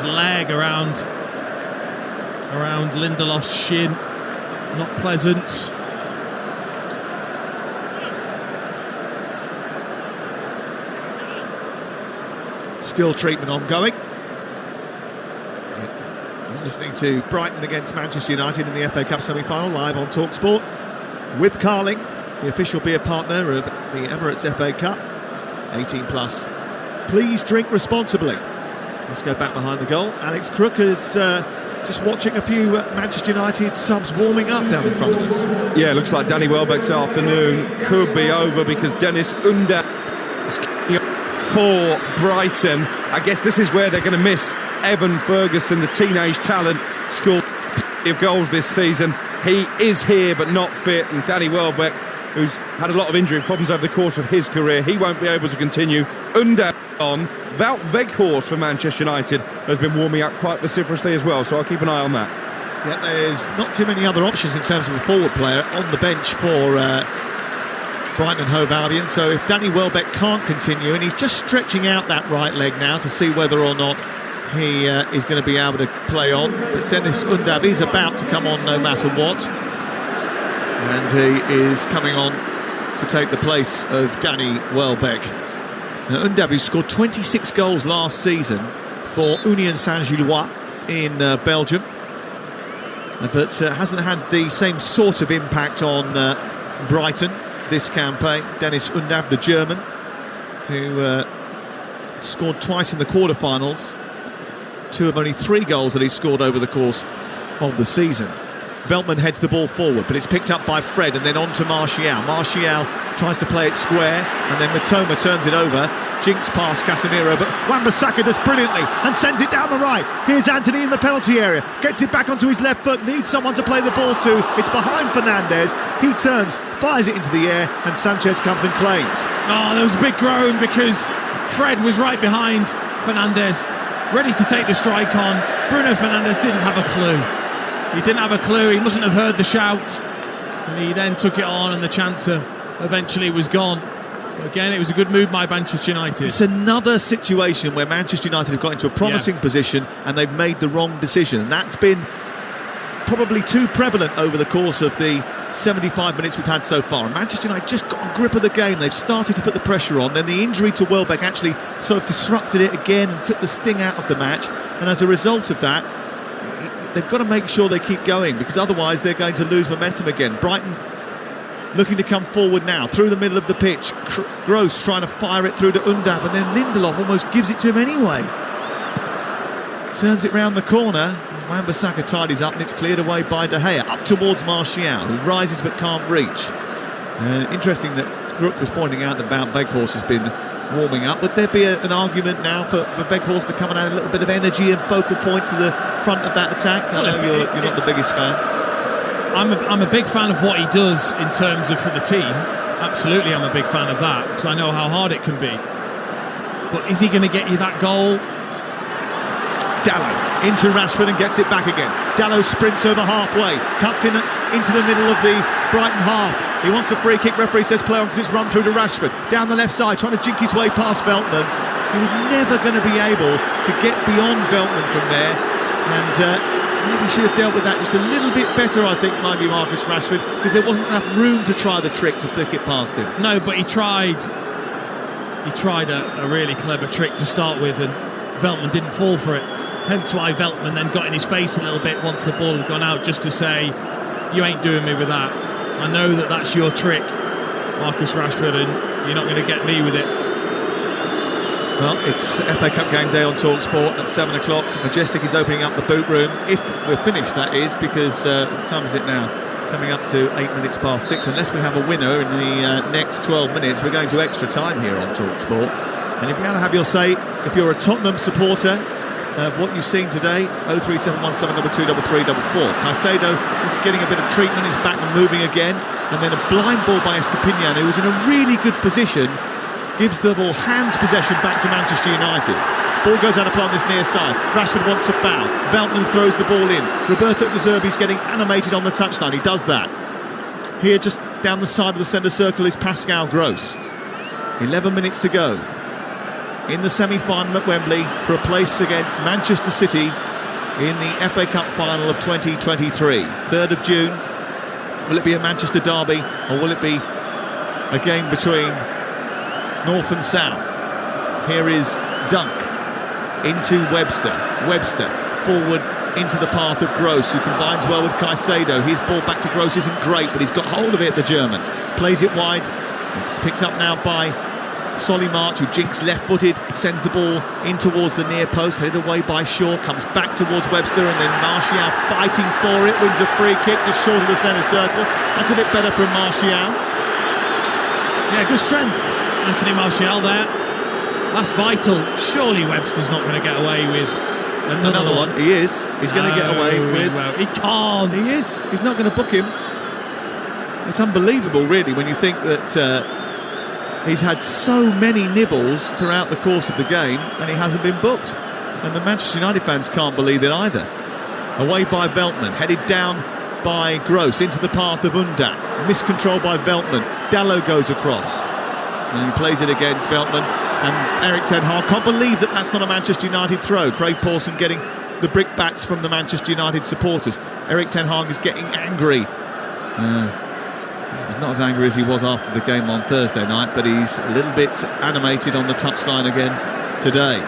Speaker 3: leg around Lindelof's shin. Not pleasant.
Speaker 2: Still treatment ongoing. You're listening to Brighton against Manchester United in the FA Cup semi-final, live on Talksport with Carling, the official beer partner of the Emirates FA Cup. 18 plus. Please drink responsibly. Let's go back behind the goal. Alex Crook is just watching a few Manchester United subs warming up down in front of us.
Speaker 5: Yeah, looks like Danny Welbeck's afternoon could be over, because Dennis Under is for Brighton. I guess this is where they're going to miss Evan Ferguson, the teenage talent, scored plenty of goals this season. He is here but not fit, and Danny Welbeck, who's had a lot of injury problems over the course of his career, he won't be able to continue. Under on. Wout Weghorst for Manchester United has been warming up quite vociferously as well, so I'll keep an eye on that.
Speaker 2: Yeah, there's not too many other options in terms of a forward player on the bench for Brighton and Hove Albion, so if Danny Welbeck can't continue, and he's just stretching out that right leg now to see whether or not he is going to be able to play on, but Dennis Undab is about to come on no matter what, and he is coming on to take the place of Danny Welbeck. Undab, who scored 26 goals last season for Union Saint-Gilloise in Belgium, but hasn't had the same sort of impact on Brighton. this campaign. Dennis Undav, the German, who scored twice in the quarterfinals. 2 of only 3 goals that he scored over the course of the season. Veltman heads the ball forward, but it's picked up by Fred and then on to Martial. Martial tries to play it square, and then Mitoma turns it over. Jinks past Casemiro, but Wan-Bissaka does brilliantly and sends it down the right. Here's Anthony in the penalty area, gets it back onto his left foot, needs someone to play the ball to. It's behind Fernandez. He turns, fires it into the air, and Sanchez comes and claims.
Speaker 3: Oh, there was a big groan because Fred was right behind Fernandez, ready to take the strike on. Bruno Fernandes didn't have a clue. He didn't have a clue. He mustn't have heard the shout, and he then took it on, and the chancer eventually was gone. Again, it was a good move by Manchester United.
Speaker 2: It's another situation where Manchester United have got into a promising position and they've made the wrong decision. And that's been probably too prevalent over the course of the 75 minutes we've had so far. And Manchester United just got a grip of the game. They've started to put the pressure on. Then the injury to Welbeck actually sort of disrupted it again and took the sting out of the match. And as a result of that, they've got to make sure they keep going, because otherwise they're going to lose momentum again. Brighton looking to come forward now through the middle of the pitch. Gross trying to fire it through to Undav, and then Lindelof almost gives it to him anyway. Turns it round the corner. Wan-Bissaka tidies up, and it's cleared away by De Gea up towards Martial, who rises but can't reach. Interesting that Crook was pointing out that Wout Weghorst has been warming up. Would there be an argument now for Weghorst to come and add a little bit of energy and focal point to the front of that attack? I know you're not the biggest fan.
Speaker 3: I'm a big fan of what he does in terms of for the team. Absolutely, I'm a big fan of that, because I know how hard it can be. But is he going to get you that goal?
Speaker 2: Dalot into Rashford and gets it back again. Dalot sprints over halfway, cuts in into the middle of the Brighton half. He wants a free kick. Referee says play on because it's run through to Rashford. Down the left side, trying to jink his way past Veltman. He was never going to be able to get beyond Veltman from there. And maybe should have dealt with that just a little bit better, I think, maybe Marcus Rashford, because there wasn't enough room to try the trick to flick it past him.
Speaker 3: No, but he tried a really clever trick to start with, and Veltman didn't fall for it. Hence why Veltman then got in his face a little bit once the ball had gone out, just to say, you ain't doing me with that. I know that that's your trick, Marcus Rashford, and you're not going to get me with it.
Speaker 2: Well, it's FA Cup game day on Talksport at 7 o'clock. Majestic is opening up the boot room, if we're finished, that is, because what time is it now? Coming up to 8 minutes past 6. Unless we have a winner in the next 12 minutes, we're going to extra time here on Talksport. And you'll be able to have your say if you're a Tottenham supporter of what you've seen today. 03717223344. Caicedo just getting a bit of treatment, is back and moving again, and then a blind ball by Estepinian, who was in a really good position, gives the ball hands possession back to Manchester United. Ball goes out of play on this near side. Rashford wants a foul. Veltman throws the ball in. Roberto De Zerbi's getting animated on the touchline. He does that. Here, just down the side of the centre circle, is Pascal Gross. 11 minutes to go in the semi-final at Wembley for a place against Manchester City in the FA Cup final of 2023. 3rd of June. Will it be a Manchester derby, or will it be a game between North and South? Here is Dunk into Webster. Webster forward into the path of Gross, who combines well with Caicedo. His ball back to Gross isn't great, but he's got hold of it, the German. Plays it wide. It's picked up now by Solly March, who jinks left-footed, sends the ball in towards the near post, headed away by Shaw, comes back towards Webster, and then Martial fighting for it, wins a free kick just short of the centre circle. That's a bit better from Martial.
Speaker 3: Yeah, good strength, Anthony Martial there. That's vital. Surely Webster's not going to get away with another one.
Speaker 2: He is. He's going to get away with...
Speaker 3: He can't.
Speaker 2: He is. He's not going to book him. It's unbelievable, really, when you think that he's had so many nibbles throughout the course of the game and he hasn't been booked. And the Manchester United fans can't believe it either. Away by Veltman, headed down by Gross into the path of Undav. Miscontrol by Veltman. Dalot goes across. And he plays it against Veltman. And Erik ten Hag can't believe that that's not a Manchester United throw. Craig Pawson getting the brickbats from the Manchester United supporters. Erik ten Hag is getting angry. He's not as angry as he was after the game on Thursday night, but he's a little bit animated on the touchline again today.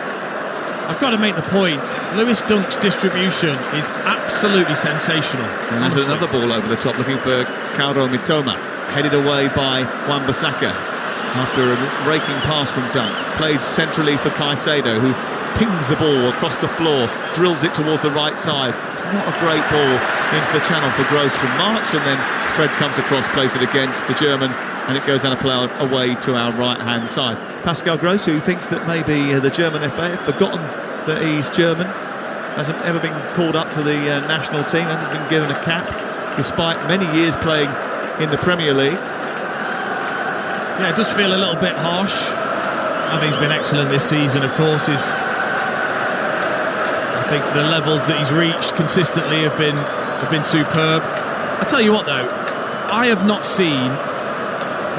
Speaker 3: I've got to make the point, Lewis Dunk's distribution is absolutely sensational.
Speaker 2: And there's another ball over the top looking for Kaoru Mitoma. headed away by Wan-Bissaka after a raking pass from Dunk. Played centrally for Caicedo, who pings the ball across the floor, drills it towards the right side. It's not a great ball into the channel for Gross from March, and then Fred comes across, plays it against the German, and it goes out of play away to our right-hand side. Pascal Gross, who thinks that maybe the German FA have forgotten that he's German, hasn't ever been called up to the national team, hasn't been given a cap, despite many years playing in the Premier League.
Speaker 3: Yeah, it does feel a little bit harsh. I think he's been excellent this season, of course. I think the levels that he's reached consistently have been superb. I tell you what, though, I have not seen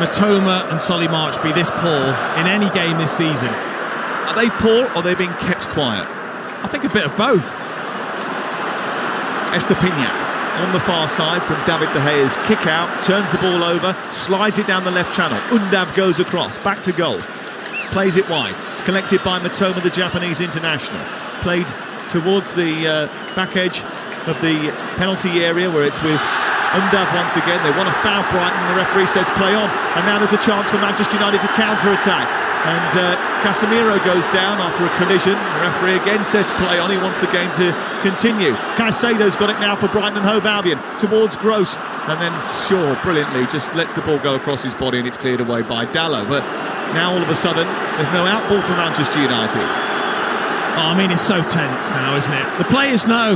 Speaker 3: Matoma and Solly March be this poor in any game this season.
Speaker 2: Are they poor, or are they being kept quiet?
Speaker 3: I think a bit of both.
Speaker 2: Estepinian on the far side from David De Gea's kick out, turns the ball over, slides it down the left channel. Undav goes across, back to goal, plays it wide, collected by Matoma, the Japanese international, played towards the back edge of the penalty area, where it's with Undav once again. They want to foul Brighton, the referee says play on, and now there's a chance for Manchester United to counter-attack, and Casemiro goes down after a collision. The referee again says play on, he wants the game to continue. Caicedo's got it now for Brighton and Hove Albion towards Gross, and then Shaw brilliantly just lets the ball go across his body, and it's cleared away by Dallo. But now all of a sudden there's no outball for Manchester United.
Speaker 3: Oh, I mean, it's so tense now, isn't it? The players know,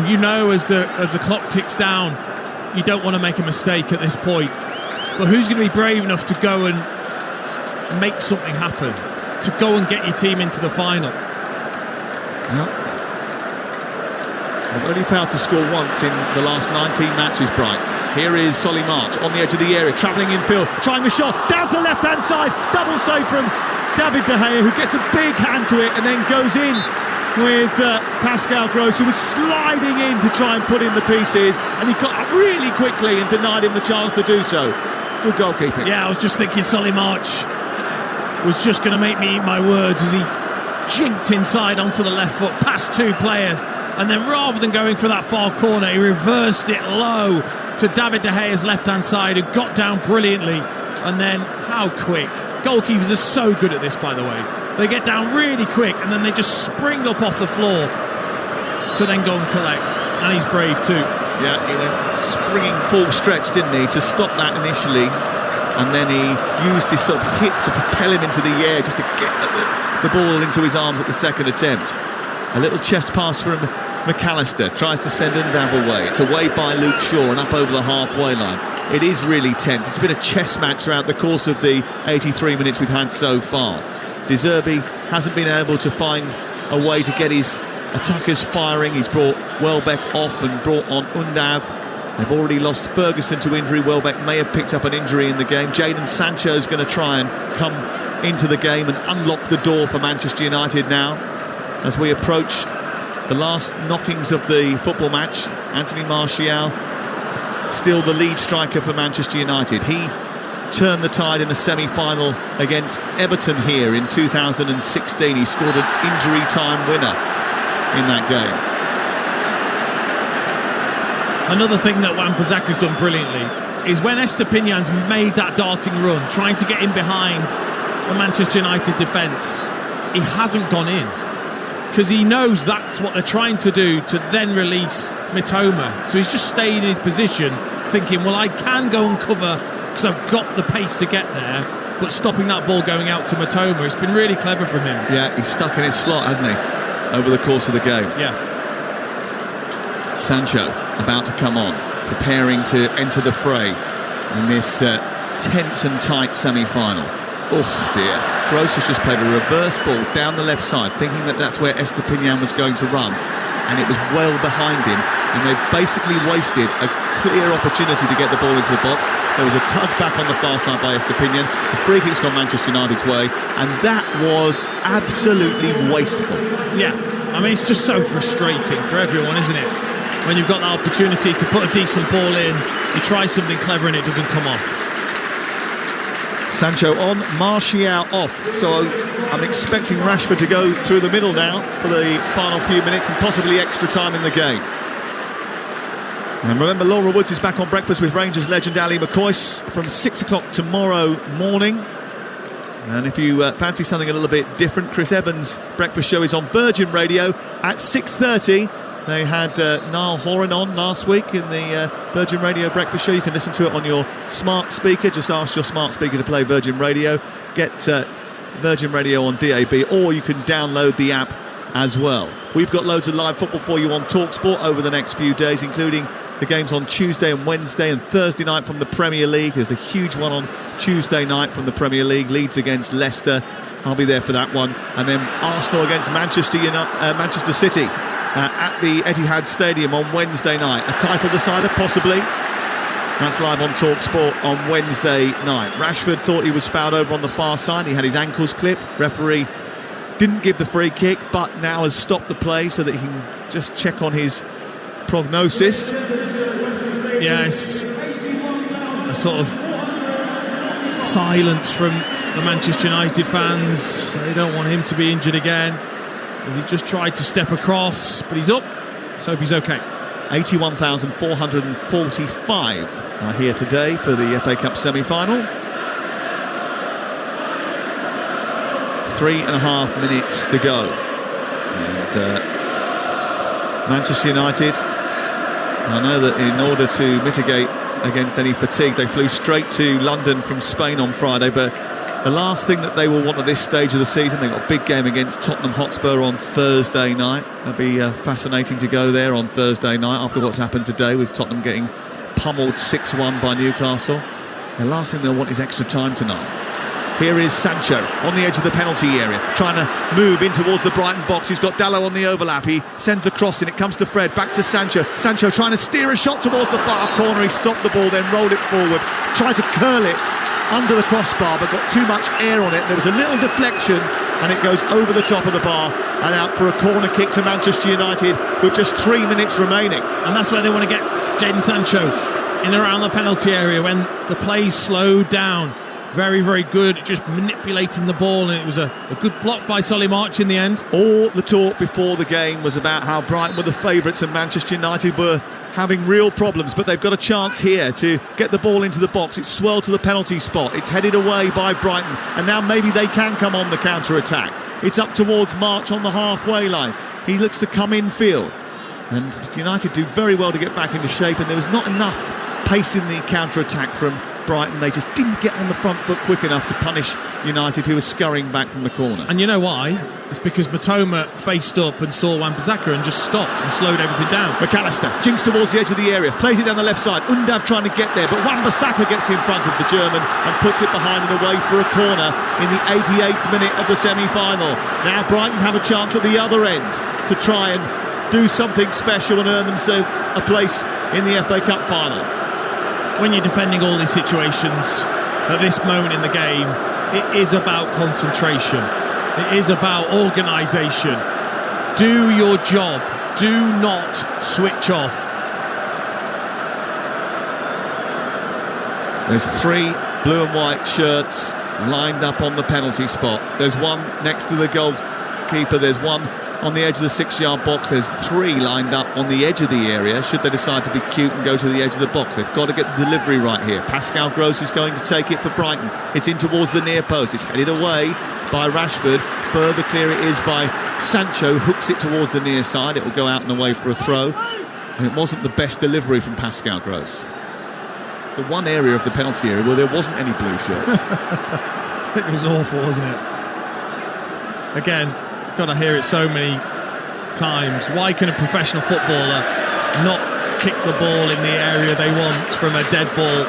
Speaker 3: as the clock ticks down, you don't want to make a mistake at this point. But who's going to be brave enough to go and make something happen, to go and get your team into the final?
Speaker 2: Yep. They've only failed to score once in the last 19 matches, Brighton. Here is Solly March on the edge of the area, travelling infield, trying a shot, down to the left-hand side, double save from David De Gea, who gets a big hand to it and then goes in with Pascal Gross, who was sliding in to try and put in the pieces, and he got up really quickly and denied him the chance to do so. Good goalkeeping.
Speaker 3: Yeah, I was just thinking Solly March was just going to make me eat my words as he jinked inside onto the left foot, past two players, and then rather than going for that far corner, he reversed it low to David De Gea's left-hand side, who got down brilliantly. And then, how quick. Goalkeepers are so good at this, by the way. They get down really quick, and then they just spring up off the floor to then go and collect. And he's brave too.
Speaker 2: Yeah, he went springing full stretch, didn't he, to stop that initially. And then he used his sort of hip to propel him into the air, just to get the ball into his arms at the second attempt. A little chest pass from McAllister, tries to send Undav away. It's away by Luke Shaw and up over the halfway line. It is really tense. It's been a chess match throughout the course of the 83 minutes we've had so far. De Zerbi hasn't been able to find a way to get his attackers firing. He's brought Welbeck off and brought on Undav. They've already lost Ferguson to injury. Welbeck may have picked up an injury in the game. Jadon Sancho's going to try and come into the game and unlock the door for Manchester United now as we approach the last knockings of the football match. Anthony Martial, still the lead striker for Manchester United. He turned the tide in the semi-final against Everton here in 2016. He scored an injury time winner in that game.
Speaker 3: Another thing that Wan-Bissaka's done brilliantly is when Estepinian's made that darting run, trying to get in behind the Manchester United defence, he hasn't gone in, because he knows that's what they're trying to do, to then release Mitoma. So he's just stayed in his position, thinking, well, I can go and cover because I've got the pace to get there, but stopping that ball going out to Mitoma, it's been really clever from him.
Speaker 2: Yeah, he's stuck in his slot, hasn't he, over the course of the game.
Speaker 3: Yeah.
Speaker 2: Sancho about to come on, preparing to enter the fray in this tense and tight semi-final. Oh dear, Gross has just played a reverse ball down the left side, thinking that that's where Estepinian was going to run, and it was well behind him, and they've basically wasted a clear opportunity to get the ball into the box. There was a tug back on the far side by Estepinian. The free kick's gone Manchester United's way, and that was absolutely wasteful.
Speaker 3: Yeah, I mean, it's just so frustrating for everyone, isn't it? When you've got that opportunity to put a decent ball in, you try something clever and it doesn't come off.
Speaker 2: Sancho on, Martial off, so I'm expecting Rashford to go through the middle now for the final few minutes and possibly extra time in the game. And remember, Laura Woods is back on Breakfast with Rangers legend Ali McCoy from 6 o'clock tomorrow morning. And if you fancy something a little bit different, Chris Evans' breakfast show is on Virgin Radio at 6:30. They had Niall Horan on last week in the Virgin Radio breakfast show. You can listen to it on your smart speaker. Just ask your smart speaker to play Virgin Radio. Get Virgin Radio on DAB, or you can download the app as well. We've got loads of live football for you on Talksport over the next few days, including the games on Tuesday and Wednesday and Thursday night from the Premier League. There's a huge one on Tuesday night from the Premier League, Leeds against Leicester. I'll be there for that one. And then Arsenal against Manchester City at the Etihad Stadium on Wednesday night. A title decider, possibly. That's live on Talksport on Wednesday night. Rashford thought he was fouled over on the far side. He had his ankles clipped. Referee didn't give the free kick, but now has stopped the play so that he can just check on his prognosis.
Speaker 3: Yes, a sort of silence from the Manchester United fans. They don't want him to be injured again, as he just tried to step across, but he's up. Let's hope he's okay.
Speaker 2: 81,445 are here today for the FA Cup semi-final. 3.5 minutes to go. And Manchester United, I know that in order to mitigate against any fatigue, they flew straight to London from Spain on Friday, but the last thing that they will want at this stage of the season, they've got a big game against Tottenham Hotspur on Thursday night. It'll be fascinating to go there on Thursday night after what's happened today with Tottenham getting pummeled 6-1 by Newcastle. The last thing they'll want is extra time tonight. Here is Sancho on the edge of the penalty area, trying to move in towards the Brighton box. He's got Dalot on the overlap. He sends a cross in. It comes to Fred. Back to Sancho. Sancho trying to steer a shot towards the far corner. He stopped the ball, then rolled it forward. Tried to curl it under the crossbar, but got too much air on it. There was a little deflection, and it goes over the top of the bar and out for a corner kick to Manchester United with just 3 minutes remaining.
Speaker 3: And that's where they want to get Jadon Sancho, in around the penalty area when the play's slowed down. Very, very good at just manipulating the ball, and it was a good block by Solly March in the end.
Speaker 2: All the talk before the game was about how Brighton were the favourites and Manchester United were having real problems, but they've got a chance here to get the ball into the box. It's swirled to the penalty spot. It's headed away by Brighton, and now maybe they can come on the counter-attack. It's up towards March on the halfway line. He looks to come in field, and United do very well to get back into shape, and there was not enough pace in the counter-attack from Brighton. They just didn't get on the front foot quick enough to punish United, who was scurrying back from the corner.
Speaker 3: And you know why? It's because Matoma faced up and saw Wan-Bissaka and just stopped and slowed everything down.
Speaker 2: McAllister jinks towards the edge of the area, plays it down the left side. Undav trying to get there, but Wan-Bissaka gets in front of the German and puts it behind and away for a corner in the 88th minute of the semi-final. Now Brighton have a chance at the other end to try and do something special and earn themselves a place in the FA Cup final.
Speaker 3: When you're defending all these situations at this moment in the game, it is about concentration. It is about organisation. Do your job. Do not switch off.
Speaker 2: There's 3 blue and white shirts lined up on the penalty spot. There's one next to the goalkeeper. There's one on the edge of the 6-yard box. There's 3 lined up on the edge of the area should they decide to be cute and go to the edge of the box. They've got to get the delivery right here. Pascal Gross is going to take it for Brighton. It's in towards the near post. It's headed away by Rashford. Further clear it is by Sancho. Hooks it towards the near side. It will go out and away for a throw. And it wasn't the best delivery from Pascal Gross. It's the one area of the penalty area where there wasn't any blue shirts.
Speaker 3: It was awful, wasn't it? Again, got to hear it so many times. Why can a professional footballer not kick the ball in the area they want from a dead ball?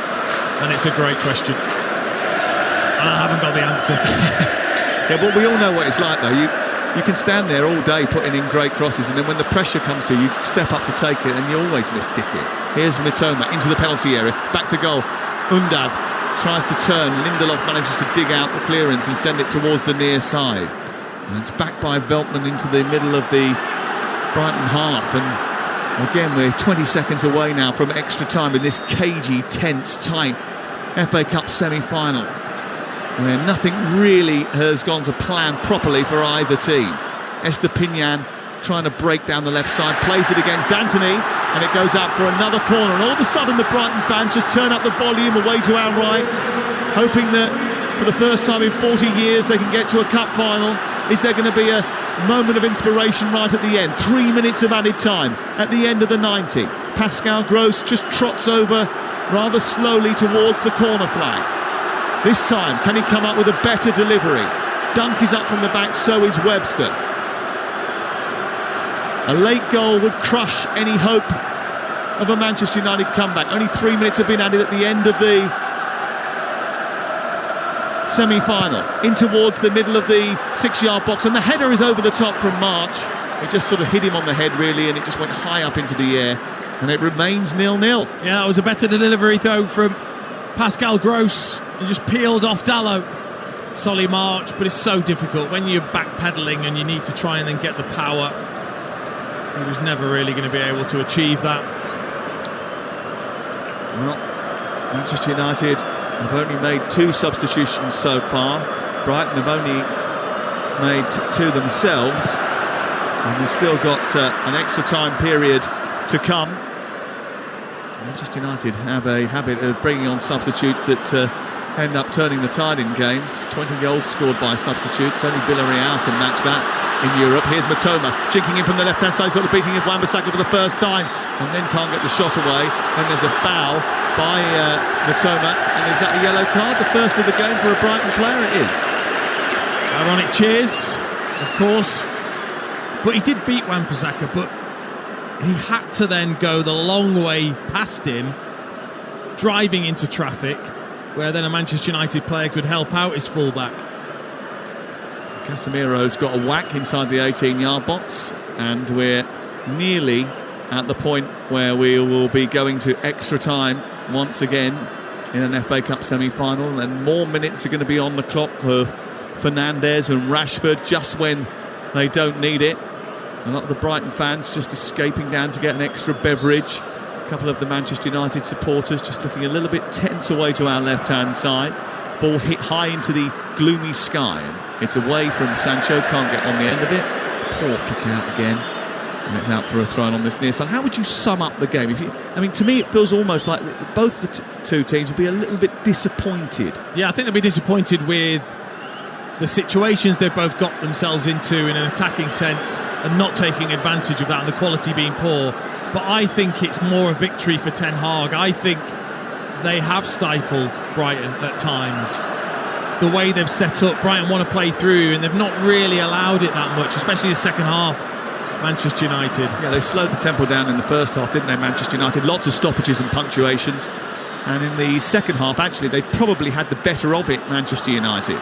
Speaker 3: And it's a great question, and I haven't got the answer.
Speaker 2: Yeah, but we all know what it's like, though. You can stand there all day putting in great crosses, and then when the pressure comes to you, step up to take it, and you always miss kick it. Here's Mitoma into the penalty area, back to goal. Undav tries to turn. Lindelof manages to dig out the clearance and send it towards the near side. And it's back by Veltman into the middle of the Brighton half. And again, we're 20 seconds away now from extra time in this cagey, tense, tight FA Cup semi-final, where nothing really has gone to plan properly for either team. Estupiñán trying to break down the left side, plays it against Anthony. and it goes out for another corner, and all of a sudden the Brighton fans just turn up the volume away to our right, hoping that for the first time in 40 years they can get to a cup final. Is there going to be a moment of inspiration right at the end? 3 minutes of added time at the end of the 90. Pascal Gross just trots over rather slowly towards the corner flag. This time, can he come up with a better delivery? Dunk is up from the back, so is Webster. A late goal would crush any hope of a Manchester United comeback. Only 3 minutes have been added at the end of the semi-final. In towards the middle of the 6-yard box, and the header is over the top from March. It just sort of hit him on the head, really, and it just went high up into the air, and it remains 0-0.
Speaker 3: Yeah, it was a better delivery, though, from Pascal Gross. He just peeled off Dalot. Solly March, but it's so difficult when you're backpedaling and you need to try and then get the power. He was never really going to be able to achieve that.
Speaker 2: Well, Manchester United have only made 2 substitutions so far. Brighton have only made 2 themselves, and we've still got an extra time period to come. Manchester United have a habit of bringing on substitutes that end up turning the tide in games. 20 goals scored by substitutes. Only Villarreal can match that in Europe. Here's Matoma jinking in from the left-hand side. He's got the beating of Wan-Bissaka for the first time, and then can't get the shot away. And there's a foul by Matoma, and is that a yellow card? The first of the game for a Brighton player? It is.
Speaker 3: Ironic cheers, of course, but he did beat Wan-Bissaka, but he had to then go the long way past him, driving into traffic, where then a Manchester United player could help out his fullback.
Speaker 2: Casemiro's got a whack inside the 18-yard box, and we're nearly at the point where we will be going to extra time once again in an FA Cup semi-final, and more minutes are going to be on the clock of Fernandes and Rashford just when they don't need it. A lot of the Brighton fans just escaping down to get an extra beverage. A couple of the Manchester United supporters just looking a little bit tense away to our left-hand side. Ball hit high into the gloomy sky, and it's away from Sancho, can't get on the end of it. Poor kick out again, and it's out for a throw on this near side. How would you sum up the game? To me it feels almost like both the two teams would be a little bit disappointed.
Speaker 3: Yeah, I think they'll be disappointed with the situations they've both got themselves into in an attacking sense and not taking advantage of that and the quality being poor. But I think it's more a victory for Ten Hag. I think they have stifled Brighton at times. The way they've set up, Brighton want to play through, and they've not really allowed it that much, especially the second half. Manchester United.
Speaker 2: Yeah, they slowed the tempo down in the first half, didn't they, Manchester United? Lots of stoppages and punctuations. And in the second half, actually, they probably had the better of it, Manchester United.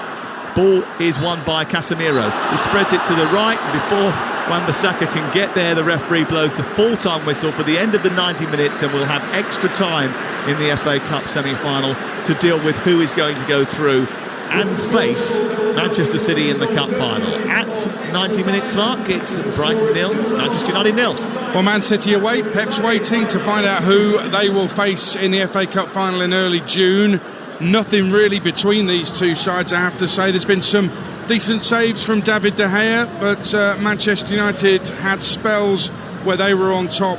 Speaker 2: Ball is won by Casemiro, who spreads it to the right, and before Wan-Bissaka can get there, the referee blows the full-time whistle for the end of the 90 minutes, and we'll have extra time in the FA Cup semi-final to deal with who is going to go through and face Manchester City in the cup final. At 90 minutes mark, it's Brighton 0, Manchester United 0.
Speaker 1: Well, Man City away. Pep's waiting to find out who they will face in the FA Cup final in early June. Nothing really between these two sides, I have to say. There's been some decent saves from David De Gea, but Manchester United had spells where they were on top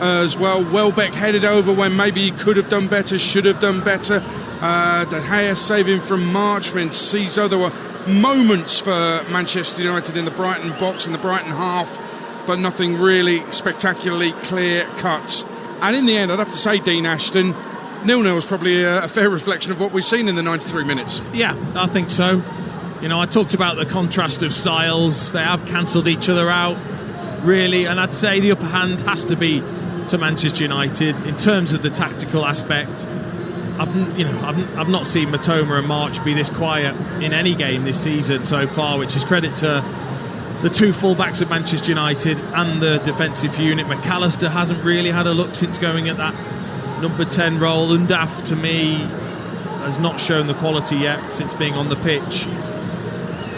Speaker 1: as well. Welbeck headed over when maybe he could have done better, should have done better. De Gea saving from March when Ciso. There were moments for Manchester United in the Brighton box, in the Brighton half, but nothing really spectacularly clear cut. And in the end, I'd have to say, Dean Ashton, 0-0 is probably a fair reflection of what we've seen in the 93 minutes.
Speaker 3: Yeah, I think so. You know, I talked about the contrast of styles. They have cancelled each other out, really, and I'd say the upper hand has to be to Manchester United in terms of the tactical aspect. I've not seen Matoma and March be this quiet in any game this season so far, which is credit to the two fullbacks of Manchester United and the defensive unit. McAllister hasn't really had a look since going at that number 10 role. Undaf, to me, has not shown the quality yet since being on the pitch.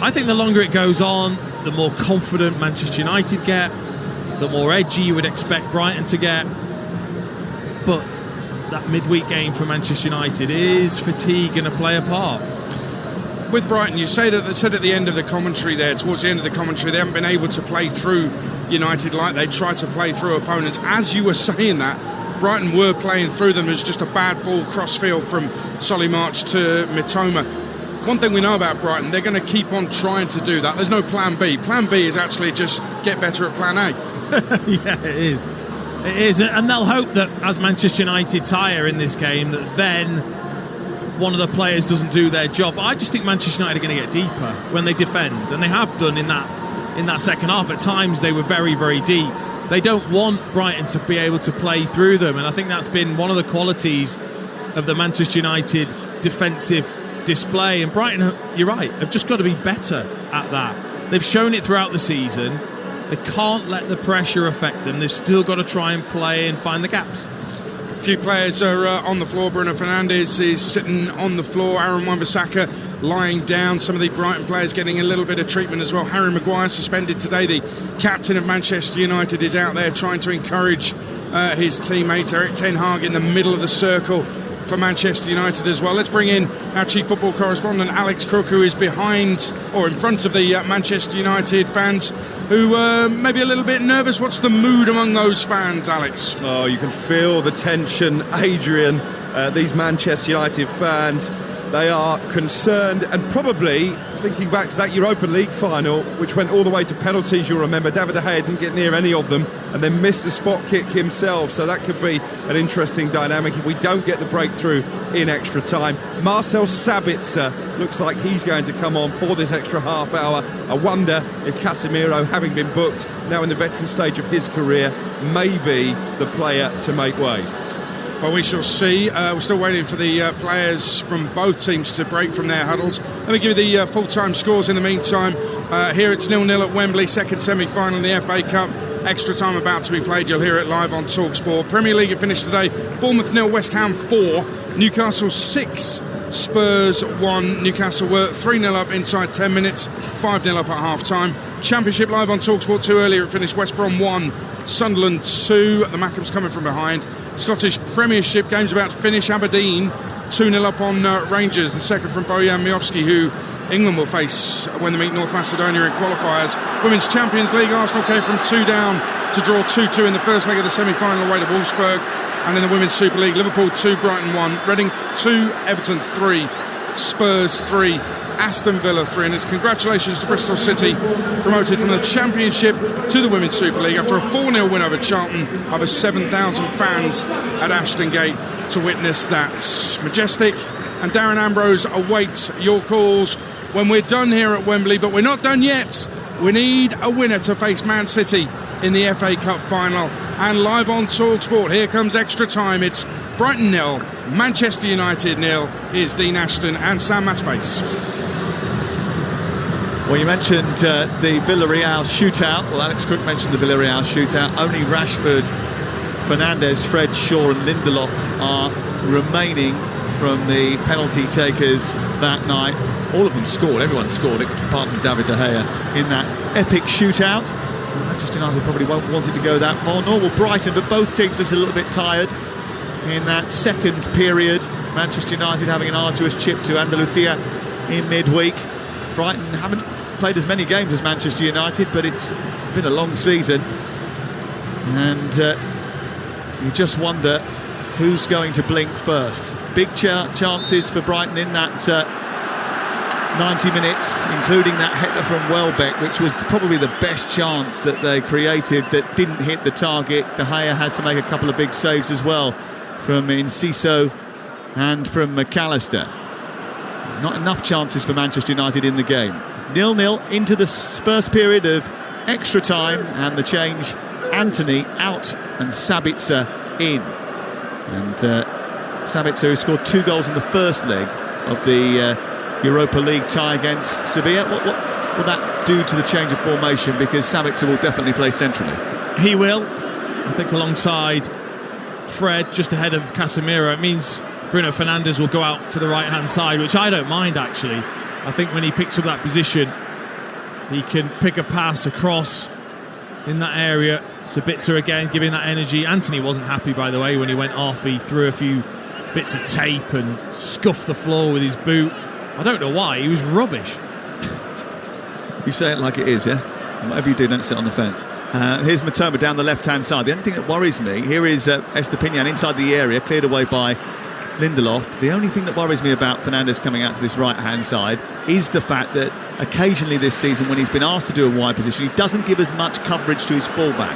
Speaker 3: I think the longer it goes on, the more confident Manchester United get, the more edgy you would expect Brighton to get. But that midweek game for Manchester United, is fatigue going to play a part?
Speaker 1: With Brighton, you said at the end of the commentary there, towards the end of the commentary, they haven't been able to play through United like. They tried to play through opponents. As you were saying that, Brighton were playing through them. It was just a bad ball crossfield from Solly March to Mitoma. One thing we know about Brighton, they're going to keep on trying to do that. There's no plan B. Plan B is actually just get better at plan A.
Speaker 3: Yeah, it is. It is. And they'll hope that as Manchester United tire in this game, that then one of the players doesn't do their job. I just think Manchester United are going to get deeper when they defend, and they have done in that second half. At times they were very, very deep. They don't want Brighton to be able to play through them, and I think that's been one of the qualities of the Manchester United defensive display. And Brighton, you're right, have just got to be better at that. They've shown it throughout the season. They can't let the pressure affect them. They've still got to try and play and find the gaps.
Speaker 1: A few players are on the floor. Bruno Fernandes is sitting on the floor. Aaron Wan-Bissaka lying down. Some of the Brighton players getting a little bit of treatment as well. Harry Maguire suspended today. The captain of Manchester United is out there trying to encourage his teammates. Eric Ten Hag in the middle of the circle for Manchester United as well. Let's bring in our chief football correspondent Alex Crook, who is behind or in front of the Manchester United fans who may be a little bit nervous. What's the mood among those fans, Alex?
Speaker 5: Oh, you can feel the tension, Adrian. These Manchester United fans, they are concerned and probably thinking back to that Europa League final, which went all the way to penalties. You'll remember David De Gea didn't get near any of them and then missed a spot kick himself, so that could be an interesting dynamic if we don't get the breakthrough in extra time. Marcel Sabitzer looks like he's going to come on for this extra half hour. I wonder if Casemiro, having been booked now in the veteran stage of his career, may be the player to make way.
Speaker 1: Well, we shall see. We're still waiting for the players from both teams to break from their huddles. Let me give you the full-time scores in the meantime. Here it's 0-0 at Wembley, second semi-final in the FA Cup. Extra time about to be played. You'll hear it live on Talksport. Premier League, it finished today. Bournemouth 0, West Ham 4, Newcastle 6, Spurs 1. Newcastle were 3-0 up inside 10 minutes, 5-0 up at half-time. Championship live on Talksport 2 earlier. It finished West Brom 1, Sunderland 2. The Mackems coming from behind. Scottish Premiership game's about to finish. Aberdeen 2-0 up on Rangers. The second from Bojan Miovski, who England will face when they meet North Macedonia in qualifiers. Women's Champions League, Arsenal came from 2 down to draw 2-2 in the first leg of the semi-final away to Wolfsburg. And in the Women's Super League, Liverpool 2, Brighton 1, Reading 2, Everton 3, Spurs 3, Aston Villa 3. And it's congratulations to Bristol City, promoted from the Championship to the Women's Super League after a 4-0 win over Charlton. Over 7,000 fans at Ashton Gate to witness that. Majestic and Darren Ambrose await your calls when we're done here at Wembley, but we're not done yet. We need a winner to face Man City in the FA Cup final. And live on TalkSport, here comes extra time. It's Brighton 0, Manchester United 0. Here's Dean Ashton and Sam Matface.
Speaker 2: Well, you mentioned the Villarreal shootout. Well, Alex Crook mentioned the Villarreal shootout. Only Rashford, Fernandes, Fred, Shaw and Lindelof are remaining from the penalty takers that night. All of them scored. Everyone scored, apart from David De Gea, in that epic shootout. Manchester United probably won't want it to go that far, nor will Brighton, but both teams looked a little bit tired in that second period. Manchester United having an arduous chip to Andalucia in midweek. Brighton haven't played as many games as Manchester United, but it's been a long season, and you just wonder who's going to blink first. Big chances for Brighton in that 90 minutes, including that header from Welbeck, which was probably the best chance that they created that didn't hit the target. De Gea had to make a couple of big saves as well from Enciso and from McAllister. Not enough chances for Manchester United in the game. 0-0 into the first period of extra time, and the change, Anthony out and Sabitzer in. And Sabitzer, who scored 2 goals in the first leg of the Europa League tie against Sevilla. What will that do to the change of formation? Because Sabitzer will definitely play centrally.
Speaker 3: He will. I think alongside Fred, just ahead of Casemiro. It means Bruno Fernandes will go out to the right-hand side, which I don't mind, actually. I think when he picks up that position, he can pick a pass across in that area. Sabitzer again giving that energy. Anthony wasn't happy, by the way, when he went off. He threw a few bits of tape and scuffed the floor with his boot. I don't know why. He was rubbish.
Speaker 2: You say it like it is, yeah? Whatever you do, don't sit on the fence. Here's Matoma down the left-hand side. The only thing that worries me, here is Estupiñán inside the area, cleared away by Lindelof. The only thing that worries me about Fernandes coming out to this right-hand side is the fact that occasionally this season, when he's been asked to do a wide position, he doesn't give as much coverage to his fullback.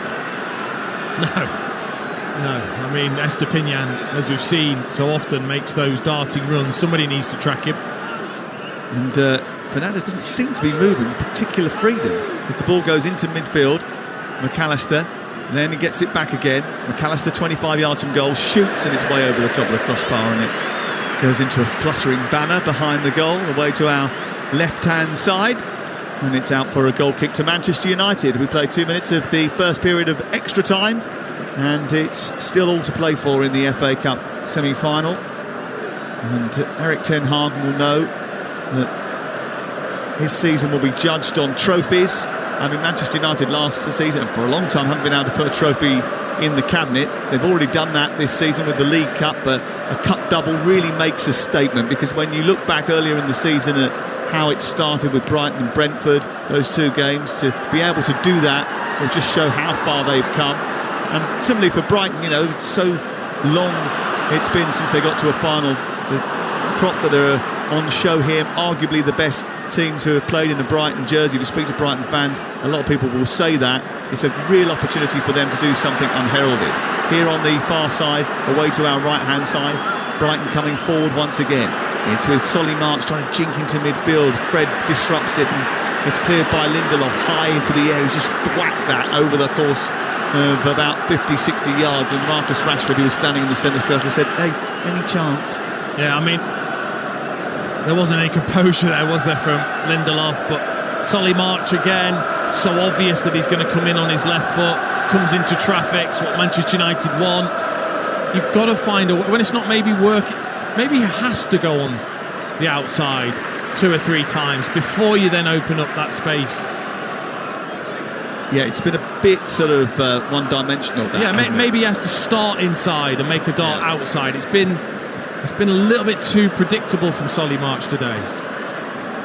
Speaker 3: No, I mean, Estupiñán, as we've seen so often, makes those darting runs. Somebody needs to track him.
Speaker 2: And Fernandes doesn't seem to be moving with particular freedom as the ball goes into midfield. McAllister, then he gets it back again. McAllister 25 yards from goal, shoots, and it's way over the top of the crossbar, and it goes into a fluttering banner behind the goal, away to our left-hand side. And it's out for a goal kick to Manchester United. We played 2 minutes of the first period of extra time, and it's still all to play for in the FA Cup semi-final. And Erik ten Hag will know that his season will be judged on trophies. I mean, Manchester United last season, and for a long time, haven't been able to put a trophy in the cabinet. They've already done that this season with the League Cup, but a cup double really makes a statement, because when you look back earlier in the season at how it started with Brighton and Brentford, those 2 games, to be able to do that will just show how far they've come. And similarly for Brighton, you know, it's so long it's been since they got to a final. The crop that are on show here, arguably the best team to have played in a Brighton jersey. If you speak to Brighton fans, a lot of people will say that. It's a real opportunity for them to do something unheralded. Here on the far side, away to our right-hand side, Brighton coming forward once again. It's with Solly March trying to jink into midfield. Fred disrupts it, and it's cleared by Lindelof high into the air. He's just whacked that over the course of about 50, 60 yards, and Marcus Rashford, who was standing in the centre circle, said, "Hey, any chance?"
Speaker 3: Yeah, I mean, there wasn't any composure there, was there, from Lindelof? But Solly March again, so obvious that he's going to come in on his left foot, comes into traffic. It's what Manchester United want. You've got to find a way, when it's not maybe working, maybe he has to go on the outside 2 or 3 times before you then open up that space.
Speaker 2: Yeah, it's been a bit sort of one-dimensional.
Speaker 3: Maybe he has to start inside and make a dart outside. It's been a little bit too predictable from Solly March today.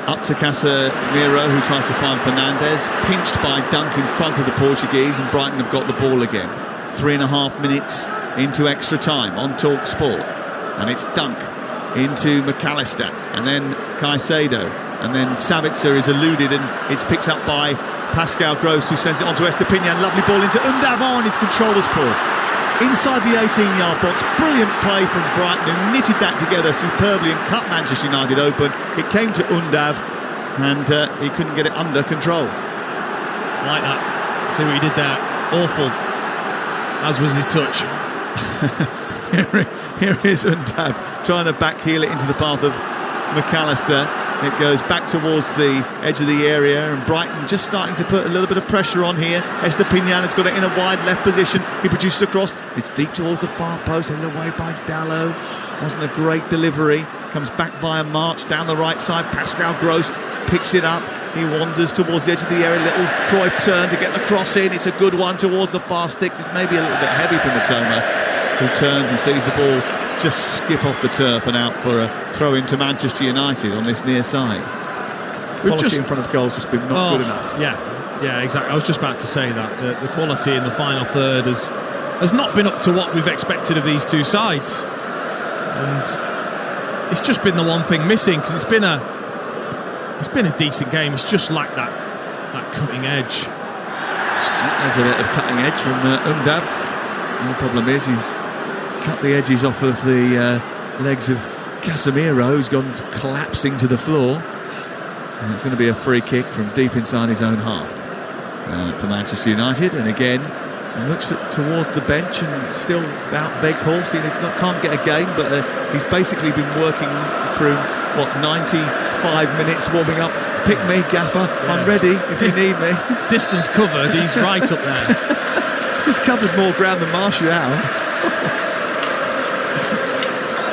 Speaker 2: Up to Casemiro, who tries to find Fernandes, pinched by Dunk in front of the Portuguese, and Brighton have got the ball again. 3.5 minutes into extra time on Talksport, and it's Dunk into McAllister, and then Caicedo, and then Sabitzer is eluded, and it's picked up by Pascal Gross, who sends it on to Estupiñán. Lovely ball into Undav, his controller's poor. Inside the 18-yard box, brilliant play from Brighton, who knitted that together superbly and cut Manchester United open. It came to Undav, and he couldn't get it under control.
Speaker 3: Like that. See what he did there. Awful. As was his touch.
Speaker 2: Here is Undav trying to backheel it into the path of McAllister. It goes back towards the edge of the area, and Brighton just starting to put a little bit of pressure on here. Estupiñán has got it in a wide left position. He produces a cross. It's deep towards the far post, headed away by Dalot. Wasn't a great delivery. Comes back via March down the right side. Pascal Gross picks it up. He wanders towards the edge of the area. Little Cruyff turn to get the cross in. It's a good one towards the far stick. Just maybe a little bit heavy for Matoma, who turns and sees the ball just skip off the turf and out for a throw into Manchester United on this near side. Quality in front of goal has just been not good enough.
Speaker 3: Yeah, exactly. I was just about to say that the quality in the final third has not been up to what we've expected of these two sides, and it's just been the one thing missing, because it's been a decent game. It's just lacked that cutting edge.
Speaker 2: There's a bit of cutting edge from Undav. The problem is he's cut the edges off of the legs of Casemiro, who's gone collapsing to the floor, and it's going to be a free kick from deep inside his own half for Manchester United. And again, he looks towards the bench and still out Weghorst. He can't get a game, but he's basically been working through 95 minutes warming up. Pick me, Gaffer, I'm ready if you need me.
Speaker 3: Distance covered, he's right up there.
Speaker 2: He's covered more ground than Martial.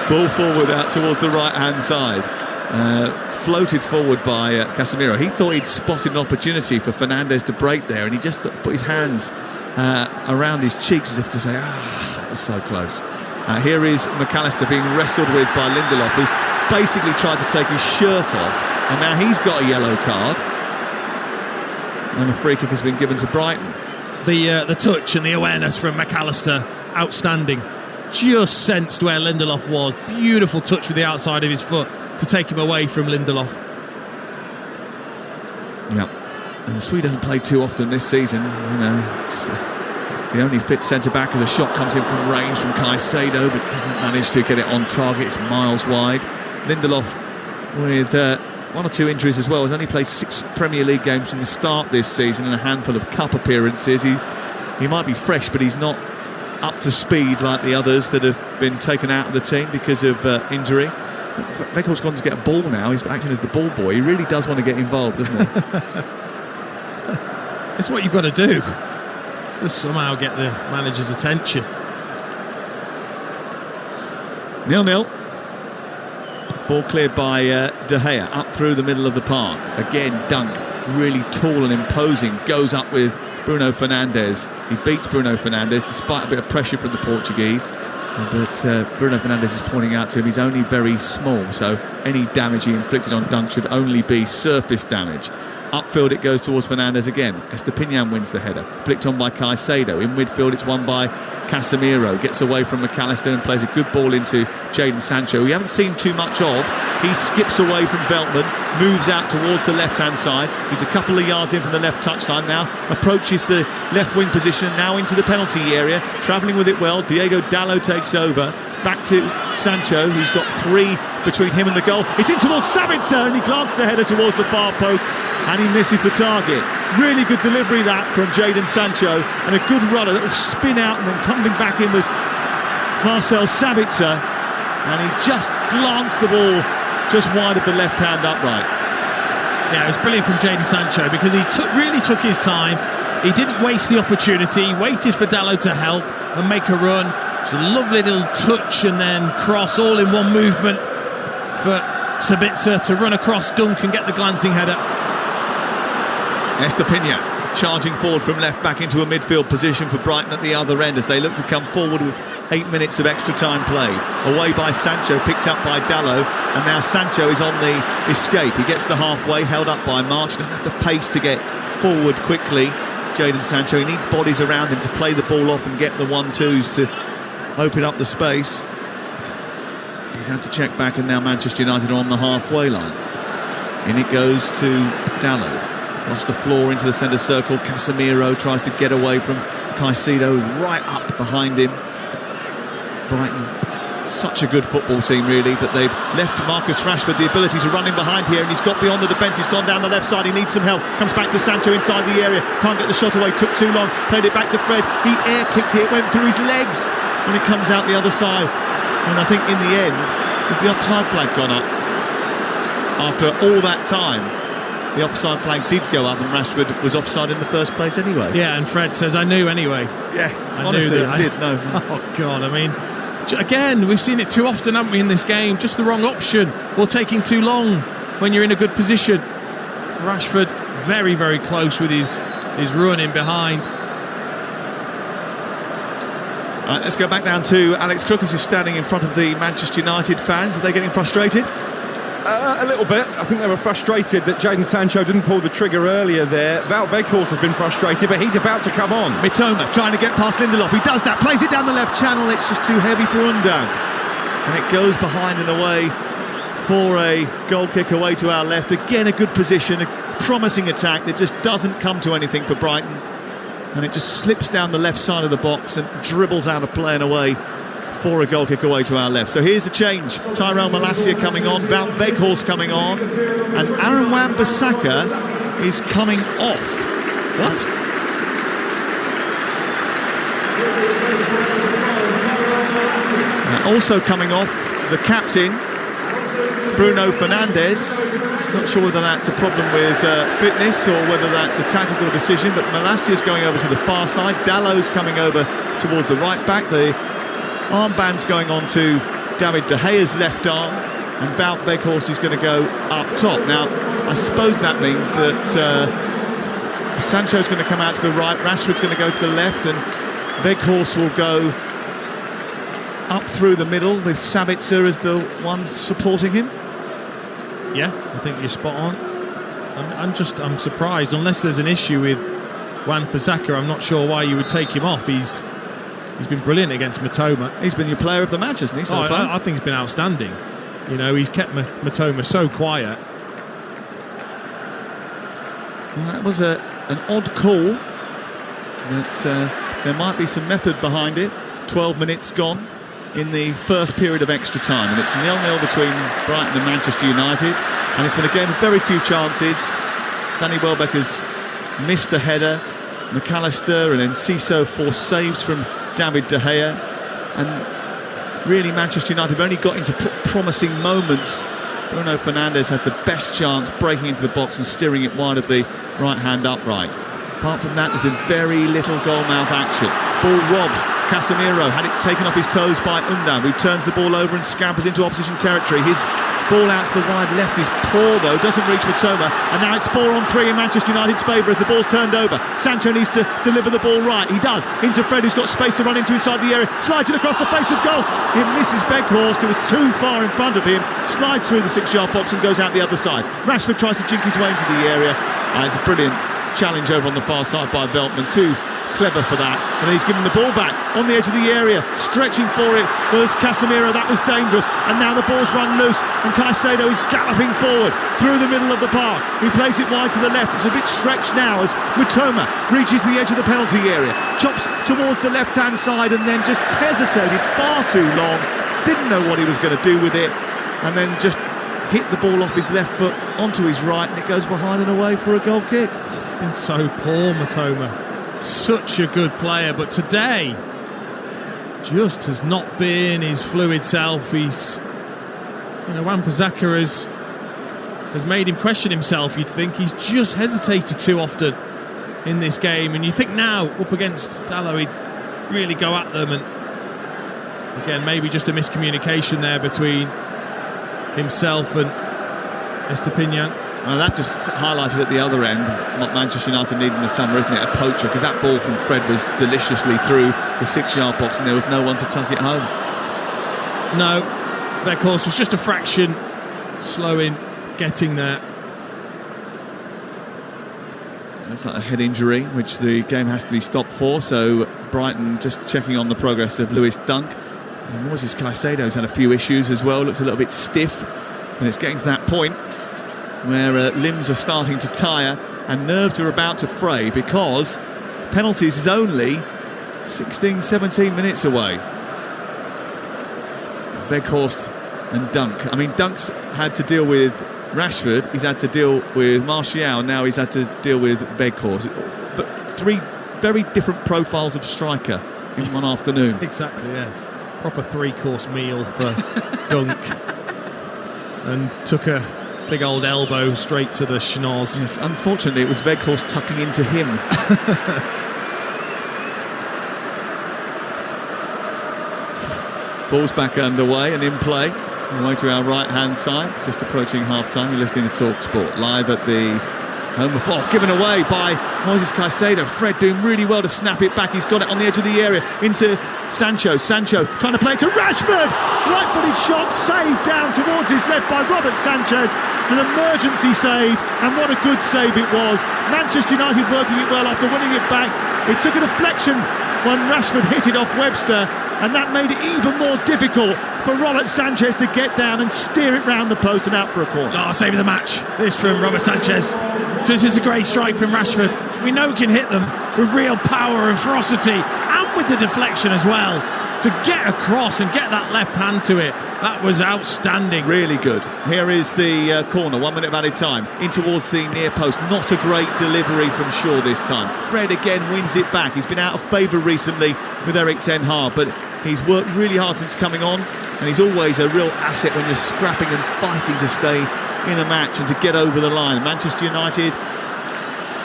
Speaker 2: Ball forward out towards the right-hand side. Floated forward by Casemiro. He thought he'd spotted an opportunity for Fernandes to break there, and he just put his hands around his cheeks as if to say, that was so close. Here is McAllister being wrestled with by Lindelof, who's basically tried to take his shirt off, and now he's got a yellow card. And a free kick has been given to Brighton.
Speaker 3: The touch and the awareness from McAllister, outstanding. Just sensed where Lindelof was. Beautiful touch with the outside of his foot to take him away from Lindelof.
Speaker 2: Yeah, and the Swede hasn't played too often this season. The only fit centre-back as a shot comes in from range from Caicedo, but doesn't manage to get it on target. It's miles wide. Lindelof with 1 or 2 injuries as well. Has only played 6 Premier League games from the start this season and a handful of cup appearances. He might be fresh, but he's not up to speed like the others that have been taken out of the team because of injury. Weghorst's gone to get a ball now. He's acting as the ball boy. He really does want to get involved, doesn't he?
Speaker 3: It's what you've got to do. Just somehow get the manager's attention.
Speaker 2: 0-0. Ball cleared by De Gea up through the middle of the park. Again, Dunk, really tall and imposing, goes up with Bruno Fernandes. He beats Bruno Fernandes despite a bit of pressure from the Portuguese. But Bruno Fernandes is pointing out to him he's only very small, so any damage he inflicted on Dunk should only be surface damage. Upfield it goes towards Fernandes again. Estepinian wins the header. Flicked on by Caicedo. In midfield it's won by Casemiro. Gets away from McAllister and plays a good ball into Jadon Sancho. We haven't seen too much of. He skips away from Veltman, moves out towards the left-hand side. He's a couple of yards in from the left touchline now. Approaches the left wing position, now into the penalty area. Travelling with it well. Diego Dalot takes over. Back to Sancho, who's got 3 between him and the goal. It's in towards Sabitzer, and he glances the header towards the far post, and he misses the target. Really good delivery that from Jadon Sancho, and a good run, a little spin out, and then coming back in was Marcel Sabitzer, and he just glanced the ball just wide of the left hand upright.
Speaker 3: Yeah, it was brilliant from Jadon Sancho because he really took his time. He didn't waste the opportunity. He waited for Dalot to help and make a run. It's a lovely little touch and then cross, all in one movement for Sabitzer to run across Dunk and get the glancing header.
Speaker 2: Estepinian charging forward from left back into a midfield position for Brighton at the other end as they look to come forward with 8 minutes of extra time played. Away by Sancho, picked up by Dalot, and now Sancho is on the escape. He gets the halfway, held up by March. He doesn't have the pace to get forward quickly. Jadon Sancho, he needs bodies around him to play the ball off and get the 1-2s to open up the space. He's had to check back, and now Manchester United are on the halfway line. In it goes to Dalot. Across the floor into the centre circle. Casemiro tries to get away from Caicedo, who's right up behind him. Brighton, such a good football team really, but they've left Marcus Rashford the ability to run in behind here, and he's got beyond the defence. He's gone down the left side. He needs some help. Comes back to Sancho inside the area. Can't get the shot away. Took too long. Played it back to Fred. He air kicked it. It went through his legs when it comes out the other side. And I think in the end, has the offside flag gone up? After all that time, the offside flag did go up, and Rashford was offside in the first place anyway.
Speaker 3: Yeah, and Fred says, I knew anyway.
Speaker 2: Yeah, honestly, I did know.
Speaker 3: Oh, God, I mean, again, we've seen it too often, haven't we, in this game? Just the wrong option, or taking too long when you're in a good position. Rashford very, very close with his run in behind.
Speaker 2: Let's go back down to Alex Crookers, who's standing in front of the Manchester United fans. Are they getting frustrated?
Speaker 5: A little bit. I think they were frustrated that Jadon Sancho didn't pull the trigger earlier there. Wout Weghorst has been frustrated, but he's about to come on.
Speaker 2: Mitoma trying to get past Lindelof. He does that, plays it down the left channel. It's just too heavy for Undav. And it goes behind and away for a goal kick away to our left. Again, a good position, a promising attack that just doesn't come to anything for Brighton. And it just slips down the left side of the box and dribbles out of play and away for a goal kick away to our left. So here's the change. Tyrell Malacia coming on, Wout Weghorst coming on, and Aaron Wan-Bissaka is coming off. What? Also coming off, the captain, Bruno Fernandes. Not sure whether that's a problem with fitness or whether that's a tactical decision, but Malacia's going over to the far side. Dalot's coming over towards the right back. The armband's going on to David De Gea's left arm, and Wout Weghorst is going to go up top. Now, I suppose that means that Sancho's going to come out to the right, Rashford's going to go to the left, and Weghorst will go up through the middle with Sabitzer as the one supporting him.
Speaker 3: Yeah, I think you're spot on. I'm surprised. Unless there's an issue with Wan-Bissaka, I'm not sure why you would take him off. He's been brilliant against Matoma.
Speaker 2: He's been your player of the match, hasn't he, so far?
Speaker 3: I think he's been outstanding. You know, he's kept Matoma so quiet.
Speaker 2: Well, that was an odd call, but there might be some method behind it. 12 minutes gone in the first period of extra time, and it's 0-0 between Brighton and Manchester United, and it's been a game of very few chances. Danny Welbeck has missed a header, McAllister and Enciso forced saves from David De Gea, and really Manchester United have only got into promising moments. Bruno Fernandes had the best chance, breaking into the box and steering it wide of the right-hand upright. Apart from that, there's been very little goal-mouth action. Ball robbed. Casemiro had it taken off his toes by Undam, who turns the ball over and scampers into opposition territory. His ball out to the wide left is poor, though, doesn't reach Matoma, and now it's 4-on-3 in Manchester United's favour as the ball's turned over. Sancho needs to deliver the ball right. He does. Into Fred, who's got space to run into inside the area. Slides it across the face of goal. It misses Weghorst, who was too far in front of him. Slides through the 6-yard box and goes out the other side. Rashford tries to jink his way into the area. It's a brilliant challenge over on the far side by Veltman. Too clever for that, and then he's given the ball back on the edge of the area. Stretching for it was Casemiro. That was dangerous, and now the ball's run loose, and Caicedo is galloping forward through the middle of the park. He plays it wide to the left. It's a bit stretched now as Matoma reaches the edge of the penalty area, chops towards the left-hand side, and then just hesitated far too long, didn't know what he was going to do with it, and then just hit the ball off his left foot onto his right, and it goes behind and away for a goal kick.
Speaker 3: He's been so poor, Matoma. Such a good player, but today just has not been his fluid self. He's, you know, Wan-Bissaka has made him question himself. You'd think he's just hesitated too often in this game, and you think now up against Dalot he'd really go at them, and again maybe just a miscommunication there between himself and Estupiñán.
Speaker 2: Well, that just highlighted at the other end what Manchester United need in the summer, isn't it? A poacher, because that ball from Fred was deliciously through the 6-yard box and there was no one to tuck it home.
Speaker 3: No, Weghorst was just a fraction slow in getting there.
Speaker 2: Looks like a head injury, which the game has to be stopped for, so Brighton just checking on the progress of Lewis Dunk. And Moises Caicedo's had a few issues as well, looks a little bit stiff, and it's getting to that point where limbs are starting to tire and nerves are about to fray, because penalties is only 16-17 minutes away. Weghorst and Dunk. I mean, Dunk's had to deal with Rashford, he's had to deal with Martial, now he's had to deal with Weghorst. But three very different profiles of striker in one afternoon.
Speaker 3: Exactly, yeah. Proper 3-course meal for Dunk. And took a big old elbow straight to the schnoz.
Speaker 2: Yes, unfortunately it was Weghorst tucking into him. Ball's back underway and in play. Away to our right-hand side, just approaching half-time. You're listening to Talksport, live at the home of... Oh, given away by Moises Caicedo. Fred doing really well to snap it back. He's got it on the edge of the area into Sancho. Sancho trying to play it to Rashford. Right-footed shot, saved down towards his left by Robert Sanchez. An emergency save, and what a good save it was. Manchester United working it well after winning it back. It took a deflection when Rashford hit it off Webster, and that made it even more difficult for Robert Sanchez to get down and steer it round the post and out for a corner.
Speaker 3: Oh, save of the match. This from Robert Sanchez. This is a great strike from Rashford. We know he can hit them with real power and ferocity, and with the deflection as well. To get across and get that left hand to it, that was outstanding.
Speaker 2: Really good. Here is the corner, 1 minute of added time, in towards the near post. Not a great delivery from Shaw this time. Fred again wins it back. He's been out of favour recently with Erik ten Hag, but he's worked really hard since coming on, and he's always a real asset when you're scrapping and fighting to stay in a match and to get over the line. Manchester United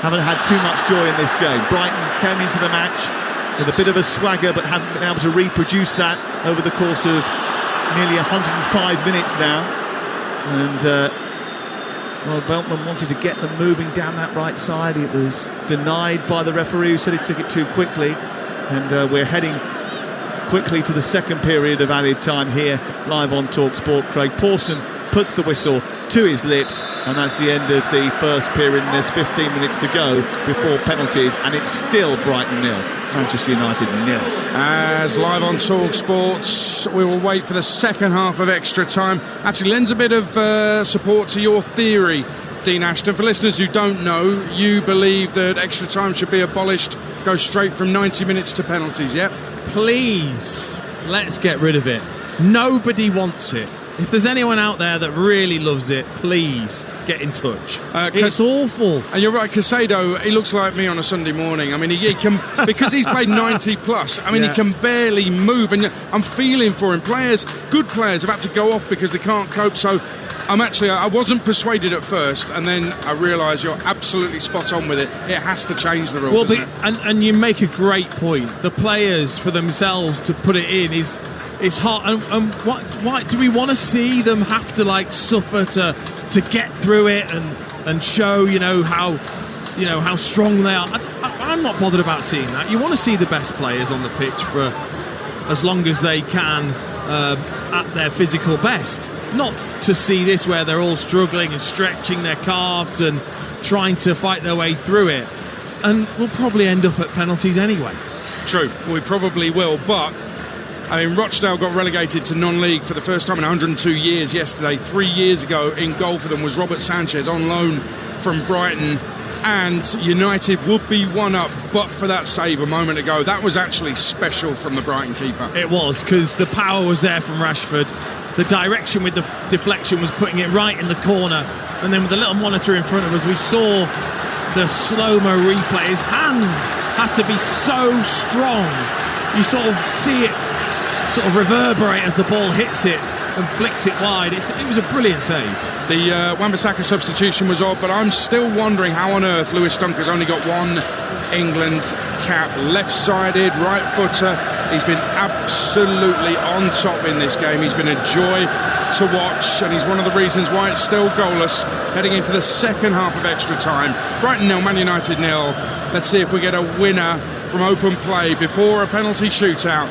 Speaker 2: haven't had too much joy in this game. Brighton came into the match with a bit of a swagger, but haven't been able to reproduce that over the course of nearly 105 minutes now. And well, Veltman wanted to get them moving down that right side. It was denied by the referee, who said he took it too quickly. And we're heading quickly to the second period of added time here, live on Talksport. Craig Pawson puts the whistle to his lips, and that's the end of the first period, and there's 15 minutes to go before penalties, and it's still Brighton 0, Manchester United 0.
Speaker 1: As live on Talksport, we will wait for the second half of extra time. Actually lends a bit of support to your theory, Dean Ashton. For listeners who don't know, you believe that extra time should be abolished, go straight from 90 minutes to penalties, yeah?
Speaker 3: Please, let's get rid of it. Nobody wants it. If there's anyone out there that really loves it, please get in touch. It's awful.
Speaker 1: And you're right, Caicedo, he looks like me on a Sunday morning. I mean, he can, because he's played 90 plus, I mean, he can barely move. And I'm feeling for him. Good players have had to go off because they can't cope. So I wasn't persuaded at first, and then I realised you're absolutely spot on with it. It has to change the rules. Well,
Speaker 3: and you make a great point. The players for themselves to put it in is hard. And why do we want to see them have to suffer to get through it and show how strong they are? I'm not bothered about seeing that. You want to see the best players on the pitch for as long as they can at their physical best. Not to see this where they're all struggling and stretching their calves and trying to fight their way through it. And we'll probably end up at penalties anyway.
Speaker 1: True, we probably will, but I mean, Rochdale got relegated to non-league for the first time in 102 years yesterday. 3 years ago in goal for them was Robert Sanchez on loan from Brighton, and United would be one up but for that save a moment ago. That was actually special from the Brighton keeper.
Speaker 3: It was, because the power was there from Rashford. The direction with the deflection was putting it right in the corner, and then with the little monitor in front of us, we saw the slow-mo replay. His hand had to be so strong. You sort of see it sort of reverberate as the ball hits it and flicks it wide. It was a brilliant save.
Speaker 1: The Wan-Bissaka substitution was odd, but I'm still wondering how on earth Lewis Dunker's only got one England cap. Left-sided, right footer. He's been absolutely on top in this game. He's been a joy to watch, and he's one of the reasons why it's still goalless heading into the second half of extra time. Brighton 0, Man United 0. Let's see if we get a winner from open play before a penalty shootout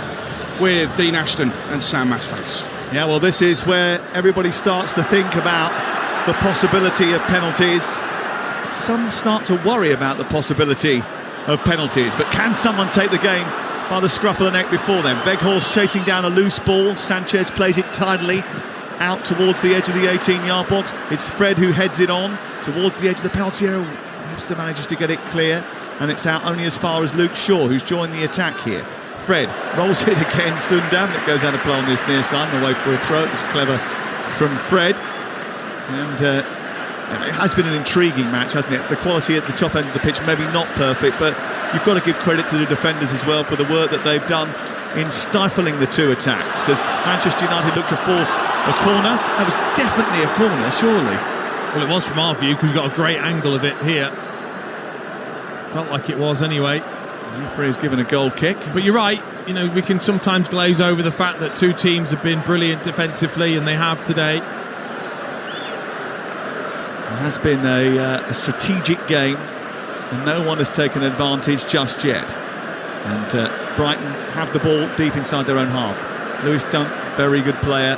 Speaker 1: with Dean Ashton and Sam Massface.
Speaker 2: Yeah, well, this is where everybody starts to think about the possibility of penalties. Some start to worry about the possibility of penalties, but can someone take the game by the scruff of the neck before them? Weghorst chasing down a loose ball. Sanchez plays it tidily out towards the edge of the 18-yard box. It's Fred who heads it on towards the edge of the penalty area. Webster manages to get it clear, and it's out only as far as Luke Shaw, who's joined the attack here. Fred rolls it against Undam. That goes out of play on this near side, and away for a throw. It's clever from Fred. And it has been an intriguing match, hasn't it? The quality at the top end of the pitch, maybe not perfect, but you've got to give credit to the defenders as well for the work that they've done in stifling the two attacks. As Manchester United look to force a corner, that was definitely a corner, surely.
Speaker 3: Well, it was from our view, because we've got a great angle of it here. Felt like it was anyway.
Speaker 2: The referee has given a goal kick.
Speaker 3: But you're right, we can sometimes glaze over the fact that two teams have been brilliant defensively, and they have today.
Speaker 2: It has been a strategic game, and no one has taken advantage just yet. And Brighton have the ball deep inside their own half. Lewis Dunk, very good player,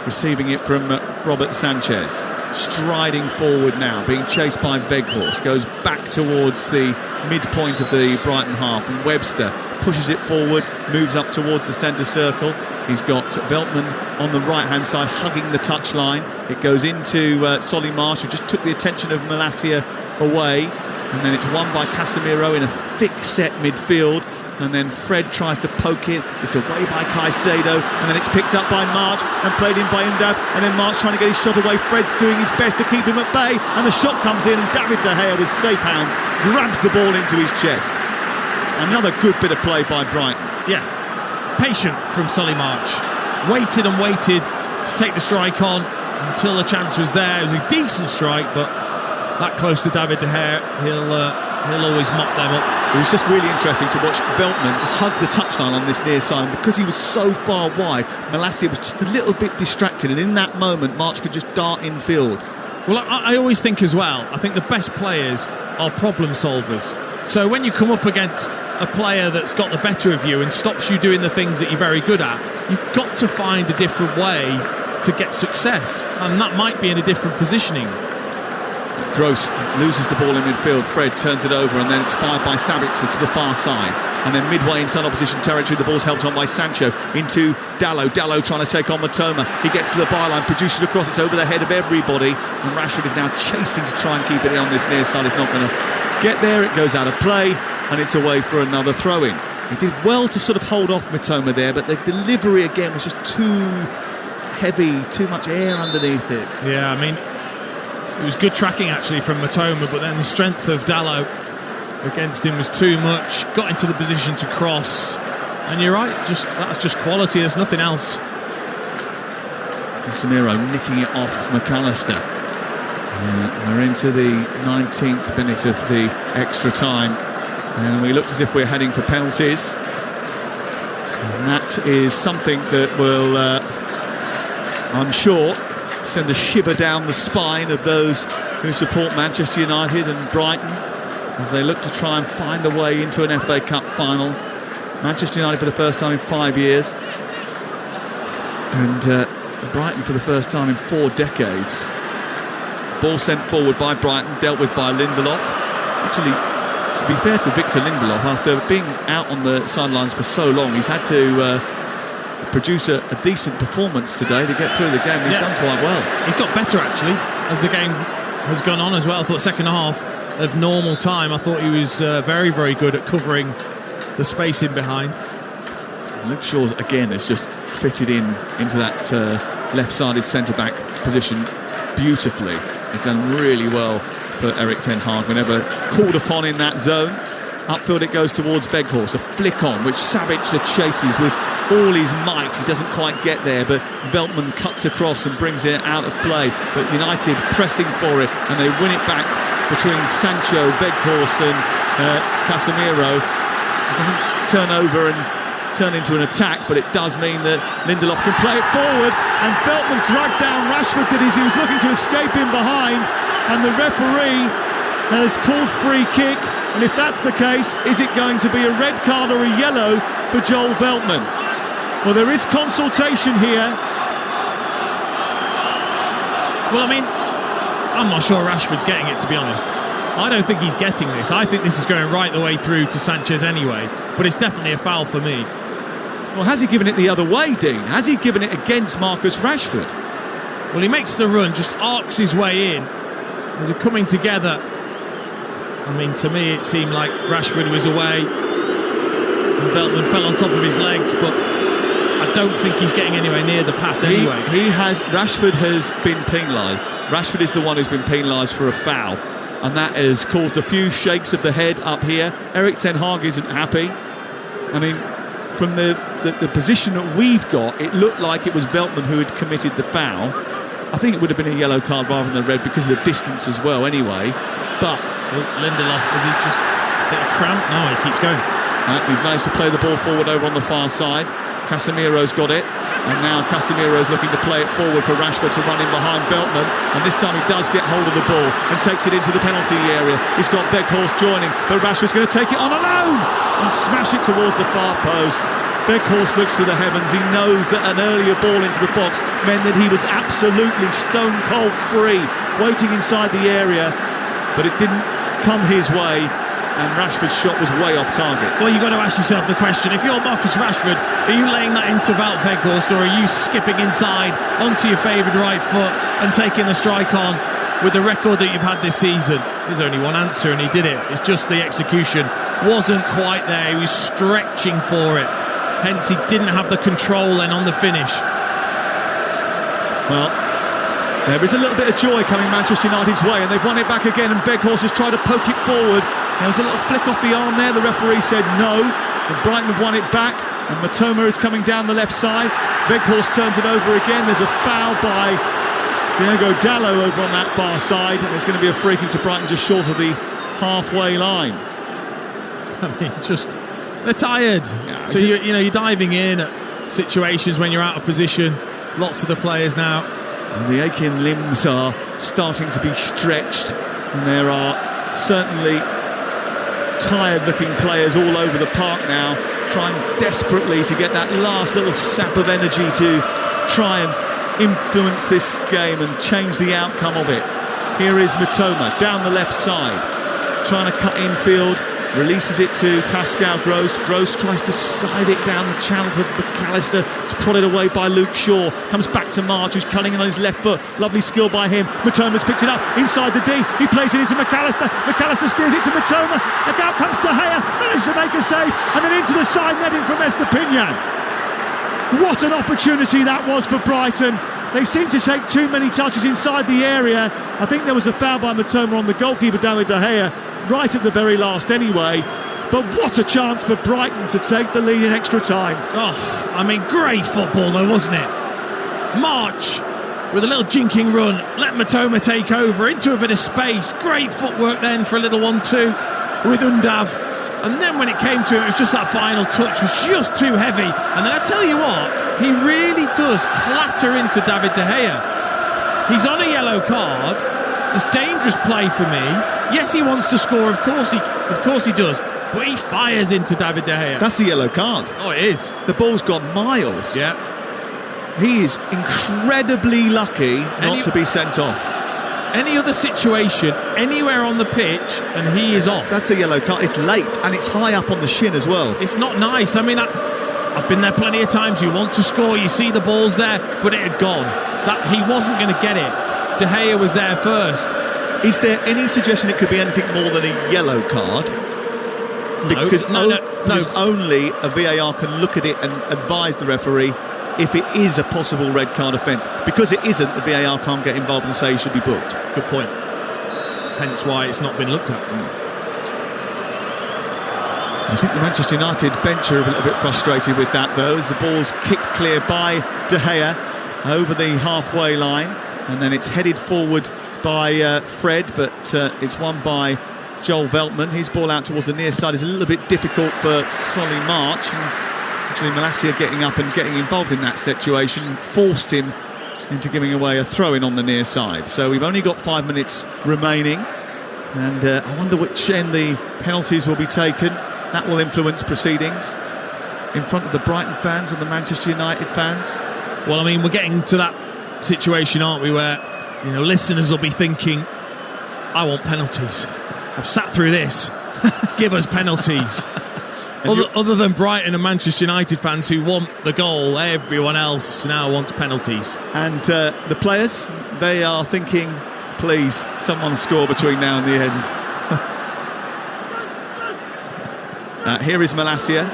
Speaker 2: receiving it from Robert Sanchez, striding forward now, being chased by Weghorst, goes back towards the midpoint of the Brighton half, and Webster pushes it forward, moves up towards the centre circle. He's got Veltman on the right-hand side, hugging the touchline. It goes into Solly Marsh, who just took the attention of Malacia away, and then it's won by Casemiro in a thick-set midfield. And then Fred tries to poke it. It's away by Caicedo, and then it's picked up by March and played in by Undab, and then March trying to get his shot away. Fred's doing his best to keep him at bay, and the shot comes in, and David De Gea with safe hands grabs the ball into his chest. Another good bit of play by Brighton.
Speaker 3: Yeah, patient from Solly March. Waited and waited to take the strike on until the chance was there. It was a decent strike, but that close to David De Gea, he'll always mop them up.
Speaker 2: It was just really interesting to watch Veltman hug the touchline on this near side. Because he was so far wide, Malacia was just a little bit distracted, and in that moment March could just dart in field.
Speaker 3: Well, I always think as well, I think the best players are problem solvers. So when you come up against a player that's got the better of you and stops you doing the things that you're very good at, you've got to find a different way to get success, and that might be in a different positioning.
Speaker 2: Gross loses the ball in midfield. Fred turns it over, and then it's fired by Sabitzer to the far side. And then midway inside opposition territory, the ball's helped on by Sancho into Dalot. Dalot trying to take on Matoma. He gets to the byline, produces a cross. It's over the head of everybody. And Rashford is now chasing to try and keep it on this near side. It's not going to get there. It goes out of play, and it's away for another throw-in. He did well to sort of hold off Matoma there, but the delivery again was just too heavy, too much air underneath it.
Speaker 3: Yeah, I mean, it was good tracking actually from Matoma, but then the strength of Dalot against him was too much. Got into the position to cross, and you're right, that's just quality. There's nothing else.
Speaker 2: Casemiro nicking it off McAllister. We're into the 19th minute of the extra time, and we looked as if we're heading for penalties. And that is something that will, I'm sure, send a shiver down the spine of those who support Manchester United and Brighton as they look to try and find a way into an FA Cup final. Manchester United for the first time in 5 years, and Brighton for the first time in 4 decades. Ball sent forward by Brighton, dealt with by Lindelof. Actually, to be fair to Victor Lindelof, after being out on the sidelines for so long, he's had to produce a decent performance today to get through the game. He's done quite well.
Speaker 3: He's got better actually as the game has gone on as well. I thought second half of normal time, I thought he was very, very good at covering the space in behind.
Speaker 2: Luke Shaw's again has just fitted into that left-sided centre-back position beautifully. He's done really well for Erik ten Hag whenever called upon in that zone. Upfield it goes towards Weghorst, a flick on which Sabitzer chases with all his might. He doesn't quite get there, but Veltman cuts across and brings it out of play. But United pressing for it, and they win it back between Sancho, Weghorst and Casemiro. It doesn't turn over and turn into an attack, but it does mean that Lindelof can play it forward, and Veltman dragged down Rashford as he was looking to escape in behind, and the referee has called free kick. And if that's the case, is it going to be a red card or a yellow for Joel Veltman? Well, there is consultation here.
Speaker 3: Well, I mean, I'm not sure Rashford's getting it, to be honest. I don't think he's getting this. I think this is going right the way through to Sanchez anyway, but it's definitely a foul for me.
Speaker 2: Well, has he given it the other way, Dean? Has he given it against Marcus Rashford?
Speaker 3: Well, he makes the run, just arcs his way in. As they're coming together, I mean, to me it seemed like Rashford was away and Veltman fell on top of his legs, but I don't think he's getting anywhere near the pass anyway.
Speaker 2: Rashford has been penalised. Rashford is the one who's been penalised for a foul, and that has caused a few shakes of the head up here. Erik ten Hag isn't happy. I mean, from the position that we've got, it looked like it was Veltman who had committed the foul. I think it would have been a yellow card rather than a red because of the distance as well anyway. But
Speaker 3: Lindelof, has he just hit a cramp? No, he keeps going.
Speaker 2: He's managed to play the ball forward over on the far side. Casemiro's got it, and now Casemiro's looking to play it forward for Rashford to run in behind Veltman, and this time he does get hold of the ball and takes it into the penalty area. He's got Weghorst joining, but Rashford's going to take it on alone and smash it towards the far post. Weghorst looks to the heavens. He knows that an earlier ball into the box meant that he was absolutely stone cold free, waiting inside the area, but it didn't come his way, and Rashford's shot was way off target.
Speaker 3: Well, you've got to ask yourself the question, if you're Marcus Rashford, are you laying that into Wout Weghorst, or are you skipping inside onto your favoured right foot and taking the strike on with the record that you've had this season? There's only one answer, and he did it. It's just the execution wasn't quite there. He was stretching for it, hence he didn't have the control then on the finish.
Speaker 2: Well, there is a little bit of joy coming Manchester United's way, and they've won it back again, and Weghorst has tried to poke it forward. There was a little flick off the arm there. The referee said no, and Brighton have won it back, and Matoma is coming down the left side. Weghorst turns it over again. There's a foul by Diogo Dalot over on that far side, and it's going to be a free kick to Brighton just short of the halfway line.
Speaker 3: I mean, they're tired. Yeah, so you're diving in at situations when you're out of position. Lots of the players now.
Speaker 2: And the aching limbs are starting to be stretched, and there are certainly tired-looking players all over the park now, trying desperately to get that last little sap of energy to try and influence this game and change the outcome of it. Here is Mitoma down the left side, trying to cut infield, releases it to Pascal Gross. Gross tries to side it down the channel to McAllister. It's prodded away by Luke Shaw. Comes back to March, who's cutting it on his left foot. Lovely skill by him. Mitoma's picked it up inside the D. He plays it into McAllister. McAllister steers it to Mitoma. And out comes De Gea. Manages to make a save. And then into the side netting from Estepinian. What an opportunity that was for Brighton. They seem to take too many touches inside the area. I think there was a foul by Mitoma on the goalkeeper down with De Gea, right at the very last anyway. But what a chance for Brighton to take the lead in extra time.
Speaker 3: Oh, I mean, great football though, wasn't it? March with a little jinking run, let Mitoma take over into a bit of space. Great footwork then for a little 1-2 with Undav. And then when it came to it, it was just that final touch was just too heavy. And then I tell you what, he really does clatter into David De Gea. He's on a yellow card. It's dangerous play for me. Yes, he wants to score, of course he does. But he fires into David De Gea.
Speaker 2: That's the yellow card.
Speaker 3: Oh, it is.
Speaker 2: The ball's gone miles.
Speaker 3: Yeah.
Speaker 2: He is incredibly lucky not to be sent off.
Speaker 3: Any other situation, anywhere on the pitch, and he is off.
Speaker 2: That's a yellow card. It's late, and it's high up on the shin as well.
Speaker 3: It's not nice. I mean, I've been there plenty of times. You want to score, you see the ball's there, but it had gone. That he wasn't going to get it. De Gea was there first.
Speaker 2: Is there any suggestion it could be anything more than a yellow card? Because only a VAR can look at it and advise the referee if it is a possible red card offence. Because it isn't, the VAR can't get involved and say he should be booked.
Speaker 3: Good point. Hence why it's not been looked at.
Speaker 2: I think the Manchester United bench are a little bit frustrated with that, though, as the ball's kicked clear by De Gea over the halfway line, and then it's headed forward by Fred, but it's won by Joel Veltman. His ball out towards the near side is a little bit difficult for Solly March, and actually Malacia getting up and getting involved in that situation forced him into giving away a throw-in on the near side. So we've only got 5 minutes remaining, and I wonder which end the penalties will be taken. That will influence proceedings in front of the Brighton fans and the Manchester United fans.
Speaker 3: Well, I mean, we're getting to that situation, aren't we, where, you know, listeners will be thinking, I want penalties. I've sat through this. Give us penalties. Other than Brighton and Manchester United fans who want the goal, everyone else now wants penalties.
Speaker 2: And the players, they are thinking, please, someone score between now and the end. Here is Malacia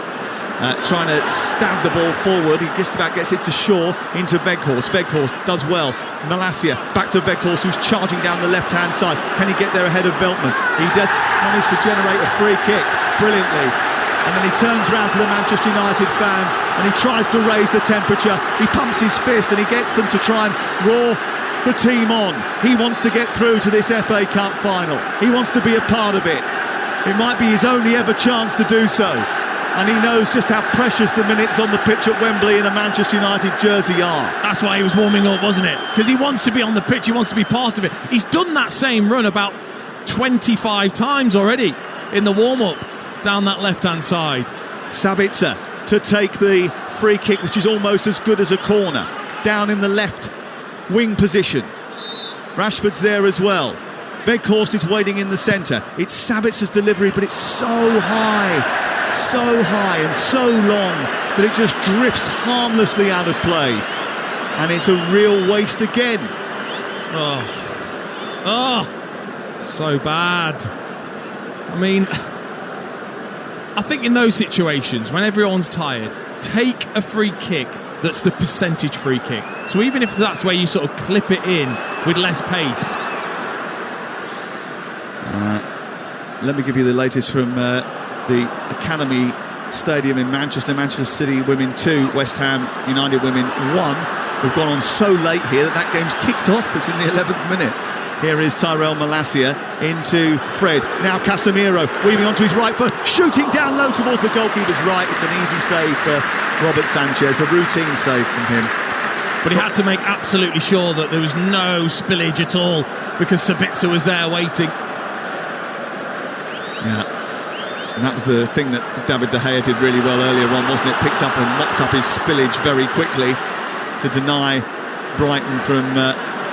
Speaker 2: trying to stab the ball forward. He just about gets it to Shaw, into Weghorst. Weghorst does well. Malacia back to Weghorst, who's charging down the left-hand side. Can he get there ahead of Veltman? He does manage to generate a free kick brilliantly. And then he turns round to the Manchester United fans and he tries to raise the temperature. He pumps his fist and he gets them to try and roar the team on. He wants to get through to this FA Cup final. He wants to be a part of it. It might be his only ever chance to do so. And he knows just how precious the minutes on the pitch at Wembley in a Manchester United jersey are.
Speaker 3: That's why he was warming up, wasn't it? Because he wants to be on the pitch, he wants to be part of it. He's done that same run about 25 times already in the warm-up down that left-hand side.
Speaker 2: Sabitzer to take the free kick, which is almost as good as a corner, down in the left wing position. Rashford's there as well. Weghorst is waiting in the centre. It's Sabitzer's delivery, but it's so high and so long that it just drifts harmlessly out of play. And it's a real waste again.
Speaker 3: Oh, so bad. I mean, I think in those situations, when everyone's tired, take a free kick that's the percentage free kick. So even if that's where you sort of clip it in with less pace.
Speaker 2: Let me give you the latest from the Academy Stadium in Manchester. Manchester City women 2, West Ham United women 1. We've gone on so late here that game's kicked off. It's in the 11th minute. Here is Tyrell Malacia into Fred. Now Casemiro weaving onto his right foot, shooting down low towards the goalkeeper's right. It's an easy save for Robert Sanchez, a routine save from him.
Speaker 3: But he had to make absolutely sure that there was no spillage at all because Sabitzer was there waiting.
Speaker 2: Yeah. And that was the thing that David De Gea did really well earlier on, wasn't it? Picked up and mopped up his spillage very quickly to deny Brighton from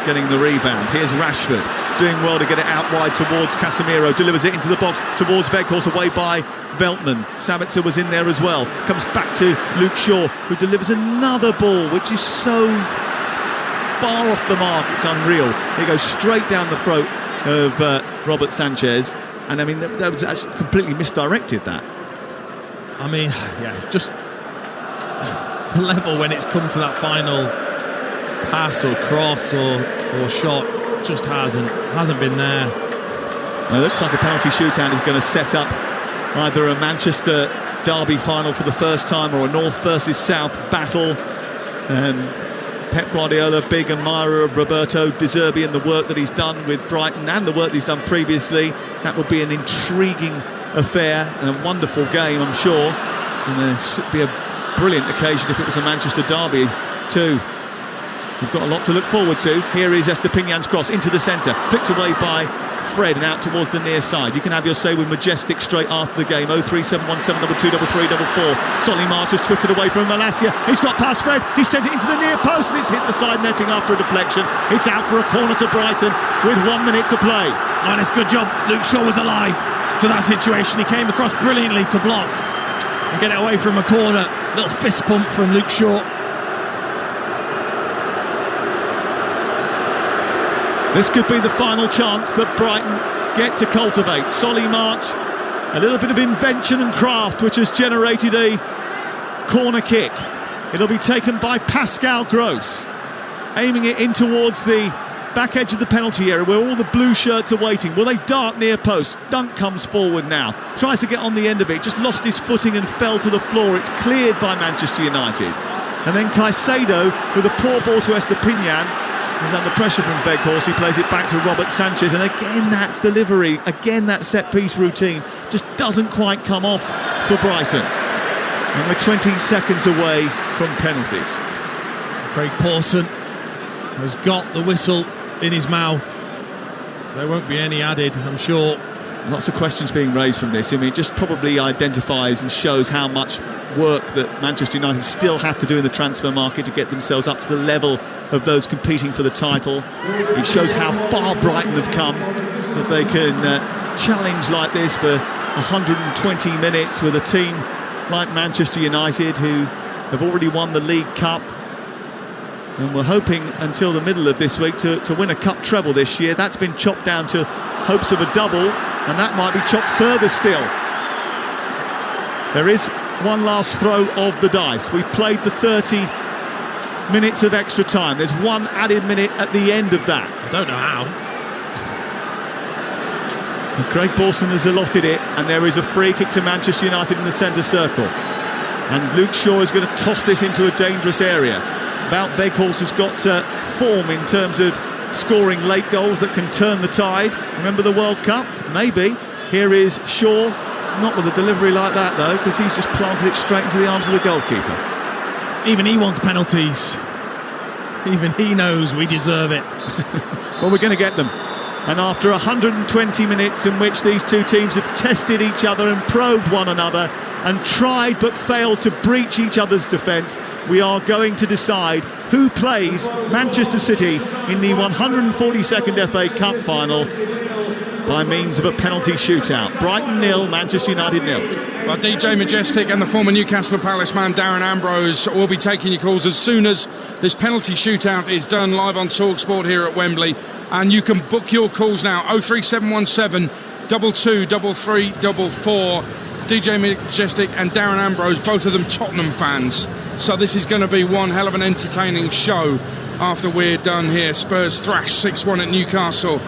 Speaker 2: getting the rebound. Here's Rashford doing well to get it out wide towards Casemiro, delivers it into the box towards Weghorst, away by Veltman. Sabitzer was in there as well, comes back to Luke Shaw, who delivers another ball which is so far off the mark, it's unreal. It goes straight down the throat of Robert Sanchez, and I mean that was actually completely misdirected, that.
Speaker 3: I mean, yeah, it's just the level when it's come to that final pass or cross or shot just hasn't been there.
Speaker 2: Well, it looks like a penalty shootout is going to set up either a Manchester derby final for the first time or a North versus South battle. Pep Guardiola, big admirer of Roberto De Zerbi and the work that he's done with Brighton and the work that he's done previously. That would be an intriguing affair and a wonderful game, I'm sure. And it'd be a brilliant occasion if it was a Manchester derby too. We've got a lot to look forward to. Here is Estepinian's cross into the centre, flicked away by Fred and out towards the near side. You can have your say with Majestic straight after the game. 03717 223 Solly March has twittered away from Malacia. He's got past Fred. He sent it into the near post and it's hit the side netting after a deflection. It's out for a corner to Brighton with 1 minute to play.
Speaker 3: Oh, it's a good job. Luke Shaw was alive to that situation. He came across brilliantly to block and get it away from a corner. Little fist pump from Luke Shaw.
Speaker 2: This could be the final chance that Brighton get to cultivate. Solly March, a little bit of invention and craft which has generated a corner kick. It'll be taken by Pascal Gross, aiming it in towards the back edge of the penalty area where all the blue shirts are waiting. Will they dart near post? Dunk comes forward now, tries to get on the end of it, just lost his footing and fell to the floor. It's cleared by Manchester United. And then Caicedo with a poor ball to Estepinian. He's under pressure from Weghorst. He plays it back to Robert Sanchez, and again that delivery, again that set-piece routine just doesn't quite come off for Brighton. And we're 20 seconds away from penalties.
Speaker 3: Craig Pawson has got the whistle in his mouth. There won't be any added, I'm sure.
Speaker 2: Lots of questions being raised from this. I mean, it just probably identifies and shows how much work that Manchester United still have to do in the transfer market to get themselves up to the level of those competing for the title. It shows how far Brighton have come, that they can challenge like this for 120 minutes with a team like Manchester United, who have already won the League Cup. And we're hoping until the middle of this week to win a cup treble this year. That's been chopped down to hopes of a double, and that might be chopped further still. There is one last throw of the dice. We've played the 30 minutes of extra time. There's one added minute at the end of that.
Speaker 3: I don't know how.
Speaker 2: And Craig Pawson has allotted it, and there is a free kick to Manchester United in the centre circle. And Luke Shaw is going to toss this into a dangerous area. Wout Weghorst has got form in terms of scoring late goals that can turn the tide. Remember the World Cup? Maybe. Here is Shaw, not with a delivery like that though, because he's just planted it straight into the arms of the goalkeeper.
Speaker 3: Even he wants penalties. Even he knows we deserve it.
Speaker 2: Well, we're going to get them. And after 120 minutes in which these two teams have tested each other and probed one another and tried but failed to breach each other's defence, we are going to decide who plays Manchester City in the 142nd FA Cup final by means of a penalty shootout. Brighton 0, Manchester United 0.
Speaker 1: Well, DJ Majestic and the former Newcastle Palace man Darren Ambrose will be taking your calls as soon as this penalty shootout is done live on Talksport here at Wembley. And you can book your calls now, 03717 223344. DJ Majestic and Darren Ambrose, both of them Tottenham fans. So this is going to be one hell of an entertaining show after we're done here. Spurs thrash 6-1 at Newcastle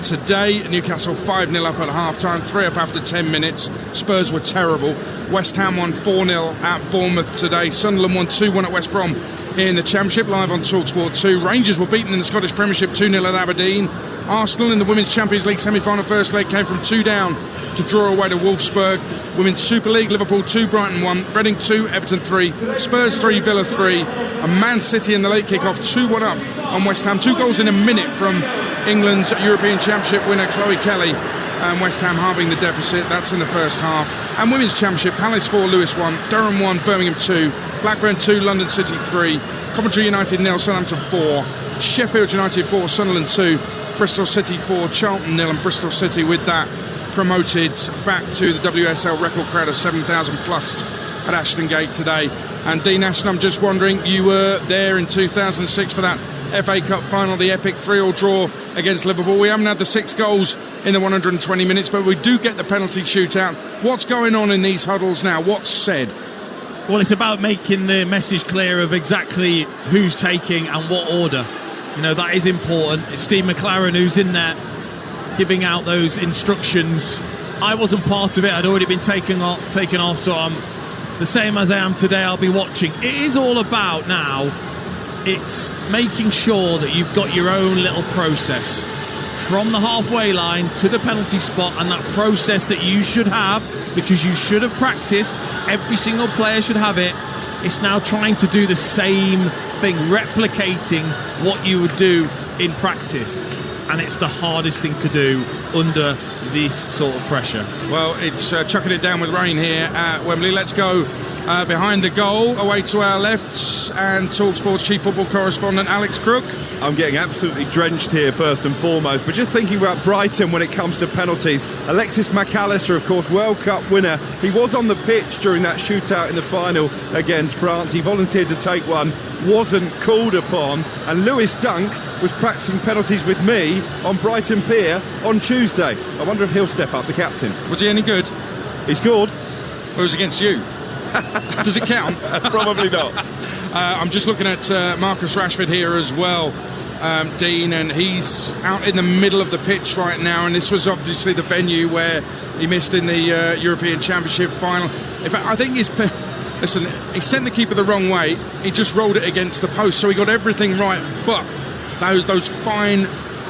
Speaker 1: today. Newcastle 5-0 up at half-time, 3 up after 10 minutes. Spurs were terrible. West Ham won 4-0 at Bournemouth today. Sunderland won 2-1 at West Brom in the Championship, live on Talksport 2. Rangers were beaten in the Scottish Premiership 2-0 at Aberdeen. Arsenal in the Women's Champions League semi-final first leg came from 2 down to draw away to Wolfsburg. Women's Super League, Liverpool 2, Brighton 1, Reading 2, Everton 3, Spurs 3, Villa 3, and Man City in the late kick-off 2-1 up on West Ham. 2 goals in a minute from England's European Championship winner Chloe Kelly, and West Ham halving the deficit. That's in the first half. And Women's Championship, Palace 4, Lewis 1, Durham 1, Birmingham 2, Blackburn 2, London City 3, Coventry United 0, Southampton 4, Sheffield United 4, Sunderland 2, Bristol City 4, Charlton 0, and Bristol City with that promoted back to the WSL record crowd of 7,000 plus at Ashton Gate today. And Dean Ashton, I'm just wondering, you were there in 2006 for that FA Cup final, the epic 3-3 draw against Liverpool. We haven't had the 6 goals in the 120 minutes, but we do get the penalty shootout. What's going on in these huddles now? What's said?
Speaker 3: Well, it's about making the message clear of exactly who's taking and what order. You know, that is important. It's Steve McLaren who's in there giving out those instructions. I wasn't part of it. I'd already been taken off, so I'm the same as I am today. I'll be watching. It is all about now, it's making sure that you've got your own little process from the halfway line to the penalty spot, and that process that you should have, because you should have practiced, every single player should have it. It's now trying to do the same thing, replicating what you would do in practice, and it's the hardest thing to do under this sort of pressure.
Speaker 1: Well, it's chucking it down with rain here at Wembley. Let's go behind the goal, away to our left, and Talksport's chief football correspondent Alex Crook.
Speaker 5: I'm getting absolutely drenched here first and foremost, but just thinking about Brighton when it comes to penalties. Alexis McAllister, of course, World Cup winner. He was on the pitch during that shootout in the final against France. He volunteered to take one, wasn't called upon, and Lewis Dunk was practicing penalties with me on Brighton Pier on Tuesday. I wonder if he'll step up, the captain.
Speaker 1: Was he any good?
Speaker 5: He scored.
Speaker 1: Well, it was against you. Does it count?
Speaker 5: Probably not.
Speaker 1: I'm just looking at Marcus Rashford here as well, Dean, and he's out in the middle of the pitch right now, and this was obviously the venue where he missed in the European Championship final. In fact, I think he sent the keeper the wrong way. He just rolled it against the post, so he got everything right, but those fine,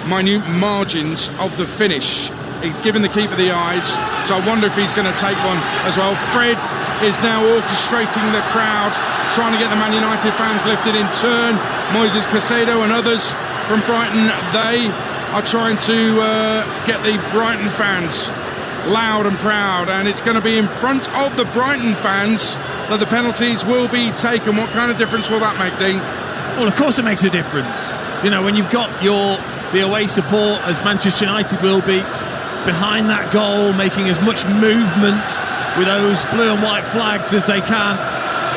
Speaker 1: minute margins of the finish, he's given the keeper the eyes, so I wonder if he's going to take one as well. Fred is now orchestrating the crowd, trying to get the Man United fans lifted in turn. Moises Caicedo and others from Brighton, they are trying to get the Brighton fans loud and proud, and it's going to be in front of the Brighton fans that the penalties will be taken. What kind of difference will that make, Dean?
Speaker 3: Well, of course it makes a difference. You know, when you've got the away support, as Manchester United will be, behind that goal, making as much movement with those blue and white flags as they can.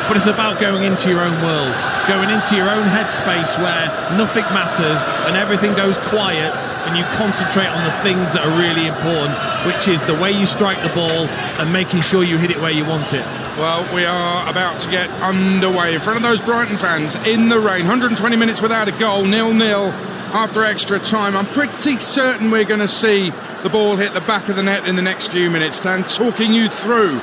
Speaker 3: But it's about going into your own world, going into your own headspace where nothing matters and everything goes quiet, and you concentrate on the things that are really important, which is the way you strike the ball and making sure you hit it where you want it.
Speaker 1: Well, we are about to get underway in front of those Brighton fans in the rain. 120 minutes without a goal, 0-0 after extra time. I'm pretty certain we're going to see the ball hit the back of the net in the next few minutes. And talking you through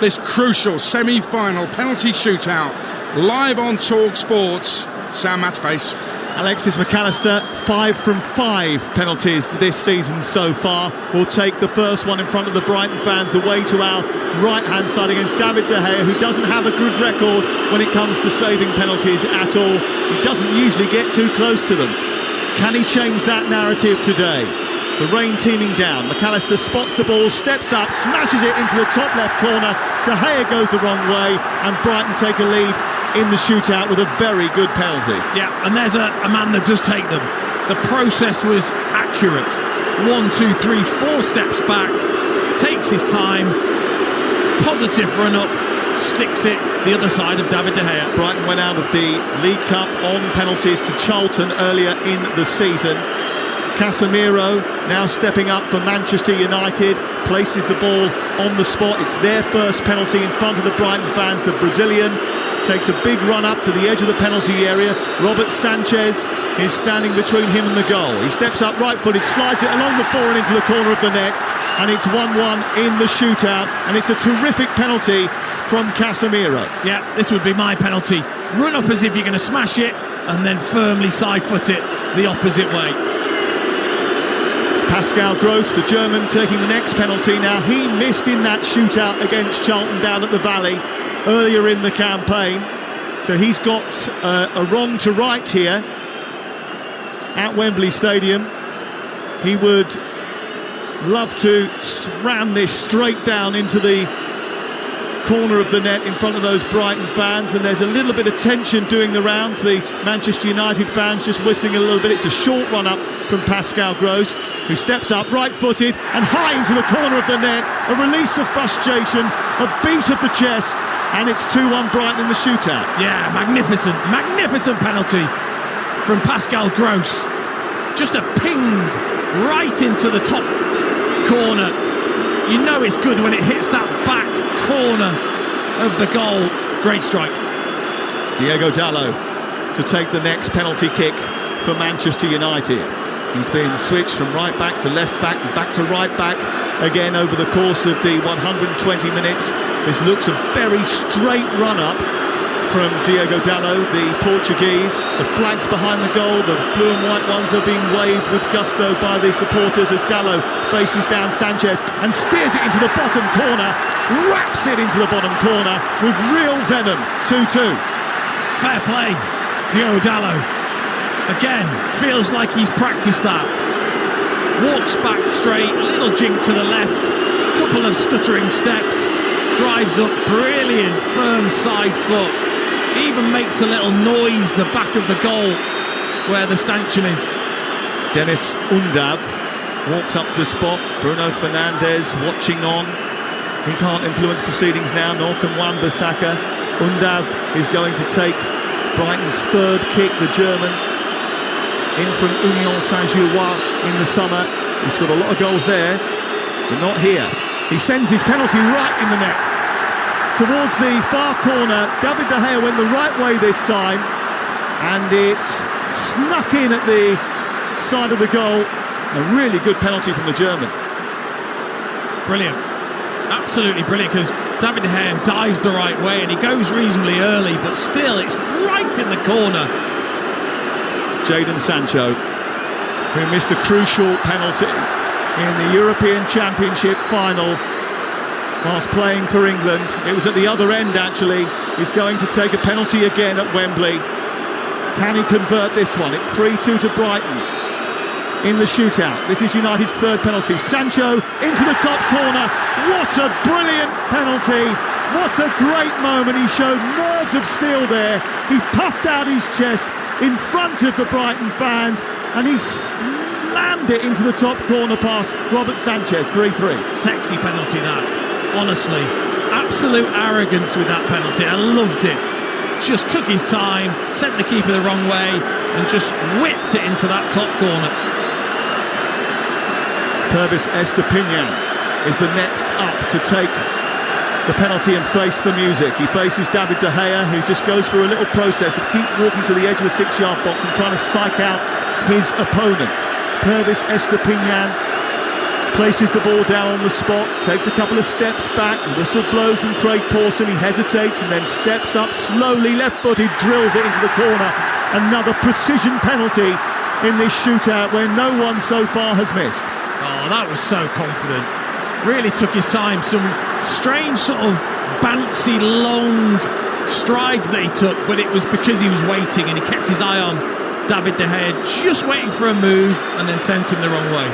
Speaker 1: this crucial semi-final penalty shootout live on Talksport, Sam Matface.
Speaker 2: Alexis McAllister, 5 from 5 penalties this season so far. Will take the first one in front of the Brighton fans away to our right-hand side against David De Gea, who doesn't have a good record when it comes to saving penalties at all. He doesn't usually get too close to them. Can he change that narrative today? The rain teeming down. McAllister spots the ball, steps up, smashes it into the top left corner. De Gea goes the wrong way, and Brighton take a lead in the shootout with a very good penalty.
Speaker 3: Yeah, and there's a man that does take them. The process was accurate. 1, 2, 3, 4 steps back, takes his time, positive run up, sticks it the other side of David De Gea.
Speaker 2: Brighton went out of the League Cup on penalties to Charlton earlier in the season. Casemiro now stepping up for Manchester United, places the ball on the spot. It's their first penalty in front of the Brighton fans. The Brazilian takes a big run up to the edge of the penalty area. Robert Sanchez is standing between him and the goal. He steps up right-footed, slides it along the floor and into the corner of the net, and it's 1-1 in the shootout, and it's a terrific penalty from Casemiro.
Speaker 3: Yeah, this would be my penalty. Run up as if you're going to smash it, and then firmly side-foot it the opposite way.
Speaker 2: Pascal Gross, the German, taking the next penalty. Now, he missed in that shootout against Charlton down at the Valley earlier in the campaign, so he's got a wrong to right here at Wembley Stadium. He would love to ram this straight down into the corner of the net in front of those Brighton fans, and there's a little bit of tension doing the rounds. The Manchester United fans just whistling a little bit. It's a short run up from Pascal Gross, who steps up right-footed and high into the corner of the net. A release of frustration, a beat of the chest, and it's 2-1 Brighton in the shootout.
Speaker 3: Yeah, magnificent penalty from Pascal Gross. Just a ping right into the top corner. You know it's good when it hits that back corner of the goal. Great strike.
Speaker 2: Diego Dallo to take the next penalty kick for Manchester United. He's been switched from right back to left back and back to right back again over the course of the 120 minutes. This looks a very straight run-up from Diego Dallo, the Portuguese. The flags behind the goal, the blue and white ones, are being waved with gusto by the supporters as Dallo faces down Sanchez and steers it into the bottom corner, wraps it into the bottom corner with real venom. 2-2.
Speaker 3: Fair play, Diego Dallo. Again, feels like he's practiced that. Walks back straight, little jink to the left, couple of stuttering steps, drives up, brilliant firm side foot. Even makes a little noise the back of the goal where the stanchion is.
Speaker 2: Dennis Undav walks up to the spot. Bruno Fernandes watching on. He can't influence proceedings now, nor can Wan-Bissaka. Undav is going to take Brighton's third kick, the German, in from Union Saint-Gilloise in the summer. He's got a lot of goals there, but not here. He sends his penalty right in the net. Towards the far corner, David De Gea went the right way this time, and it snuck in at the side of the goal. A really good penalty from the German.
Speaker 3: Brilliant, absolutely brilliant, because David De Gea dives the right way and he goes reasonably early, but still it's right in the corner.
Speaker 2: Jadon Sancho, who missed a crucial penalty in the European Championship final whilst playing for England. It was at the other end, actually. He's going to take a penalty again at Wembley. Can he convert this one? It's 3-2 to Brighton in the shootout. This is United's third penalty. Sancho into the top corner. What a brilliant penalty. What a great moment. He showed nerves of steel there. He puffed out his chest in front of the Brighton fans, and he slammed it into the top corner past Robert Sanchez. 3-3.
Speaker 3: Sexy penalty, that. Honestly, absolute arrogance with that penalty. I loved it. Just took his time, sent the keeper the wrong way, and just whipped it into that top corner.
Speaker 2: Pervis Estepinian is the next up to take the penalty and face the music. He faces David De Gea, who just goes through a little process of keep walking to the edge of the 6-yard box and trying to psych out his opponent. Pervis Estepinian places the ball down on the spot, takes a couple of steps back, whistle blows from Craig Pawson, he hesitates and then steps up slowly, left-footed, drills it into the corner. Another precision penalty in this shootout where no one so far has missed.
Speaker 3: Oh, that was so confident. Really took his time. Some strange sort of bouncy, long strides that he took, but it was because he was waiting and he kept his eye on David De Gea, just waiting for a move, and then sent him the wrong way.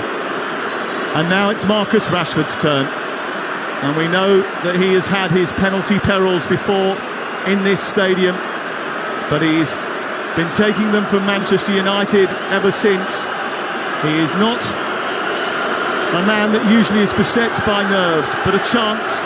Speaker 2: And now it's Marcus Rashford's turn, and we know that he has had his penalty perils before in this stadium, but he's been taking them from Manchester United ever since. He is not a man that usually is beset by nerves, but a chance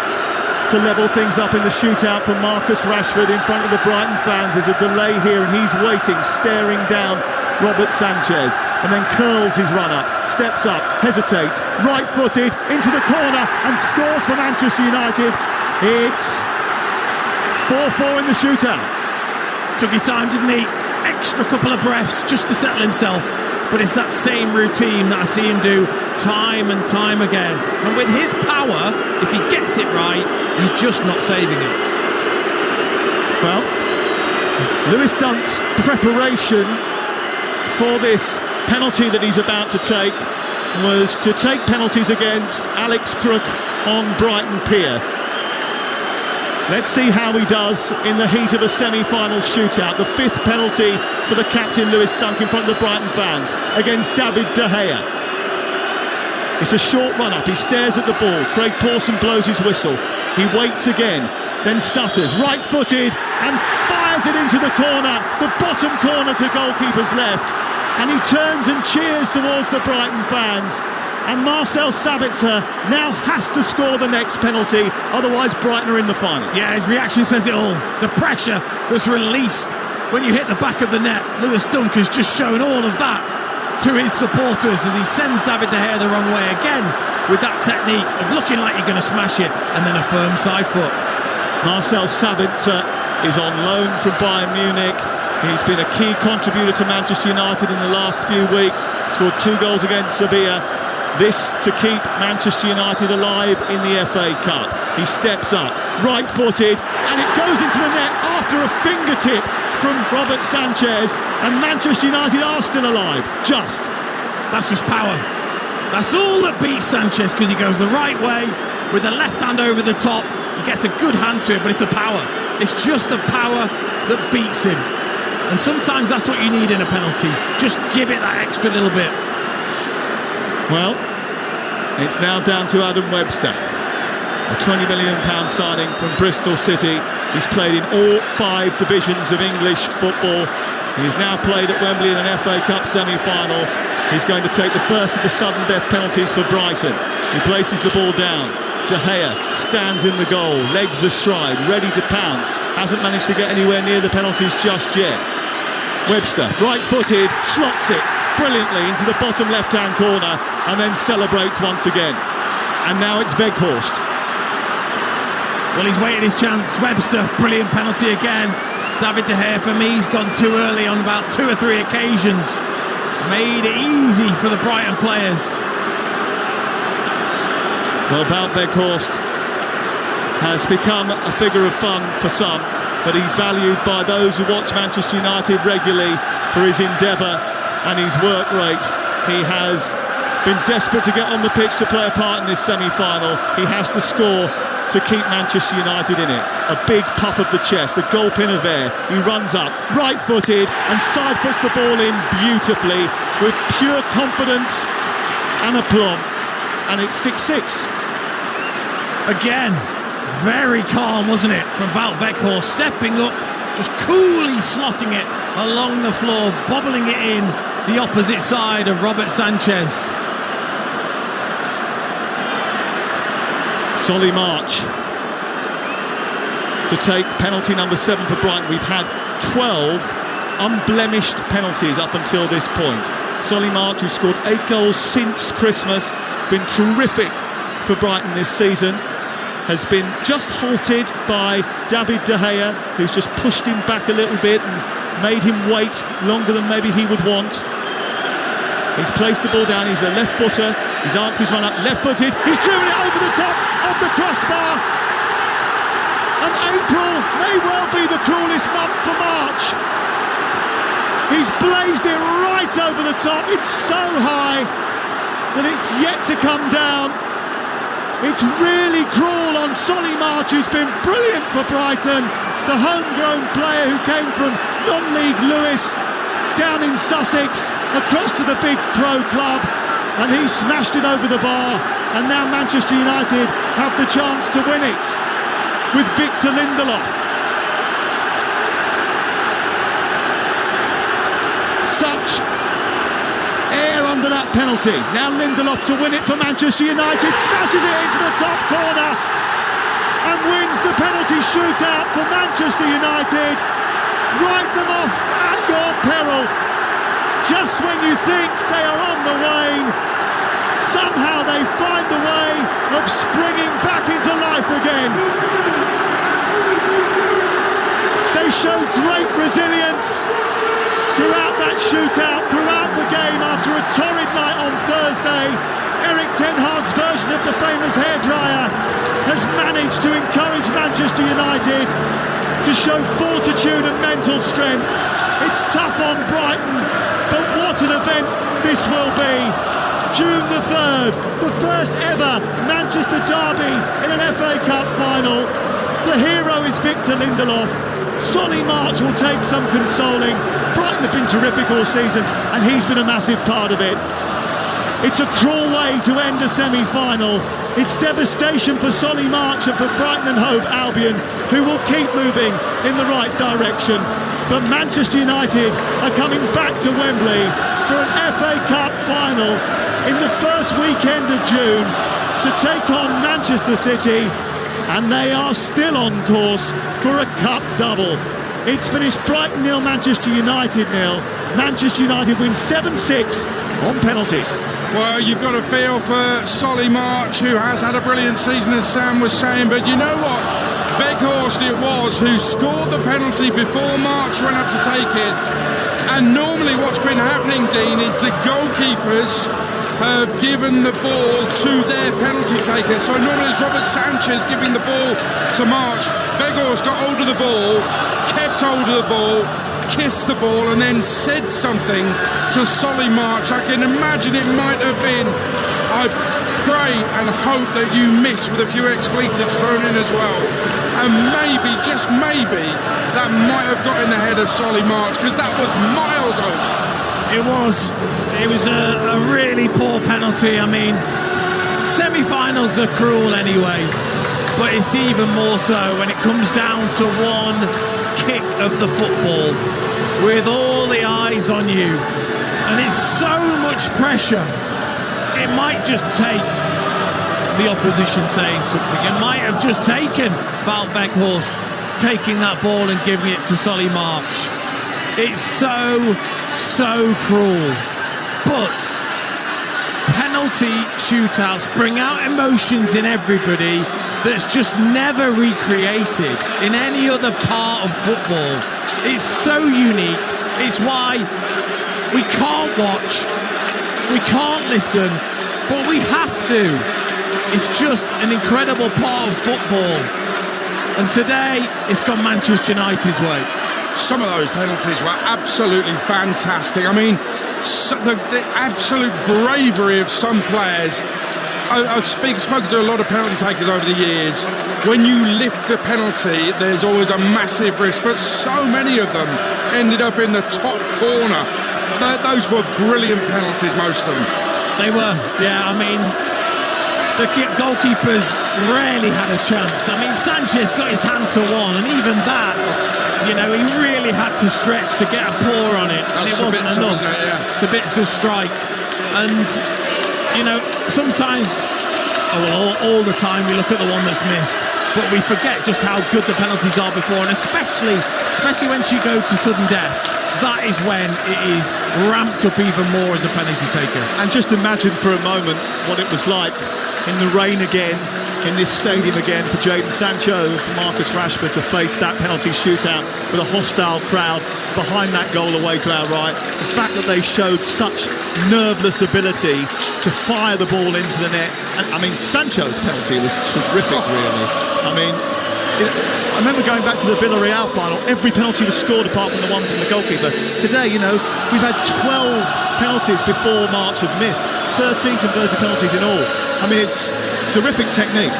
Speaker 2: to level things up in the shootout for Marcus Rashford in front of the Brighton fans. There's a delay here and he's waiting, staring down Robert Sanchez, and then curls his run-up, steps up, hesitates, right-footed, into the corner, and scores for Manchester United. It's 4-4 in the shootout.
Speaker 3: Took his time, didn't he? Extra couple of breaths just to settle himself. But it's that same routine that I see him do time and time again. And with his power, if he gets it right, he's just not saving it.
Speaker 2: Well, Lewis Dunk's preparation for this penalty that he's about to take was to take penalties against Alex Crook on Brighton Pier. Let's see how he does in the heat of a semi-final shootout. The fifth penalty for the captain Lewis Dunk in front of the Brighton fans against David De Gea. It's a short run-up. He stares at the ball. Craig Pawson blows his whistle. He waits again. then stutters, right-footed, and fires it into the corner, the bottom corner to goalkeeper's left. And he turns and cheers towards the Brighton fans. And Marcel Sabitzer now has to score the next penalty, otherwise Brighton are in the final.
Speaker 3: Yeah, his reaction says it all. The pressure that's released when you hit the back of the net. Lewis Dunk has just shown all of that to his supporters as he sends David De Gea the wrong way again with that technique of looking like you're going to smash it and then a firm side foot.
Speaker 2: Marcel Sabitzer is on loan from Bayern Munich. He's been a key contributor to Manchester United in the last few weeks. Scored 2 goals against Sevilla. This to keep Manchester United alive in the FA Cup. He steps up, right-footed, and it goes into the net after a fingertip from Robert Sanchez, and Manchester United are still alive. That's
Speaker 3: just power. That's all that beats Sanchez, because he goes the right way with the left hand over the top. He gets a good hand to it, but it's the power. It's just the power that beats him. And sometimes that's what you need in a penalty. Just give it that extra little bit.
Speaker 2: Well, it's now down to Adam Webster, a £20 million signing from Bristol City. He's played in all 5 divisions of English football. He's now played at Wembley in an FA Cup semi-final. He's going to take the first of the sudden death penalties for Brighton. He places the ball down. De Gea stands in the goal, legs astride, ready to pounce. Hasn't managed to get anywhere near the penalties just yet. Webster, right-footed, slots it brilliantly into the bottom left-hand corner and then celebrates once again. And now it's Weghorst.
Speaker 3: Well, he's waited his chance. Webster, brilliant penalty again. David De Gea, for me, he's gone too early on about 2 or 3 occasions. Made it easy for the Brighton players.
Speaker 2: Well, Wout Weghorst has become a figure of fun for some, but he's valued by those who watch Manchester United regularly for his endeavour and his work rate. He has been desperate to get on the pitch to play a part in this semi-final. He has to score to keep Manchester United in it. A big puff of the chest, a gulping of air. He runs up, right-footed, and side-puts the ball in beautifully with pure confidence and aplomb. And it's 6-6.
Speaker 3: Again, very calm, wasn't it, from Wout Weghorst, stepping up, just coolly slotting it along the floor, bobbling it in the opposite side of Robert Sanchez.
Speaker 2: Solly March to take penalty number 7 for Brighton. We've had 12 unblemished penalties up until this point. Solly March, who scored 8 goals since Christmas, been terrific for Brighton this season, has been just halted by David De Gea, who's just pushed him back a little bit and made him wait longer than maybe he would want. He's placed the ball down, he's a left footer, he's arced his run up, left footed, he's driven it over the top of the crossbar. And April may well be the cruelest month for March. He's blazed it right over the top, it's so high that it's yet to come down. It's really cruel on Solly March, who's been brilliant for Brighton, the homegrown player who came from non-league Lewes down in Sussex across to the big pro club, and he smashed it over the bar. And now Manchester United have the chance to win it with Victor Lindelof. Such air under that penalty. Now Lindelof to win it for Manchester United, smashes it into the top corner and wins the penalty shootout for Manchester United. Write them off at your peril. Just when you think they are on the wane, somehow they find a way of springing back into life again. They show great resilience throughout that shootout, throughout the game. After a torrid night on Thursday, Erik ten Hag's version of the famous hairdryer has managed to encourage Manchester United to show fortitude and mental strength. It's tough on Brighton, but what an event this will be. June the 3rd, the first ever Manchester derby in an FA Cup final. The hero is Victor Lindelof. Solly March will take some consoling. Brighton have been terrific all season, and he's been a massive part of it. It's a cruel way to end a semi-final. It's devastation for Solly March and for Brighton and Hove Albion, who will keep moving in the right direction. But Manchester United are coming back to Wembley for an FA Cup final in the first weekend of June to take on Manchester City, and they are still on course for a cup double. It's finished Brighton 0, Manchester United 0. Manchester United win 7-6 on penalties.
Speaker 1: Well, you've got a feel for Solly March, who has had a brilliant season, as Sam was saying, but you know what? Weghorst it was who scored the penalty before March went up to take it. And normally what's been happening, Dean, is the goalkeepers have given the ball to their penalty taker. So normally it's Robert Sanchez giving the ball to March. Weghorst got hold of the ball, kept hold of the ball, kissed the ball, and then said something to Solly March. I can imagine it might have been, I pray and hope that you miss, with a few expletives thrown in as well. And maybe, just maybe, that might have got in the head of Solly March, because that was miles over.
Speaker 3: It was a really poor penalty. I mean, semi-finals are cruel anyway, but it's even more so when it comes down to one kick of the football with all the eyes on you, and it's so much pressure. It might just take the opposition saying something. It might have just taken Wout Weghorst taking that ball and giving it to Solly March. It's so cruel. But penalty shootouts bring out emotions in everybody that's just never recreated in any other part of football. It's so unique. It's why we can't watch, we can't listen, but we have to. It's just an incredible part of football. And today, it's gone Manchester United's way.
Speaker 1: Some of those penalties were absolutely fantastic. I mean, the absolute bravery of some players. I've spoken to a lot of penalty takers over the years. When you lift a penalty, there's always a massive risk, but so many of them ended up in the top corner. Those were brilliant penalties, most of them.
Speaker 3: They were, yeah. I mean, the goalkeepers rarely had a chance. I mean, Sanchez got his hand to one, and even that, you know, he really had to stretch to get a paw on it, and it wasn't enough. Sabitzer strike, and you know, sometimes, all the time, we look at the one that's missed, but we forget just how good the penalties are before, and especially when you go to sudden death. That is when it is ramped up even more as a penalty taker.
Speaker 2: And just imagine for a moment what it was like in the rain again, in this stadium again, for Jadon Sancho and for Marcus Rashford to face that penalty shootout with a hostile crowd behind that goal away to our right. The fact that they showed such nerveless ability to fire the ball into the net. And I mean, Sancho's penalty was terrific, really. I mean, I remember going back to the Villarreal final, every penalty was scored apart from the one from the goalkeeper. Today, you know, we've had 12 penalties before March has missed, 13 converted penalties in all. I mean, it's terrific technique.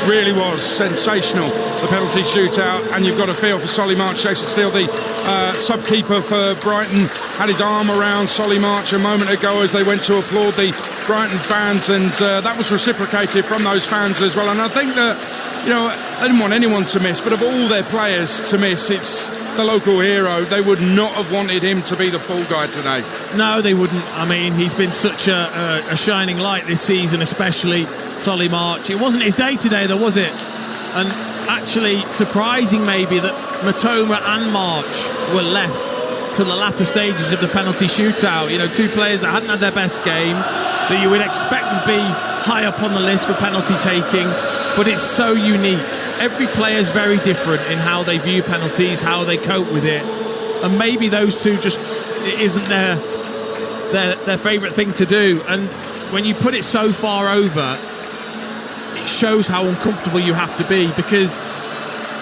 Speaker 1: Really was sensational, the penalty shootout, and you've got a feel for Solly March. Jason Steele, the sub-keeper for Brighton, had his arm around Solly March a moment ago as they went to applaud the Brighton fans, and that was reciprocated from those fans as well. And I think that, you know, they didn't want anyone to miss, but of all their players to miss, it's the local hero. They would not have wanted him to be the fall guy today.
Speaker 3: No, they wouldn't. I mean, he's been such a shining light this season, especially Solly March. It wasn't his day today, though, was it? And actually surprising maybe that Matoma and March were left to the latter stages of the penalty shootout. You know, two players that hadn't had their best game, that you would expect would be high up on the list for penalty taking, but it's so unique. Every player is very different in how they view penalties, how they cope with it, and maybe those two just, it isn't their favourite thing to do. And when you put it so far over, it shows how uncomfortable you have to be, because,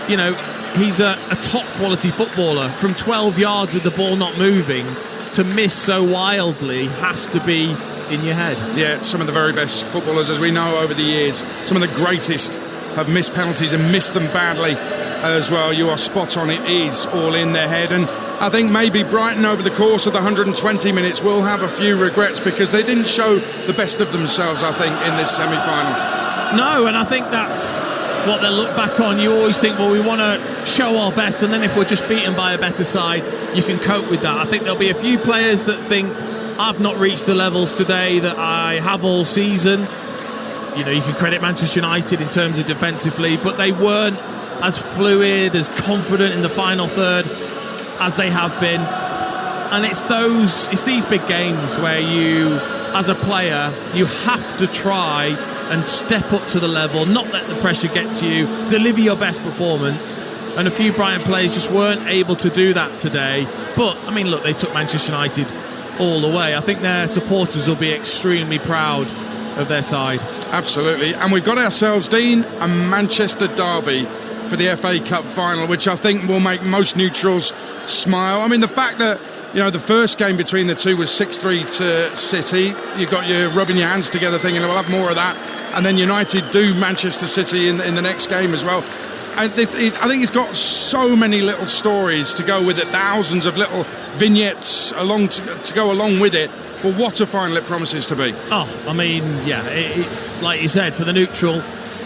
Speaker 3: you know, he's a top quality footballer. From 12 yards with the ball not moving, to miss so wildly has to be in your head.
Speaker 1: Yeah, some of the very best footballers, as we know over the years, some of the greatest have missed penalties and missed them badly as well. You are spot on, it is all in their head. And I think maybe Brighton over the course of the 120 minutes will have a few regrets because they didn't show the best of themselves, I think, in this semi-final.
Speaker 3: No, and I think that's what they'll look back on. You always think, well, we want to show our best, and then if we're just beaten by a better side, you can cope with that. I think there'll be a few players that think, I've not reached the levels today that I have all season. You know, you can credit Manchester United in terms of defensively, but they weren't as fluid, as confident in the final third as they have been. And it's these big games where you, as a player, you have to try and step up to the level, not let the pressure get to you, deliver your best performance. And a few Brighton players just weren't able to do that today. But, I mean, look, they took Manchester United all the way. I think their supporters will be extremely proud of their side.
Speaker 1: Absolutely. And we've got ourselves, Dean, a Manchester derby for the FA Cup final, which I think will make most neutrals smile. I mean, the fact that, you know, the first game between the two was 6-3 to City, you've got you rubbing your hands together thinking, we'll have more of that. And then United do Manchester City in the next game as well. And I think it's got so many little stories to go with it, thousands of little vignettes to go along with it. Well, what a final it promises to be.
Speaker 3: Oh, I mean, yeah, it's like you said, for the neutral,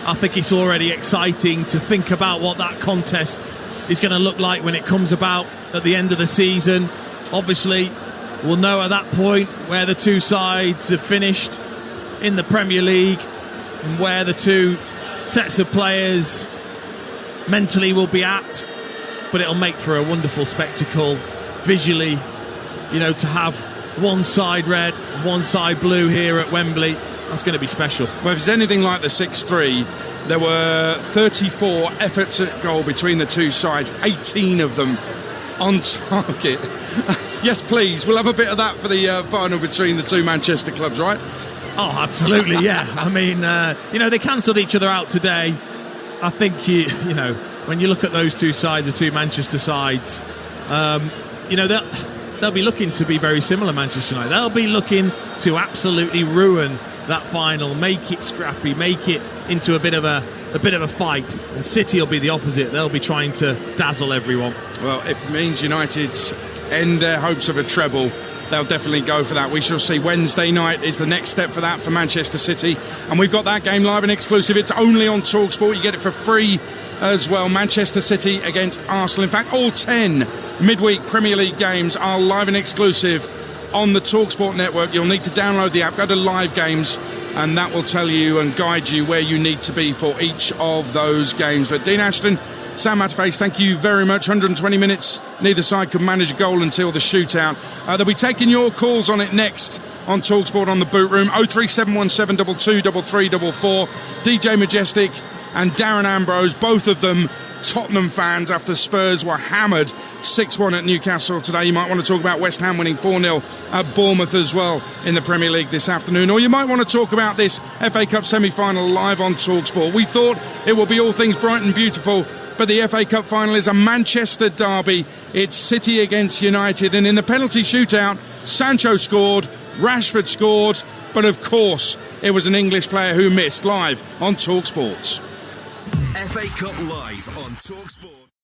Speaker 3: I think it's already exciting to think about what that contest is going to look like when it comes about at the end of the season. Obviously, we'll know at that point where the two sides have finished in the Premier League and where the two sets of players mentally will be at, but it'll make for a wonderful spectacle visually, you know, to have one side red, one side blue here at Wembley. That's going to be special.
Speaker 1: Well, if it's anything like the 6-3, there were 34 efforts at goal between the two sides, 18 of them on target. Yes, please, we'll have a bit of that for the final between the two Manchester clubs, right?
Speaker 3: Oh, absolutely, yeah. I mean, you know, they cancelled each other out today. I think, you know, when you look at those two sides, the two Manchester sides, you know, they'll be looking to be very similar, Manchester United. They'll be looking to absolutely ruin that final, make it scrappy, make it into a bit of a fight. And City will be the opposite. They'll be trying to dazzle everyone.
Speaker 1: Well, it means United end their hopes of a treble. They'll definitely go for that. We shall see. Wednesday night is the next step for that for Manchester City. And we've got that game live and exclusive. It's only on Talksport. You get it for free as well. Manchester City against Arsenal. In fact, all 10 midweek Premier League games are live and exclusive on the Talksport network. You'll need to download the app, go to live games, and that will tell you and guide you where you need to be for each of those games. But Dean Ashton, Sam Matterface, thank you very much. 120 minutes, neither side could manage a goal until the shootout. They'll be taking your calls on it next on Talksport on the Boot Room. 03717 223344. DJ Majestic and Darren Ambrose, both of them Tottenham fans after Spurs were hammered 6-1 at Newcastle today. You might want to talk about West Ham winning 4-0 at Bournemouth as well in the Premier League this afternoon. Or you might want to talk about this FA Cup semi-final live on Talksport. We thought it would be all things Brighton beautiful, but the FA Cup final is a Manchester derby. It's City against United, and in the penalty shootout, Sancho scored, Rashford scored, but of course it was an English player who missed. Live on Talksport.
Speaker 4: FA Cup live on Talksport.